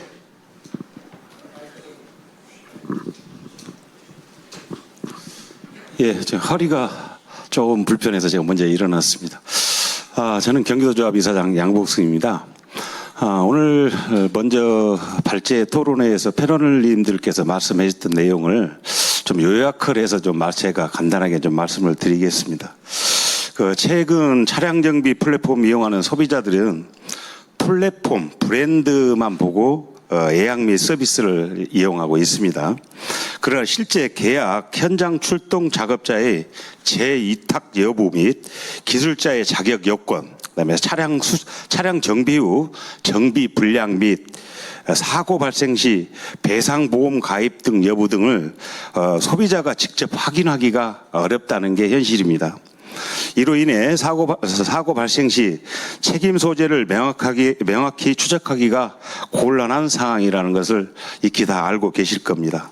예, 저 허리가 조금 불편해서 제가 먼저 일어났습니다. 저는 경기도조합 이사장 양복승입니다. 오늘 먼저 발제 토론회에서 패널님들께서 말씀해 주셨던 내용을 좀 요약을 해서 좀 제가 간단하게 좀 말씀을 드리겠습니다. 최근 차량 정비 플랫폼 이용하는 소비자들은 플랫폼 브랜드만 보고 예약 및 서비스를 이용하고 있습니다. 그러나 실제 계약, 현장 출동 작업자의 재위탁 여부 및 기술자의 자격 요건, 그다음에 차량 정비 후 정비 불량 및 사고 발생 시 배상 보험 가입 등 여부 등을 소비자가 직접 확인하기가 어렵다는 게 현실입니다. 이로 인해 사고 발생 시 책임 소재를 명확히 추적하기가 곤란한 상황이라는 것을 익히 다 알고 계실 겁니다.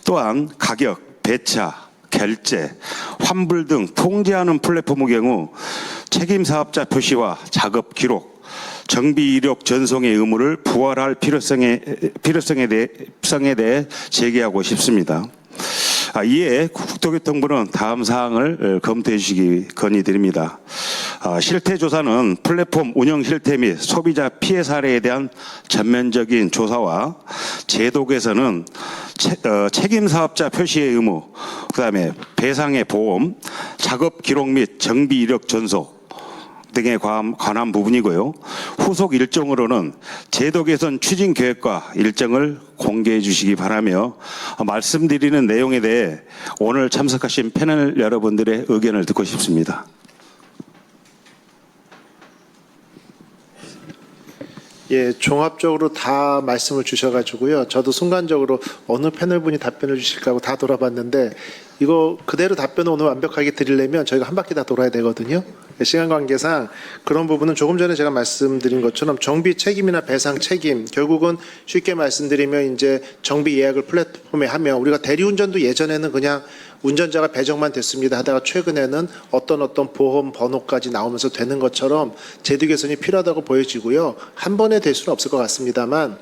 또한 가격, 배차, 결제, 환불 등 통제하는 플랫폼의 경우 책임 사업자 표시와 작업 기록, 정비 이력 전송의 의무를 부활할 필요성에 대해 제기하고 싶습니다. 이에 국토교통부는 다음 사항을 검토해 주시기 건의드립니다. 실태조사는 플랫폼 운영 실태 및 소비자 피해 사례에 대한 전면적인 조사와 제도 개선은 책임 사업자 표시의 의무, 그다음에 배상의 보험, 작업 기록 및 정비 이력 전속 등에 관한 부분이고요. 후속 일정으로는 제도 개선 추진 계획과 일정을 공개해 주시기 바라며 말씀드리는 내용에 대해 오늘 참석하신 패널 여러분들의 의견을 듣고 싶습니다. 예, 종합적으로 다 말씀을 주셔가지고요. 저도 순간적으로 어느 패널분이 답변을 주실까 하고 다 돌아봤는데 이거 그대로 답변을 오늘 완벽하게 드리려면 저희가 한 바퀴 다 돌아야 되거든요. 시간 관계상 그런 부분은 조금 전에 제가 말씀드린 것처럼 정비 책임이나 배상 책임, 결국은 쉽게 말씀드리면 이제 정비 예약을 플랫폼에 하면 우리가 대리운전도 예전에는 그냥 운전자가 배정만 됐습니다 하다가 최근에는 어떤 보험 번호까지 나오면서 되는 것처럼 제도 개선이 필요하다고 보여지고요. 한 번에 될 수는 없을 것 같습니다만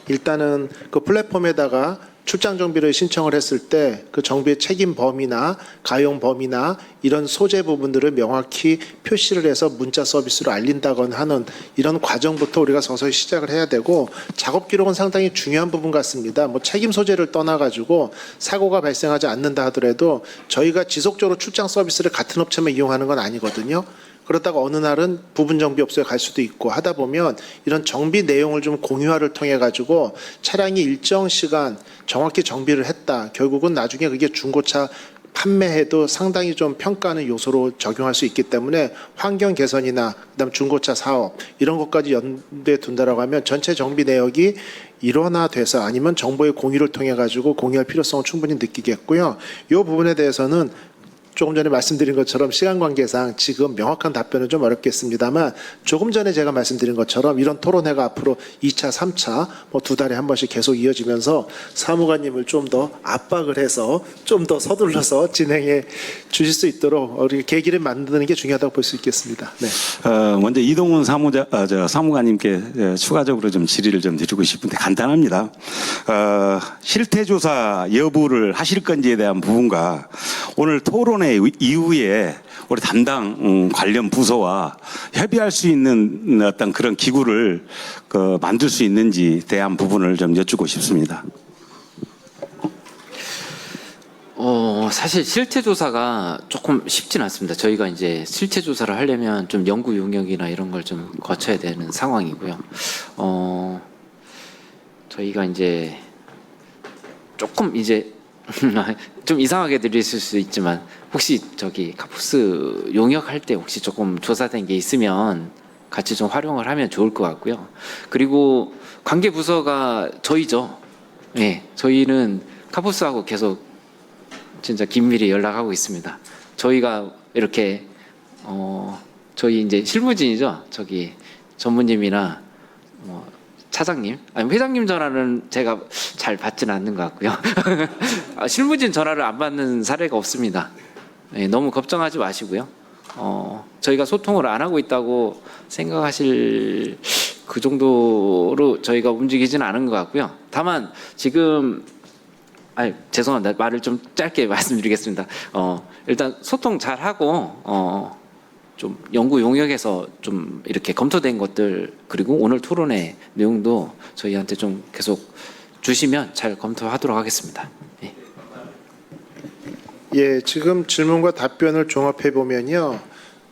일단은 그 플랫폼에다가 출장 정비를 신청을 했을 때 그 정비의 책임 범위나 가용 범위나 이런 소재 부분들을 명확히 표시를 해서 문자 서비스로 알린다거나 하는 이런 과정부터 우리가 서서히 시작을 해야 되고 작업 기록은 상당히 중요한 부분 같습니다. 뭐 책임 소재를 떠나가지고 사고가 발생하지 않는다 하더라도 저희가 지속적으로 출장 서비스를 같은 업체만 이용하는 건 아니거든요. 그러다가 어느 날은 부분 정비업소에 갈 수도 있고 하다 보면 이런 정비 내용을 좀 공유화를 통해 가지고 차량이 일정 시간 정확히 정비를 했다. 결국은 나중에 그게 중고차 판매해도 상당히 좀 평가하는 요소로 적용할 수 있기 때문에 환경 개선이나 그다음 중고차 사업 이런 것까지 연대에 둔다라고 하면 전체 정비 내역이 일원화돼서 아니면 정보의 공유를 통해 가지고 공유할 필요성을 충분히 느끼겠고요. 이 부분에 대해서는 조금 전에 말씀드린 것처럼 시간 관계상 지금 명확한 답변은 좀 어렵겠습니다만 조금 전에 제가 말씀드린 것처럼 이런 토론회가 앞으로 2차, 3차 뭐 2달에 한 번씩 계속 이어지면서 사무관님을 좀 더 압박을 해서 좀 더 서둘러서 진행해 주실 수 있도록 우리 계기를 만드는 게 중요하다고 볼 수 있겠습니다. 네. 먼저 이동훈 사무관님께 추가적으로 좀 질의를 좀 드리고 싶은데 간단합니다. 실태조사 여부를 하실 건지에 대한 부분과 오늘 토론회 이후에 우리 담당 관련 부서와 협의할 수 있는 어떤 그런 기구를 만들 수 있는지 대한 부분을 좀 여쭙고 싶습니다. 사실 실태 조사가 조금 쉽진 않습니다. 저희가 이제 실태 조사를 하려면 좀 연구 용역이나 이런 걸 좀 거쳐야 되는 상황이고요. 저희가 이제 조금 이제 좀 이상하게 들리실 수 있지만 혹시 저기 카푸스 용역할 때 혹시 조금 조사된 게 있으면 같이 좀 활용을 하면 좋을 것 같고요. 그리고 관계 부서가 저희죠. 네, 저희는 카푸스하고 계속 진짜 긴밀히 연락하고 있습니다. 저희가 이렇게 저희 이제 실무진이죠. 저기 전무님이나 차장님, 아니 회장님 전화는 제가 잘 받지는 않는 것 같고요. 실무진 전화를 안 받는 사례가 없습니다. 네, 너무 걱정하지 마시고요. 저희가 소통을 안 하고 있다고 생각하실 그 정도로 저희가 움직이지는 않은 것 같고요. 다만 지금 죄송합니다. 말을 좀 짧게 말씀드리겠습니다. 일단 소통 잘 하고 좀 연구 용역에서 좀 이렇게 검토된 것들 그리고 오늘 토론의 내용도 저희한테 좀 계속 주시면 잘 검토하도록 하겠습니다. 예. 예, 지금 질문과 답변을 종합해 보면요.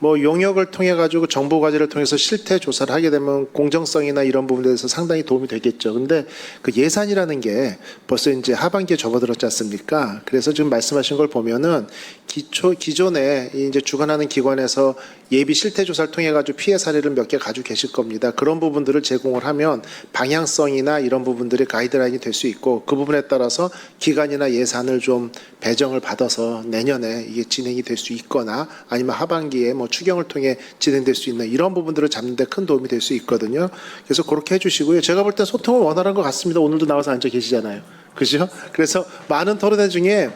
뭐 용역을 통해 가지고 정보 과제를 통해서 실태 조사를 하게 되면 공정성이나 이런 부분에 대해서 상당히 도움이 되겠죠. 근데 그 예산이라는 게 벌써 이제 하반기에 접어들었지 않습니까? 그래서 지금 말씀하신 걸 보면은 기존에 이제 주관하는 기관에서 예비 실태 조사를 통해 가지고 피해 사례를 몇 개 가지고 계실 겁니다. 그런 부분들을 제공을 하면 방향성이나 이런 부분들이 가이드라인이 될 수 있고 그 부분에 따라서 기간이나 예산을 좀 배정을 받아서 내년에 이게 진행이 될 수 있거나 아니면 하반기에 뭐 추경을 통해 진행될 수 있는 이런 부분들을 잡는 데 큰 도움이 될 수 있거든요. 그래서 그렇게 해주시고요. 제가 볼 때 소통은 원활한 것 같습니다. 오늘도 나와서 앉아 계시잖아요. 그죠? 그래서 많은 토론회 중에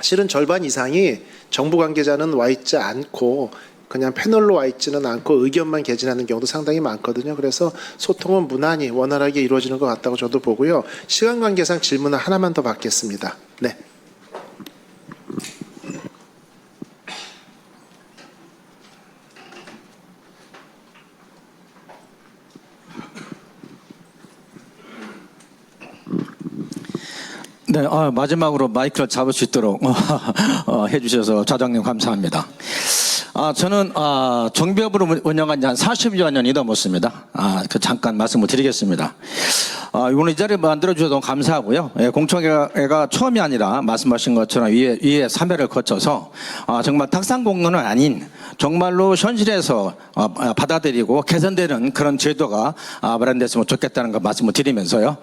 실은 절반 이상이 정부 관계자는 와 있지 않고 그냥 패널로 와 있지는 않고 의견만 개진하는 경우도 상당히 많거든요. 그래서 소통은 무난히 원활하게 이루어지는 것 같다고 저도 보고요. 시간 관계상 질문을 하나만 더 받겠습니다. 네. 네, 마지막으로 마이크를 잡을 수 있도록 해주셔서 좌장님 감사합니다. 저는 정비업으로 운영한 지 한 40여 년이 넘었습니다. 잠깐 말씀을 드리겠습니다. 오늘 이 자리를 만들어주셔서 감사하고요. 공청회가 처음이 아니라 말씀하신 것처럼 위에 3회를 거쳐서 정말 탁상공론은 아닌 정말로 현실에서 받아들이고 개선되는 그런 제도가 마련됐으면 좋겠다는 거 말씀을 드리면서요.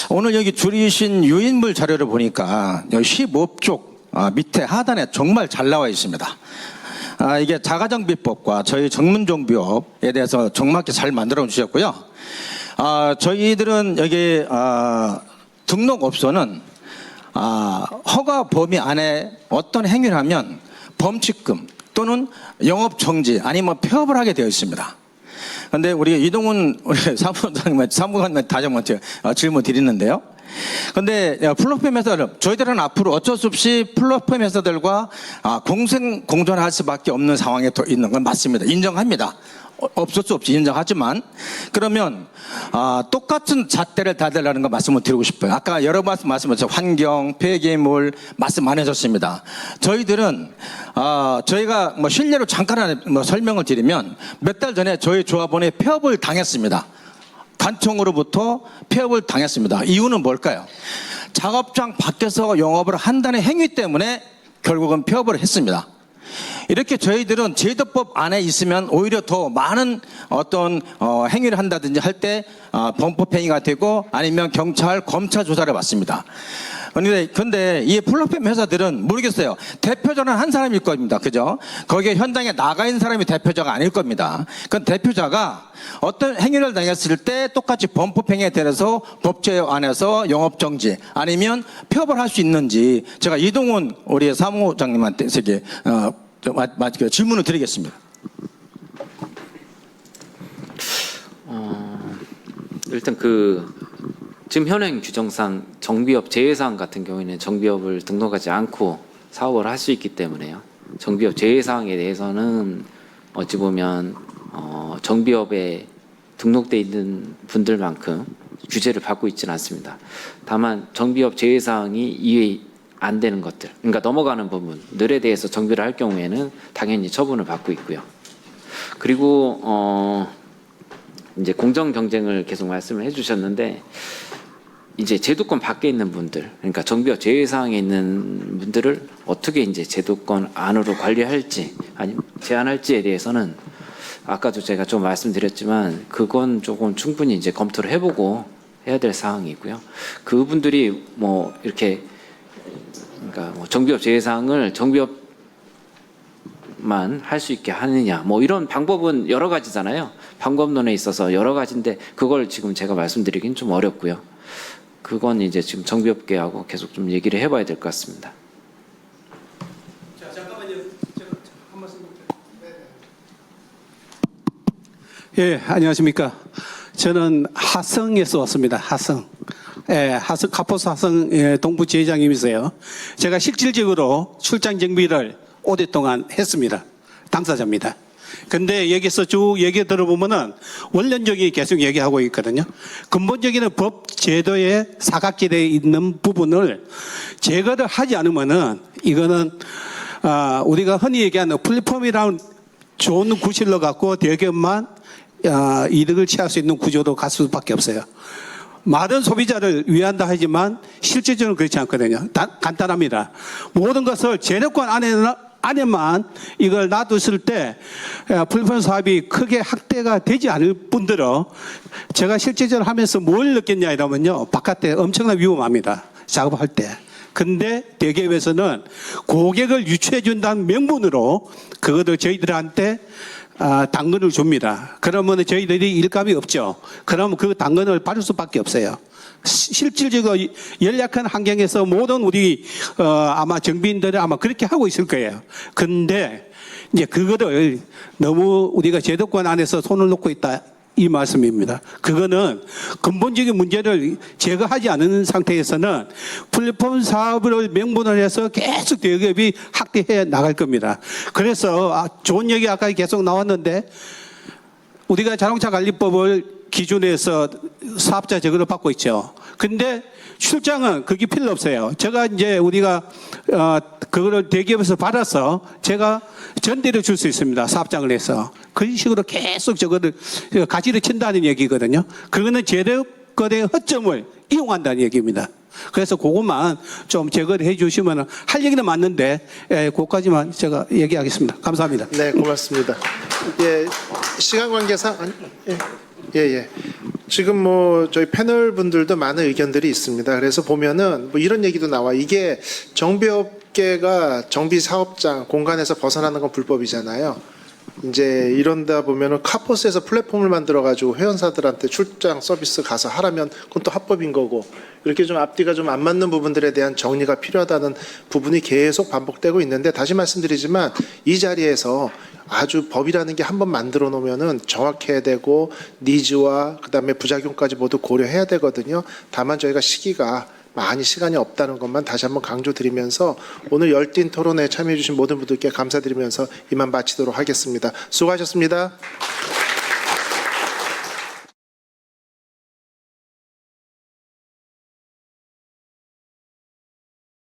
오늘 여기 줄이신 유인물 자료를 보니까 15쪽 밑에 하단에 정말 잘 나와 있습니다. 이게 자가정비법과 저희 전문정비업에 대해서 정확히 잘 만들어 주셨고요. 저희들은 여기 등록업소는 허가 범위 안에 어떤 행위를 하면 범칙금 또는 영업정지 아니면 폐업을 하게 되어 있습니다. 그런데 우리 이동훈 우리 사무관님한테 다시 한번 질문 드리는데요. 그런데 플랫폼 회사들 저희들은 앞으로 어쩔 수 없이 플랫폼 회사들과 공존할 수밖에 없는 상황에 있는 건 맞습니다. 인정합니다. 없을 수 없이 인정하지만 그러면 똑같은 잣대를 다달라는 거 말씀을 드리고 싶어요. 아까 여러 말씀하셨죠. 환경, 폐기물 말씀 안 해줬습니다. 저희들은 저희가 뭐 실례로 잠깐 설명을 드리면 몇 달 전에 저희 조합원이 폐업을 당했습니다. 관청으로부터 폐업을 당했습니다. 이유는 뭘까요? 작업장 밖에서 영업을 한다는 행위 때문에 결국은 폐업을 했습니다. 이렇게 저희들은 제도법 안에 있으면 오히려 더 많은 어떤 행위를 한다든지 할 때 범법행위가 되고 아니면 경찰, 검찰 조사를 받습니다. 그런데 이 플랫폼 회사들은 모르겠어요. 대표자는 한 사람일 겁니다. 그죠? 거기에 현장에 나가 있는 사람이 대표자가 아닐 겁니다. 그 대표자가 어떤 행위를 당했을 때 똑같이 범법행위에 대해서 법제 안에서 영업정지 아니면 폐업을 할 수 있는지 제가 이동훈 우리 사무장님한테 질문을 드리겠습니다. 일단 지금 현행 규정상 정비업 제외사항 같은 경우에는 정비업을 등록하지 않고 사업을 할 수 있기 때문에요. 정비업 제외 사항에 대해서는 어찌 보면 정비업에 등록돼 있는 분들만큼 규제를 받고 있지는 않습니다. 다만 정비업 제외 사항이 이해 안 되는 것들, 그러니까 넘어가는 부분들에 대해서 정비를 할 경우에는 당연히 처분을 받고 있고요. 그리고 이제 공정 경쟁을 계속 말씀을 해주셨는데, 이제 제도권 밖에 있는 분들, 그러니까 정비업 제외 사항에 있는 분들을 어떻게 이제 제도권 안으로 관리할지 아니면 제한할지에 대해서는 아까도 제가 좀 말씀드렸지만 그건 조금 충분히 이제 검토를 해보고 해야 될 사항이고요. 그분들이 뭐 이렇게 그러니까 뭐 정비업 제외 사항을 정비업만 할 수 있게 하느냐, 뭐 이런 방법은 여러 가지잖아요. 방법론에 있어서 여러 가지인데 그걸 지금 제가 말씀드리긴 좀 어렵고요. 그건 이제 지금 정비업계하고 계속 좀 얘기를 해봐야 될 것 같습니다. 자, 잠깐만요. 제가 한 말씀 예, 안녕하십니까. 저는 하성에서 왔습니다. 하성. 예, 하성, 카포스 하성 동부 지회장님이세요. 제가 실질적으로 출장 정비를 오랫동안 했습니다. 당사자입니다. 근데 여기서 쭉 얘기 들어보면은 원론적이 계속 얘기하고 있거든요. 근본적인 법 제도의 사각지대에 있는 부분을 제거를 하지 않으면은 이거는 우리가 흔히 얘기하는 플랫폼이라는 좋은 구실로 갖고 대기업만 이득을 취할 수 있는 구조로 갈 수밖에 없어요. 많은 소비자를 위한다 하지만 실질적으로 그렇지 않거든요. 간단합니다. 모든 것을 제도권 안에만 이걸 놔뒀을 때 플랫폼 사업이 크게 확대가 되지 않을 뿐더러 제가 실제적으로 하면서 뭘 느꼈냐 이러면요. 바깥에 엄청나게 위험합니다. 작업할 때. 근데 대기업에서는 고객을 유치해 준다는 명분으로 그것을 저희들한테 당근을 줍니다. 그러면 저희들이 일감이 없죠. 그러면 그 당근을 받을 수밖에 없어요. 실질적으로 연약한 환경에서 모든 우리 아마 정비인들이 아마 그렇게 하고 있을 거예요. 근데 이제 그거를 너무 우리가 제도권 안에서 손을 놓고 있다 이 말씀입니다. 그거는 근본적인 문제를 제거하지 않은 상태에서는 플랫폼 사업을 명분을 해서 계속 대기업이 확대해 나갈 겁니다. 그래서 좋은 얘기 아까 계속 나왔는데 우리가 자동차 관리법을 기준에서 사업자 제거를 받고 있죠. 근데 출장은 그게 필요 없어요. 제가 이제 우리가 그거를 대기업에서 받아서 제가 전대를 줄 수 있습니다. 사업장을 해서. 그런 식으로 계속 저거를 가지를 친다는 얘기거든요. 그거는 제도권의 허점을 이용한다는 얘기입니다. 그래서 그것만 좀 제거를 해 주시면 할 얘기는 맞는데 그것까지만 제가 얘기하겠습니다. 감사합니다. 네, 고맙습니다. 예, 시간 관계상 예. 지금 뭐 저희 패널 분들도 많은 의견들이 있습니다. 그래서 보면은 뭐 이런 얘기도 나와. 이게 정비업계가 정비 사업장 공간에서 벗어나는 건 불법이잖아요. 이제 이런다 보면은 카포스에서 플랫폼을 만들어 가지고 회원사들한테 출장 서비스 가서 하라면 그건 또 합법인 거고, 이렇게 좀 앞뒤가 좀 안 맞는 부분들에 대한 정리가 필요하다는 부분이 계속 반복되고 있는데, 다시 말씀드리지만 이 자리에서 아주 법이라는 게 한번 만들어 놓으면은 정확해야 되고 니즈와 그다음에 부작용까지 모두 고려해야 되거든요. 다만 저희가 많이 시간이 없다는 것만 다시 한번 강조드리면서 오늘 열띤 토론에 참여해 주신 모든 분들께 감사드리면서 이만 마치도록 하겠습니다. 수고하셨습니다.